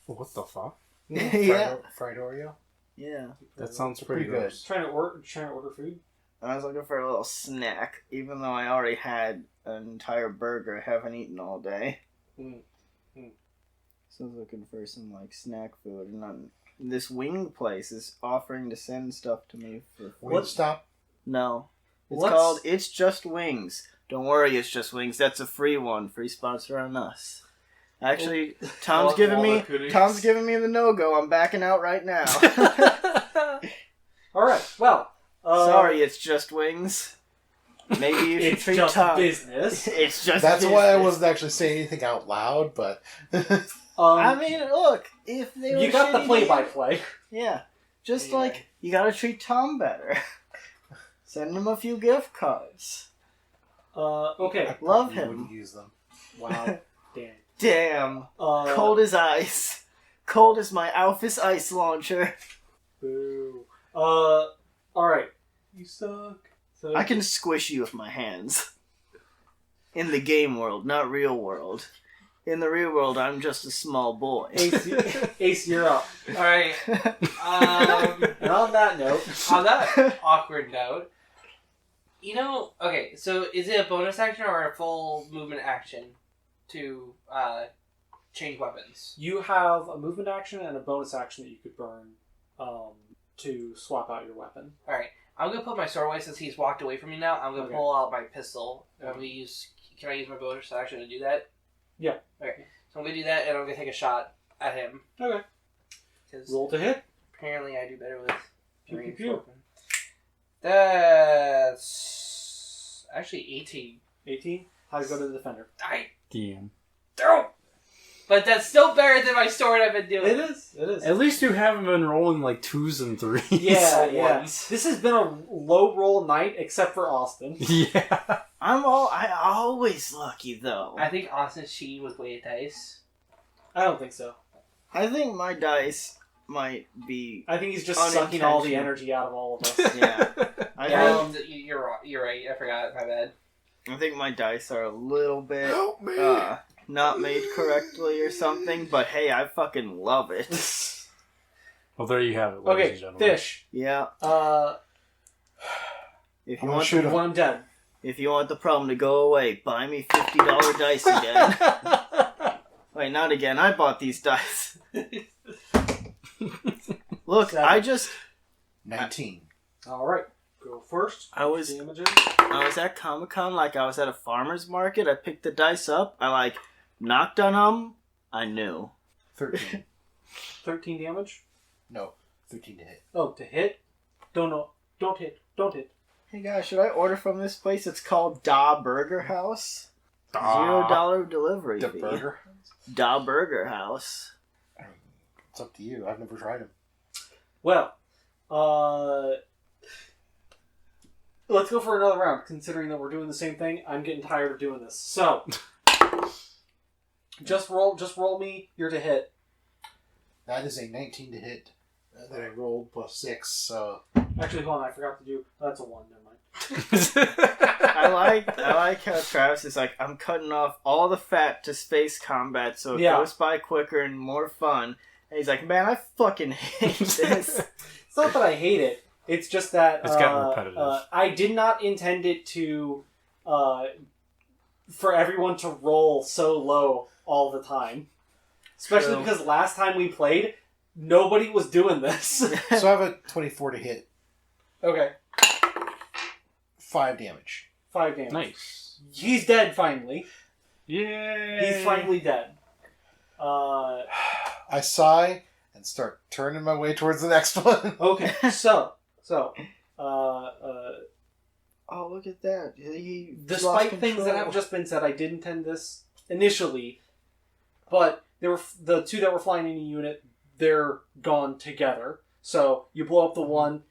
S3: What the fuck?
S1: Yeah.
S5: Fried Oreo?
S1: Yeah.
S3: That sounds
S5: Pretty
S3: pretty
S5: good.
S3: gross.
S2: Trying to order food.
S1: I was looking for a little snack, even though I already had an entire burger I haven't eaten all day. So I was looking for some, like, snack food, and this wing place is offering to send stuff to me for free.
S5: Wingstop?
S1: No. It's
S2: What's-
S1: called It's Just Wings. Don't worry, It's Just Wings. That's a free one. Free sponsor on us. Actually, Tom's giving me the no-go. I'm backing out right now.
S2: Alright, well.
S1: Sorry, It's Just Wings. Maybe you should
S2: It's
S1: treat
S2: just
S1: Tom.
S2: business.
S1: It's just
S5: That's why I
S1: business.
S5: wasn't actually saying anything out loud, but...
S1: I mean, look, if they were
S2: you got the
S1: shitty
S2: play-by-play.
S1: Yeah. Just
S6: Anyway.
S1: like, you gotta treat Tom better. Send him a few gift cards.
S2: Okay.
S5: I
S1: Love
S5: probably
S1: him.
S5: wouldn't use them.
S2: Wow. Damn.
S1: Damn.
S2: Uh,
S1: Cold as ice. Cold as my Alphys ice launcher.
S2: Boo. Alright. You suck. So,
S1: I can squish you with my hands. In the game world, not real world. In the real world, I'm just a small boy.
S2: Ace, you're up.
S6: Alright.
S2: And on that note,
S6: On that awkward note, okay, so is it a bonus action or a full movement action to change weapons?
S2: you have a movement action and a bonus action that you could burn to swap out your weapon.
S6: Alright, I'm going to put my sword away since he's walked away from me now. I'm going to
S2: Okay.
S6: pull out my pistol. And I'm gonna use. Can I use my bonus action to do that?
S2: Yeah.
S6: Okay, so I'm going to do that and I'm going to take a shot at him.
S2: Okay.
S6: Because
S2: Roll to hit.
S6: apparently I do better with
S2: Pew,
S6: ranged
S2: pew, pew.
S6: weapon. That's actually 18.
S2: 18. How do you go to the defender?
S6: I
S3: DM.
S6: throw. But that's still better than my sword I've been doing.
S2: It is. It is.
S3: At least you haven't been rolling like 2s and 3s.
S2: Yeah,
S6: For
S2: yeah.
S6: once.
S2: This has been a low roll night, except for Austin.
S3: Yeah.
S1: I always lucky, though.
S6: I think Austin's cheating with weighted dice.
S2: I don't think so.
S1: I think my dice might be...
S2: I think he's just sucking all the
S1: Unintentional.
S2: energy out of all of us.
S1: Yeah. I think,
S6: You're right. I forgot. My bad.
S1: I think my dice are a little bit...
S5: Help me!
S1: not made correctly or something, but hey, I fucking love it.
S3: Well, there you have it, ladies
S2: Okay,
S3: and gentlemen.
S2: fish.
S1: Yeah. If
S5: I'm
S1: you
S5: gonna
S1: want
S5: shoot him.
S2: One dead.
S1: if you want the problem to go away, buy me $50 dice again. Wait, not again. I bought these dice. Look,
S2: Seven.
S1: I just
S5: 19.
S2: Alright, go first.
S1: I was
S2: Damages.
S1: at Comic-Con, like I was at a farmer's market. I picked the dice up. I like knocked on them. I knew.
S5: 13.
S2: 13 damage.
S5: No, 13 to hit.
S2: Oh, to hit? Don't hit. Don't hit.
S1: Hey guys, should I order from this place? It's called Da Burger House.
S3: Da.
S1: $0 delivery
S5: The
S1: fee.
S5: burger?
S1: Da Burger House.
S5: It's up to you. I've never tried them.
S2: Well, let's go for another round. Considering that we're doing the same thing, I'm getting tired of doing this. So, just roll me your to hit.
S5: That is a 19 to hit that I rolled plus 6. So
S2: Actually, hold on, I forgot to do. That's a 1. Never mind.
S1: I like how Travis is like, I'm cutting off all the fat to space combat so it goes by quicker and more fun. And he's like, man, I fucking hate this.
S2: It's not that I hate it. It's just that
S3: it's gotten repetitive.
S2: I did not intend it to for everyone to roll so low all the time. Especially because last time we played, nobody was doing this.
S5: so I have a 24 to hit.
S2: Okay.
S5: 5 damage.
S2: 5 damage.
S3: Nice.
S2: He's dead finally.
S3: Yay!
S2: He's finally dead.
S5: I sigh and start turning my way towards the next one.
S2: Okay, so,
S1: oh, look at that. He
S2: despite things that have just been said, I did intend this initially, but there were the two that were flying in a unit. They're gone together. So you blow up the one,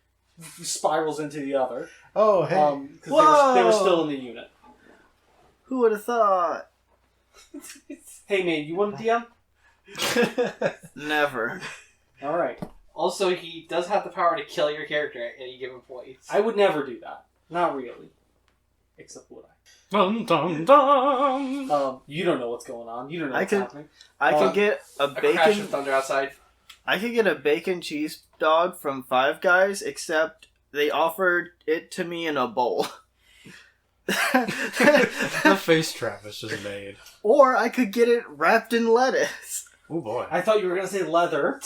S2: spirals into the other.
S5: Oh, hey.
S2: Because they were still in the unit.
S1: Who would have thought?
S2: Hey man, you want a DM?
S1: Never.
S2: All right.
S6: Also, he does have the power to kill your character at any given point.
S2: I would never do that. Not really. Except would I?
S3: Dum dum dum.
S2: You don't know what's going on. You don't know what's happening.
S1: I could get a
S6: A crash
S1: bacon.
S6: of thunder outside.
S1: I could get a bacon cheese dog from Five Guys, except they offered it to me in a bowl.
S3: The face Travis just made.
S1: Or I could get it wrapped in lettuce.
S3: Oh boy.
S2: I thought you were going to say leather.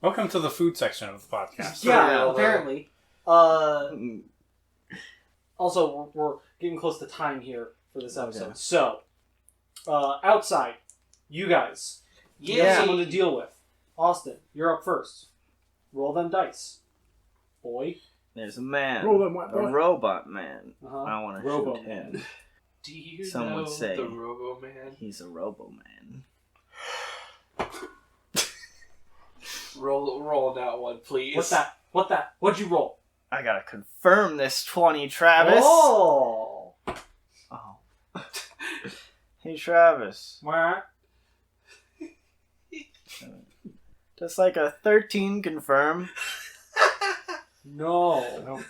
S3: Welcome to the food section of the podcast.
S2: Yeah, apparently. Also, we're getting close to time here for this episode.
S1: Okay.
S2: So, outside, you guys, you have someone to deal with. Austin, you're up first. Roll them dice. Boy.
S1: There's a man.
S3: Roll them,
S1: a robot man.
S2: Uh-huh.
S1: I want to
S2: Robo
S1: shoot him.
S2: Man.
S6: Do you
S1: Some
S6: know
S1: would say
S6: the Robo Man?
S1: He's a robo man.
S6: Roll that one, please.
S2: What's that? What'd you roll?
S1: I gotta confirm this 20, Travis.
S2: Oh!
S1: Oh. Hey, Travis.
S2: What?
S1: Just like a 13 confirm.
S2: No.
S5: Nope.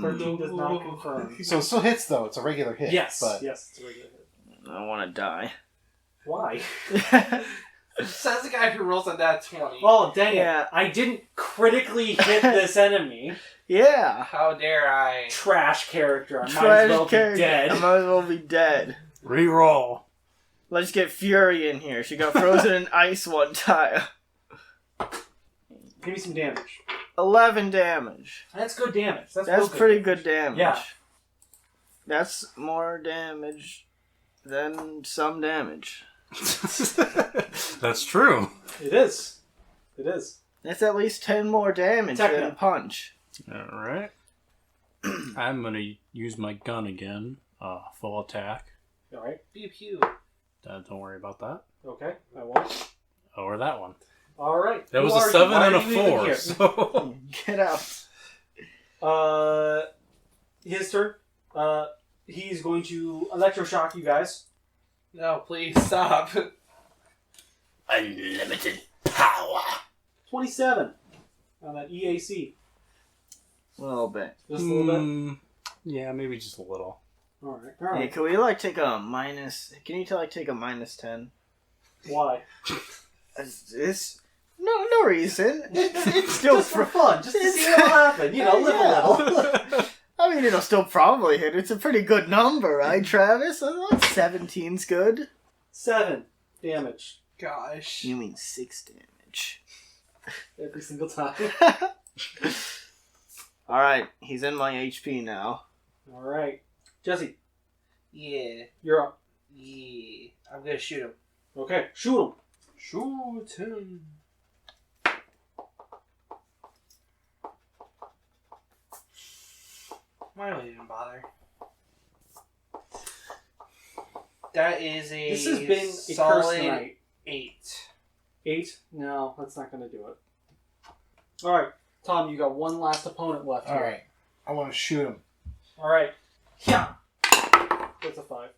S2: 13 does not confirm.
S5: So it still hits, though. It's a regular hit.
S2: Yes.
S5: But
S2: Yes, it's a regular hit.
S1: I want to die.
S2: Why?
S6: Says the guy who rolls on that 20.
S2: Oh, dang
S1: Yeah.
S2: it. I didn't critically hit this enemy.
S1: Yeah.
S6: How dare I?
S2: Trash character. I might
S1: Trash
S2: as well
S1: character.
S2: be dead.
S1: I might as well be dead.
S3: Reroll.
S1: Let's get Fury in here. She got frozen in ice one time.
S2: Give me some damage.
S1: 11 damage.
S2: That's good damage. That's
S1: That's
S2: real
S1: pretty good damage.
S2: Yeah.
S1: That's more damage than some damage.
S3: That's true.
S2: It is. It is.
S1: That's at least 10 more damage
S2: Techno.
S1: than punch.
S3: Alright. I'm gonna use my gun again. Full attack.
S2: Alright.
S6: Pew pew.
S3: Don't worry about that.
S2: Okay. I won't.
S3: Or that one.
S2: Alright.
S3: That was a 7 and a 4. So.
S1: Get out.
S2: His turn. He's going to electroshock you guys.
S6: No, please stop.
S3: Unlimited power.
S2: 27 on that EAC.
S1: A little bit.
S2: Just a little bit.
S3: Yeah, maybe just a little.
S2: Alright.
S1: Hey,
S2: Alright.
S1: can we take a minus... Can you take a minus 10?
S2: Why?
S1: It's... No reason. It's still
S2: Just for fun. Just to see what'll happen. You know, live a little.
S1: I mean, it'll still probably hit. It's a pretty good number, right, Travis? 17's good.
S2: 7 damage.
S6: Gosh.
S1: You mean 6 damage.
S2: Every single time.
S1: Alright, he's in my HP now.
S2: Alright. Jesse,
S6: Yeah.
S2: you're up.
S6: Yeah. I'm gonna shoot him.
S2: Okay, shoot him.
S6: Shoot him. Why do I even bother? That is a
S2: This has been a
S6: solid
S2: cursed night.
S6: 8.
S2: 8? No, that's not going to do it. Alright, Tom, you got one last opponent left.
S5: All right. I want to shoot him.
S2: All right. Yeah. That's a 5.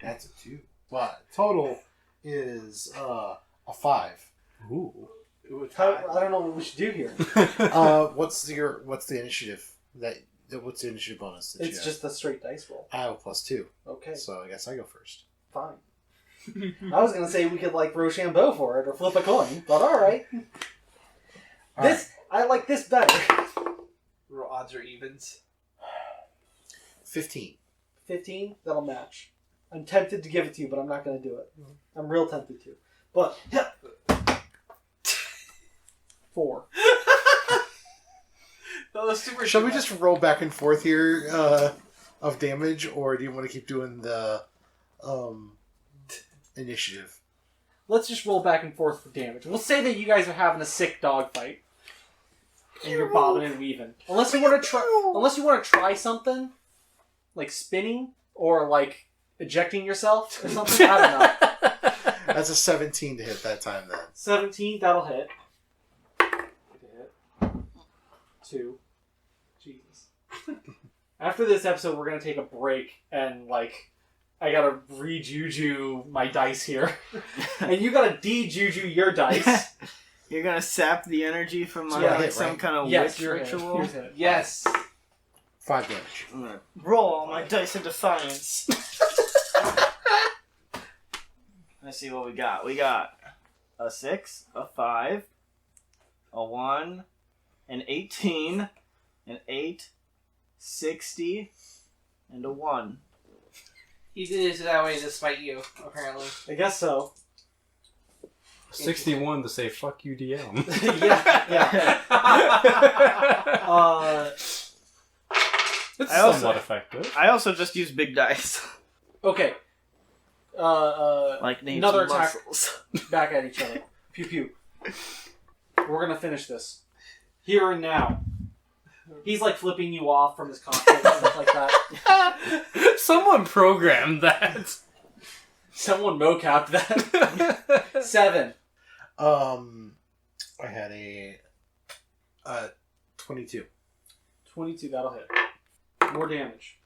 S5: That's a 2. But total is a 5.
S3: Ooh.
S2: I don't know what we should do here.
S5: What's the initiative what's the initiative bonus? That
S2: It's just a straight dice roll.
S5: I have a +2.
S2: Okay.
S5: So I guess I go first.
S2: Fine. I was gonna say we could like Rochambeau for it or flip a coin, but all right. I like this better.
S6: Odds or evens.
S5: 15.
S2: 15. That'll match. I'm tempted to give it to you, but I'm not gonna do it. I'm real tempted to. But 4.
S6: That was super.
S5: Shall we just roll back and forth here of damage, or do you want to keep doing the initiative?
S2: Let's just roll back and forth for damage. We'll say that you guys are having a sick dog fight, and you're bobbing and weaving. Unless you want to try something like spinning or like ejecting yourself or something. I don't know.
S5: That's a 17 to hit that time then.
S2: 17. That'll hit. 2. Jesus. After this episode, we're gonna take a break and like. I gotta re-juju my dice here. And you gotta de-juju your dice.
S1: You're gonna sap the energy from my
S5: Yeah,
S1: some
S5: right.
S1: kind of
S2: Yes,
S1: witch
S2: you're
S1: ritual.
S2: hit.
S6: Yes.
S5: 5 damage.
S1: I'm gonna roll all my dice into science. Let's see what we got. We got a 6, a 5, a 1, an 18, an 8, 60, and a 1.
S6: He did it that way to spite you, apparently.
S2: I guess so.
S3: 61 to say fuck you, DM.
S2: yeah.
S3: It's
S1: I also-
S3: somewhat effective.
S1: I also just use big dice.
S2: Okay.
S1: Like names
S2: Another attack.
S1: muscles.
S2: Back at each other. Pew pew. We're gonna finish this. Here and now. He's like flipping you off from his cockpit and stuff like that.
S3: Someone programmed that.
S2: Someone mocapped that. 7.
S5: I had a 22.
S2: 22, that'll hit. More damage.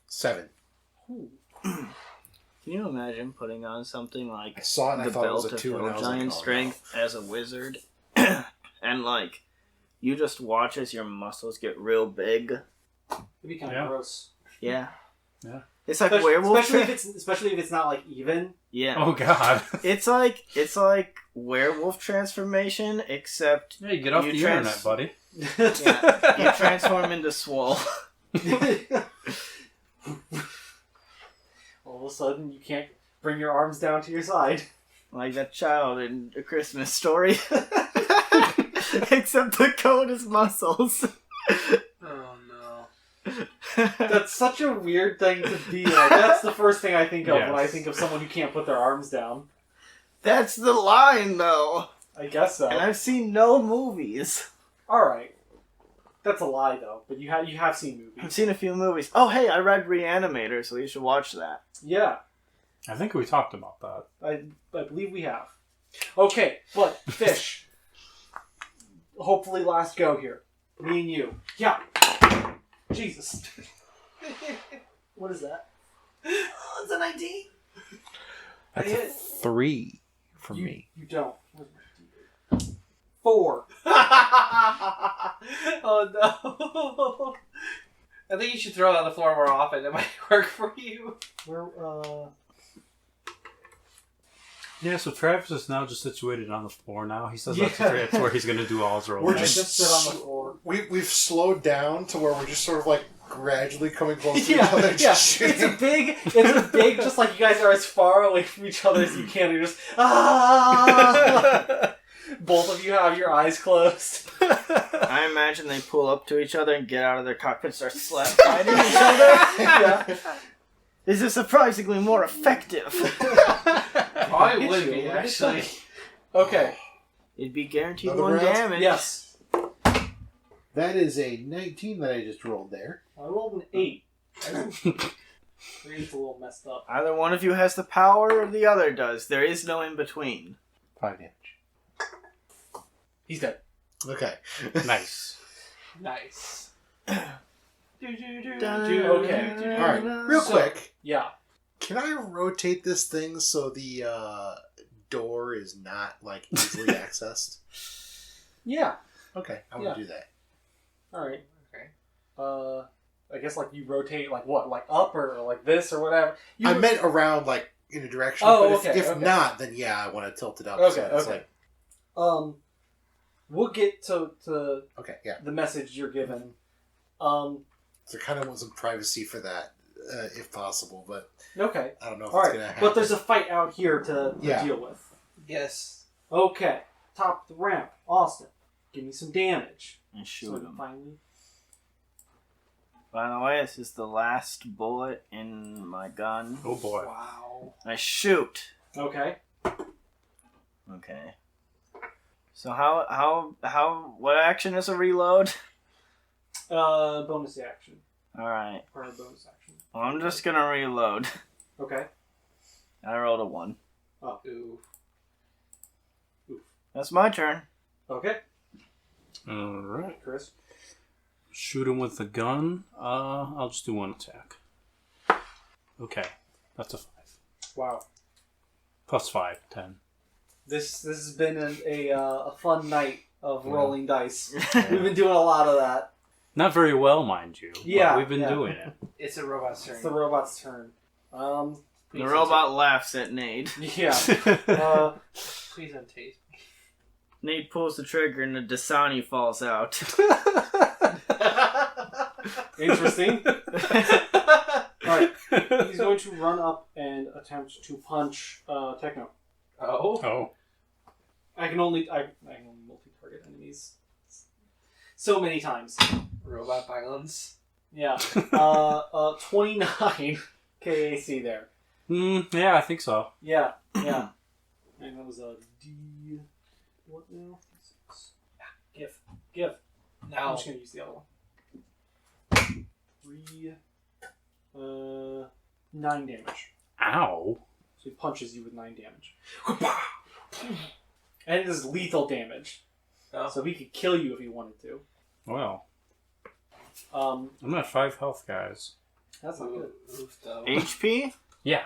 S5: 7.
S2: Ooh.
S1: Can you imagine putting on something
S5: I
S1: like
S5: saw it and I
S1: the
S5: thought it was
S1: belt
S5: a
S1: of
S5: 2 and I
S1: Hill
S5: was like,
S1: Giant
S5: oh,
S1: strength as a wizard, and like you just watch as your muscles get real big?
S2: It'd be kind of
S3: Yeah.
S2: gross.
S1: Yeah.
S3: Yeah.
S1: It's like werewolf.
S2: Especially if it's not like even.
S1: Yeah.
S3: Oh god.
S1: It's like werewolf transformation, except
S3: Yeah, you get off
S1: You
S3: the
S1: trans-
S3: internet, buddy.
S1: yeah, you transform into swole.
S2: All of a sudden, you can't bring your arms down to your side.
S1: Like that child in A Christmas Story. Except the code is muscles.
S6: Oh no.
S2: That's such a weird thing to be like. That's the first thing I think of when I
S3: Yes.
S2: think of someone who can't put their arms down.
S1: That's the line, though.
S2: I guess so.
S1: And I've seen no movies.
S2: Alright. That's a lie, though. But you have seen
S1: I've
S2: movies.
S1: seen a few movies. Oh, hey, I read Reanimator, so you should watch that.
S2: Yeah.
S3: I think we talked about that.
S2: I believe we have. Okay, but Fish. Hopefully last go here. Me and you. Yeah. Jesus. What is that?
S6: Oh, it's a 19.
S5: That's a 3 for me.
S2: You don't. 4.
S6: Oh no. I think you should throw it on the floor more often. It might work for you.
S2: Where,
S3: Yeah, so Travis is now just situated on the floor now. He says
S2: Yeah.
S3: that's where he's going to do all his rolls.
S5: We're
S2: I
S5: just-
S2: just sit on the floor.
S5: We've slowed down to where we're just sort of like gradually coming close to each
S2: Yeah,
S5: other.
S2: yeah.
S5: Just
S2: It's a big, just like you guys are as far away from each other as you can. You're just, ah! Both of you have your eyes closed.
S1: I imagine they pull up to each other and get out of their cockpit and start fighting each other.
S2: Yeah.
S1: This is surprisingly more effective.
S6: Probably would be, actually.
S2: Okay.
S1: It'd be guaranteed
S5: Another
S1: 1
S5: round?
S1: damage.
S2: Yes.
S5: That is a 19 that I just rolled there.
S2: I rolled an 8. 3's a little messed up.
S1: Either one of you has the power or the other does. There is no in between.
S5: 5 damage.
S2: He's dead.
S5: Okay.
S3: Nice.
S6: Nice.
S2: Okay.
S5: All right. Real quick,
S2: Yeah.
S5: can I rotate this thing so the door is not like easily accessed?
S2: Yeah.
S5: Okay, I want to do that.
S2: All right.
S6: Okay.
S2: I guess like you rotate like what, like up or like this or whatever.
S5: I meant around like in a direction.
S2: Oh,
S5: but
S2: okay,
S5: if
S2: okay.
S5: not, then yeah, I want to tilt it up.
S2: Okay,
S5: So it's
S2: okay. We'll get to
S5: okay, yeah.
S2: the message you're given.
S5: So I kind of want some privacy for that, if possible. But
S2: Okay.
S5: I don't know if
S2: All
S5: it's
S2: right.
S5: gonna happen.
S2: But there's a fight out here to
S5: Yeah.
S2: deal with.
S6: Yes.
S2: Okay. Top of the ramp. Austin, give me some damage.
S1: And
S2: So
S1: shoot
S2: we can
S1: him.
S2: finally.
S1: By the way, this is the last bullet in my gun.
S3: Oh boy.
S2: Wow.
S1: I shoot.
S2: Okay.
S1: Okay. So what action is a reload?
S2: Bonus action.
S1: Alright.
S2: Or a bonus action.
S1: Well, I'm just gonna reload.
S2: Okay.
S1: I rolled a 1.
S2: Oh.
S6: Ooh.
S1: That's my turn.
S2: Okay.
S3: Alright.
S2: Chris.
S3: Shoot him with the gun. I'll just do 1 attack. Okay. That's a 5.
S2: Wow.
S3: Plus 5, 10.
S2: This has been a fun night of rolling dice. We've been doing a lot of that.
S3: Not very well, mind you. but
S2: Yeah,
S3: we've been
S2: yeah.
S3: doing it.
S6: It's a robot's turn.
S2: It's the robot's turn.
S1: The robot laughs at Nate.
S2: Yeah.
S6: Please don't taste me.
S1: Nate pulls the trigger and the Dasani falls out.
S2: Interesting. Alright. He's going to run up and attempt to punch Techno.
S6: Oh.
S3: Oh.
S2: I can only multi-target enemies so many times.
S6: Robot violence.
S2: Yeah. 29 KAC there.
S3: Yeah, I think so.
S2: Yeah. Yeah. And that was a D. What now? Give. I'm
S6: Now.
S2: just gonna use the other one. 3. 9 damage.
S3: Ow.
S2: So he punches you with 9 damage. And it is lethal damage.
S6: Oh.
S2: So he could kill you if he wanted to.
S3: Well,
S2: Um,
S3: I'm at 5 health, guys.
S2: that's not good.
S6: Oof, though.
S1: HP?
S3: Yeah.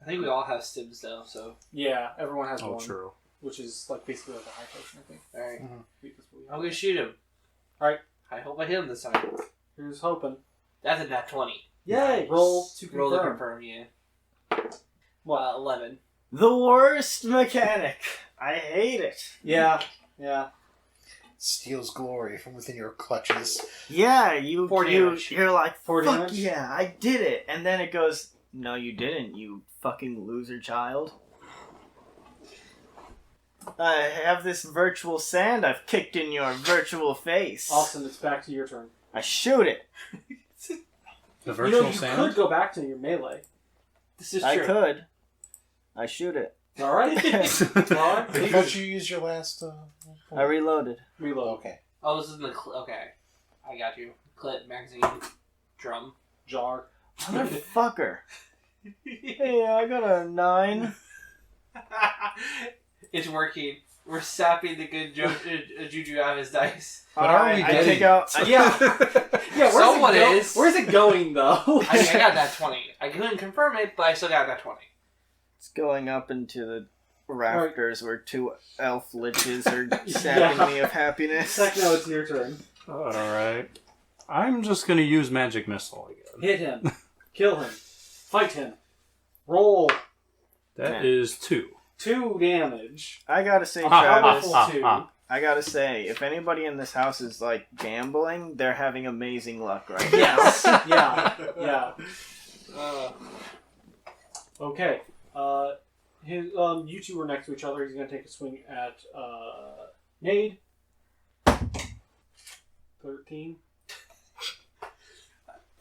S6: I think we all have stims though, so.
S2: Yeah, everyone has
S3: Oh,
S2: one.
S3: true.
S2: Which is like basically like a high potion, I think.
S6: Alright.
S2: That's what we have.
S6: I'm gonna shoot him.
S2: Alright.
S6: I hope I hit him this time.
S2: Here's hoping.
S6: That's a nat 20.
S2: Yay! Roll to confirm.
S6: Roll to confirm, yeah.
S2: What?
S6: 11.
S1: The worst mechanic. I hate it.
S2: Yeah.
S5: Steals glory from within your clutches.
S1: Yeah,
S6: 4 damage.
S1: you're like,
S2: 4
S1: fuck
S2: damage?
S1: yeah, I did it. And then it goes, no you didn't, you fucking loser child. I have this virtual sand I've kicked in your virtual face.
S2: Austin, it's back to your turn.
S1: I shoot it.
S3: The virtual
S2: you
S3: sand?
S2: could go back to your melee.
S6: This is
S1: I
S6: true.
S1: could. I shoot it.
S2: Alright? Alright.
S5: Because you used your last.
S1: I reloaded.
S2: Reload.
S5: Okay.
S6: Oh, this is in the. Okay. I got you. Clip, magazine, drum.
S2: Jar.
S1: Motherfucker. Hey, I got a 9.
S6: It's working. We're sapping the good juju out of his dice.
S3: What are we
S1: I
S3: getting?
S1: take out.
S2: Yeah. Yeah,
S6: Someone is.
S2: Where's it going, though?
S6: I mean, I got that 20. I couldn't confirm it, but I still got that 20.
S1: It's going up into the rafters where 2 elf liches are sapping me of happiness.
S2: Techno, it's your turn.
S3: Alright. I'm just gonna use Magic Missile again.
S2: Hit him. Kill him. Fight him. Roll.
S3: That
S1: Yeah.
S3: is 2.
S2: 2 damage.
S1: I gotta say,
S3: Ah,
S1: Travis,
S2: ah, ah.
S1: I gotta say, if anybody in this house is like gambling, they're having amazing luck right
S2: Yes. Yeah.
S6: Uh,
S2: Okay. You two are next to each other. He's going to take a swing at Nade. 13.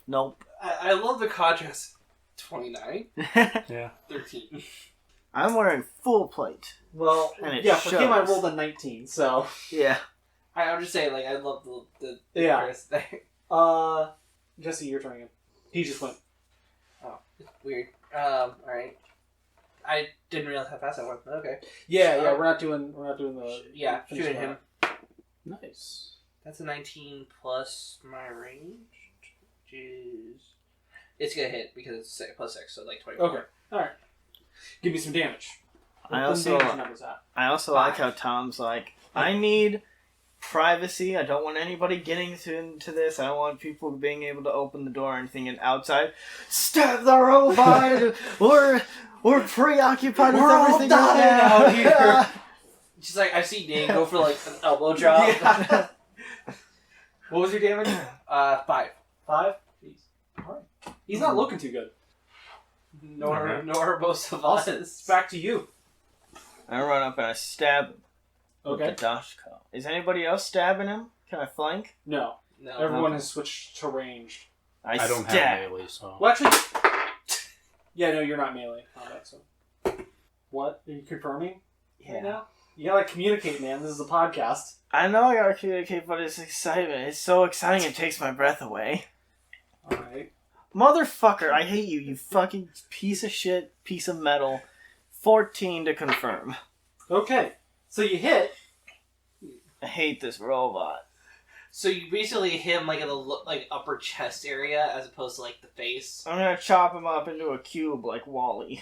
S1: Nope.
S6: I love the contrast. 29,
S3: Yeah.
S6: 13.
S1: I'm wearing full plate.
S2: Well,
S1: And it
S2: yeah, for him I
S1: shows.
S2: rolled a 19, so...
S1: Yeah.
S6: I'm just saying, like, I love the
S2: Yeah.
S6: contrast there.
S2: Jesse, your turn again. He just went.
S6: Oh, it's weird. Alright. I didn't realize how fast I went, but okay.
S2: Yeah, we're not doing the...
S6: Yeah,
S2: finish
S6: shooting
S2: line.
S6: him.
S3: Nice.
S6: That's a 19 plus my range, which is... It's gonna hit because it's plus 6, so like 24.
S2: Okay. Alright. Give me some damage.
S1: I
S2: What
S1: also-
S2: damage numbers at?
S1: I also like how Tom's like, I need privacy. I don't want anybody getting into this. I don't want people being able to open the door or anything. And outside, stab the robot. we're preoccupied with everything
S6: out here. She's like, I've seen Dane go for like an elbow drop.
S2: Yeah. What was your damage?
S6: 5.
S2: 5? Jeez. Alright. He's not looking too good.
S6: Nor most of
S2: Austin,
S6: us.
S2: it's back to you.
S1: I run up and I stab him
S2: Okay.
S1: with the Dashko. Is anybody else stabbing him? Can I flank?
S2: No.
S6: No.
S2: Everyone has switched to ranged.
S1: I
S3: don't
S1: stab.
S3: have melee, so.
S2: Well, actually... Yeah, no, you're not melee combat, so... What? Are you confirming right now? You gotta communicate, man. This is a podcast.
S1: I know I gotta communicate, but it's excitement. It's so exciting it takes my breath away.
S2: Alright.
S1: Motherfucker, I hate you, you fucking piece of shit, piece of metal. 14 to confirm.
S2: Okay. So you hit.
S1: I hate this robot.
S6: So you basically hit him like in the like upper chest area as opposed to like the face.
S1: I'm gonna chop him up into a cube like Wall-E.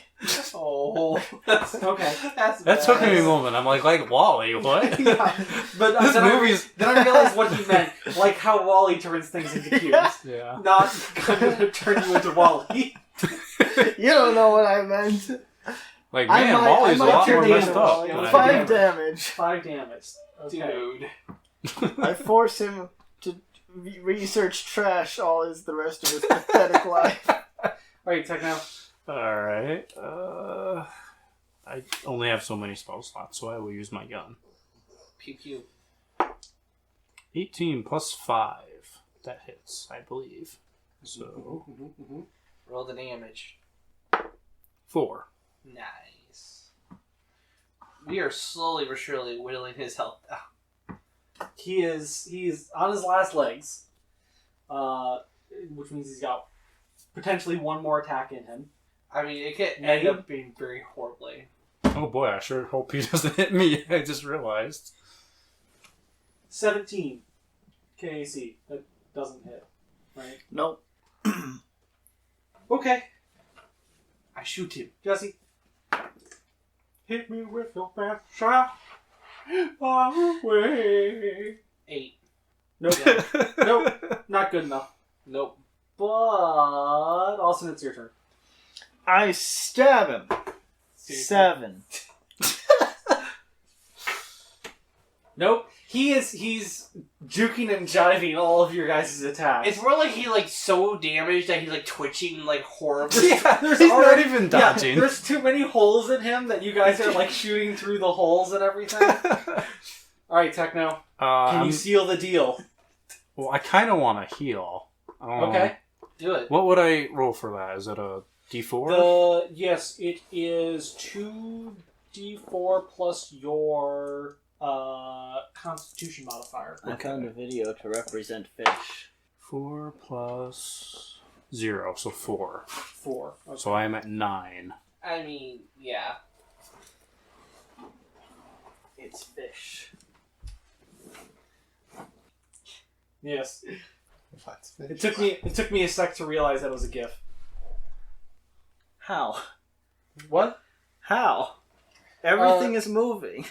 S6: Oh, that's
S2: Okay.
S3: That took me a moment. I'm like Wally, what?
S2: Yeah. But
S3: This
S2: then,
S3: movie's-
S2: then I realized what he meant. Like how Wally turns things into cubes.
S3: Yeah.
S2: Not I'm gonna turn you into Wally.
S1: You don't know what I meant.
S3: Like, man, Wally's a lot
S2: turn
S3: more
S2: you
S3: messed
S2: into
S3: up.
S2: Wally.
S3: than I
S1: 5
S3: remember.
S1: damage.
S2: 5 damage. Okay.
S6: dude.
S1: I force him to research trash the rest of his pathetic life.
S2: Alright, Techno.
S3: Alright. I only have so many spell slots, so I will use my gun.
S6: Pew pew.
S3: 18 plus 5. That hits, I believe. So,
S6: Roll the damage.
S3: 4.
S6: Nice. We are slowly but surely whittling his health down.
S2: He's on his last legs. Which means he's got potentially one more attack in him.
S6: I mean, it could
S2: Yeah,
S6: end
S2: he-
S6: up being very horribly.
S3: Oh boy, I sure hope he doesn't hit me. I just realized.
S2: 17 KAC. That doesn't hit. Right?
S1: Nope.
S2: Okay.
S6: I shoot him.
S2: Jesse. Hit me with your best shot. Far away.
S6: 8.
S2: Nope. Nope. Not good enough.
S6: Nope.
S2: But Austin, it's your turn.
S1: I stab him. 7.
S2: Nope. He's juking and jiving all of your guys' attacks.
S6: It's more like he like so damaged that he's like twitching like horribly.
S3: Yeah,
S2: There's
S3: he's not
S2: already-
S3: even dodging.
S2: Yeah, there's too many holes in him that you guys are like shooting through the holes and everything. Alright, Techno. Can you seal the deal?
S3: Well, I kind of want to heal. I don't know.
S2: Okay.
S6: Do it.
S3: What would I roll for that? Is it a D4?
S2: Yes, it is 2d4 plus your Constitution modifier.
S1: I found a video to represent fish.
S3: 4 plus 0, so 4.
S2: 4. Okay.
S3: So I am at 9.
S6: I mean, yeah.
S1: It's fish.
S2: Yes.
S5: That's
S2: It took me a sec to realize that it was a GIF.
S1: How?
S2: What?
S1: How? Everything is moving.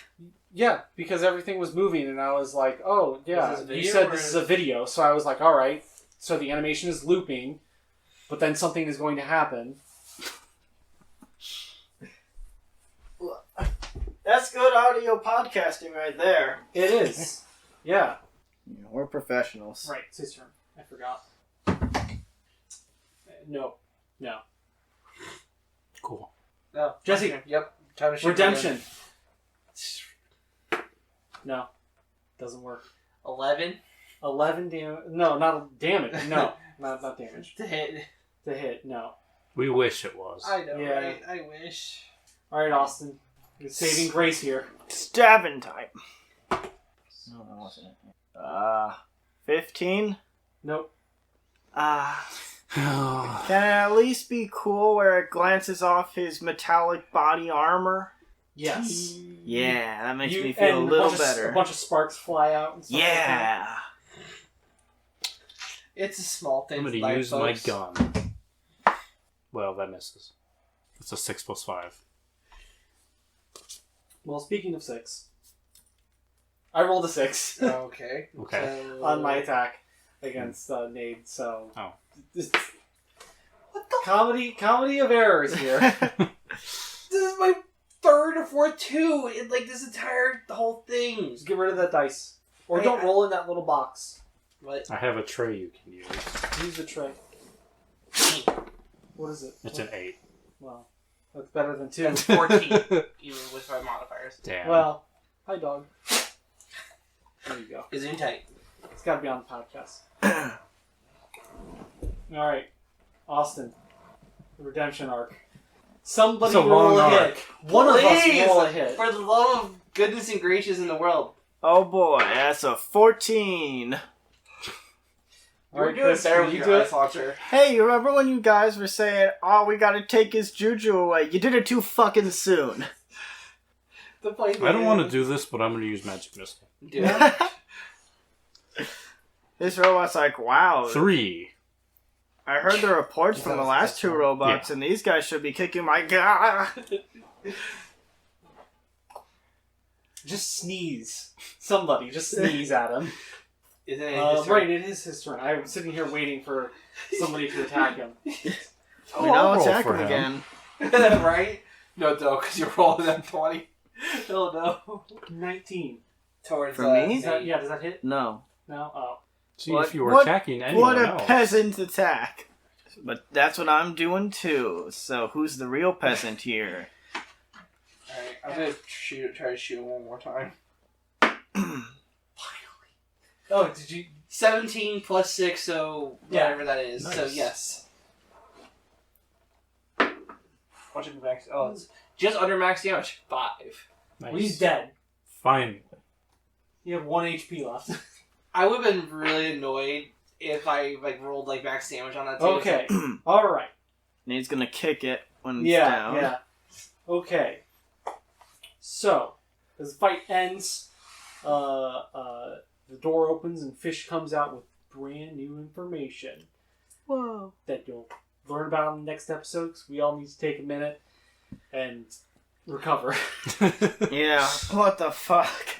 S2: Yeah, because everything was moving, and I was like, "Oh, yeah."
S6: Is this a
S2: You
S6: video
S2: said
S6: or
S2: this
S6: is-
S2: is a video, so I was like, "All right." So the animation is looping, but then something is going to happen.
S1: That's good audio podcasting right there.
S2: It is. Yeah.
S1: Yeah, we're professionals.
S2: Right. It's his turn. I forgot. No. No.
S3: Cool.
S6: No.
S2: Jesse.
S6: Yep. Time to shoot
S2: Redemption. No. Doesn't work.
S6: 11
S2: 11 damage. No, not damage. No. not damage.
S6: to hit.
S2: To hit. No.
S3: We wish it was.
S6: I know,
S2: Yeah.
S6: right? I wish.
S2: All right, Austin. You're saving grace here.
S1: Stabbing time. No, that wasn't it. 15?
S2: Nope.
S3: Oh,
S1: Can it at least be cool where it glances off his metallic body armor?
S2: Yes.
S1: Yeah, that makes me
S2: and
S1: feel a little
S2: a
S1: better.
S2: bunch of sparks fly out. And stuff like that.
S1: Yeah.
S6: It's a small thing.
S3: I'm going to use my gun. Well, that misses. It's a 6 + 5.
S2: Well, speaking of 6, I rolled a 6
S6: Okay.
S3: Okay.
S6: So...
S2: on my attack against Nade. So,
S3: Oh.
S6: What the?
S2: Comedy of errors here.
S6: This is my third or fourth 2 in like this entire whole thing.
S2: Just get rid of that dice, or don't roll in that little box.
S6: What?
S3: I have a tray you can use.
S2: Use the tray. What is it?
S3: It's an 8.
S2: Well, that's better than 2.
S6: That's 14. Even with my modifiers.
S3: Damn.
S2: Well, hi dog. There you go.
S6: Is it tight?
S2: It's got to be on the podcast. All right, Austin, the redemption arc. Somebody
S3: It's a
S2: roll
S3: long
S2: a
S3: arc.
S2: hit. One of us
S6: Please,
S2: roll a hit.
S6: For the love of goodness and gracious in the world.
S1: Oh boy, that's a 14.
S2: All right,
S6: You're doing
S2: Chris,
S6: better
S2: will
S6: with
S2: you
S6: your
S2: do
S6: ice
S2: it?
S6: launcher.
S1: Hey, you remember when you guys were saying, "Oh, we gotta take his juju away"? You did it too fucking soon.
S6: The funny thing
S3: I don't want to
S6: is-
S3: do this, but I'm going to use Magic Missile.
S6: Do it.
S1: This robot's like, wow.
S3: 3.
S1: I heard the reports from the last 2 robots, and these guys should be kicking my god.
S2: Just sneeze. Somebody, just sneeze at him.
S6: Isn't it his
S2: Right, it is his turn. I'm sitting here waiting for somebody to attack him.
S1: We
S3: I'll
S1: know
S3: roll
S1: attack
S3: for
S1: him
S3: him.
S1: again.
S6: right? No, because you're rolling that 20. Oh no.
S2: 19.
S6: Towards
S1: For me?
S2: Does that hit?
S1: No.
S2: No? Oh.
S3: See,
S1: What-
S3: if you were
S1: what-
S3: attacking anyone
S1: What a
S3: else.
S1: peasant attack. But that's what I'm doing too. So who's the real peasant here?
S6: Alright, I'm gonna try to shoot him one more time.
S2: Oh, did you...
S6: 17 plus 6, so whatever that is.
S3: Nice.
S6: So yes. What should be max? Oh, it's just under max damage. 5.
S3: Nice.
S2: Well, he's dead.
S3: Finally.
S2: You have 1 HP left.
S6: I would have been really annoyed if I rolled max damage on that too.
S2: Okay. Alright.
S1: And he's gonna kick it when it's
S2: Yeah,
S1: down.
S2: yeah. Okay. So, as the fight ends, the door opens and Fish comes out with brand new information
S1: Whoa.
S2: that you'll learn about in the next episode, because we all need to take a minute and recover.
S1: Yeah. What the fuck?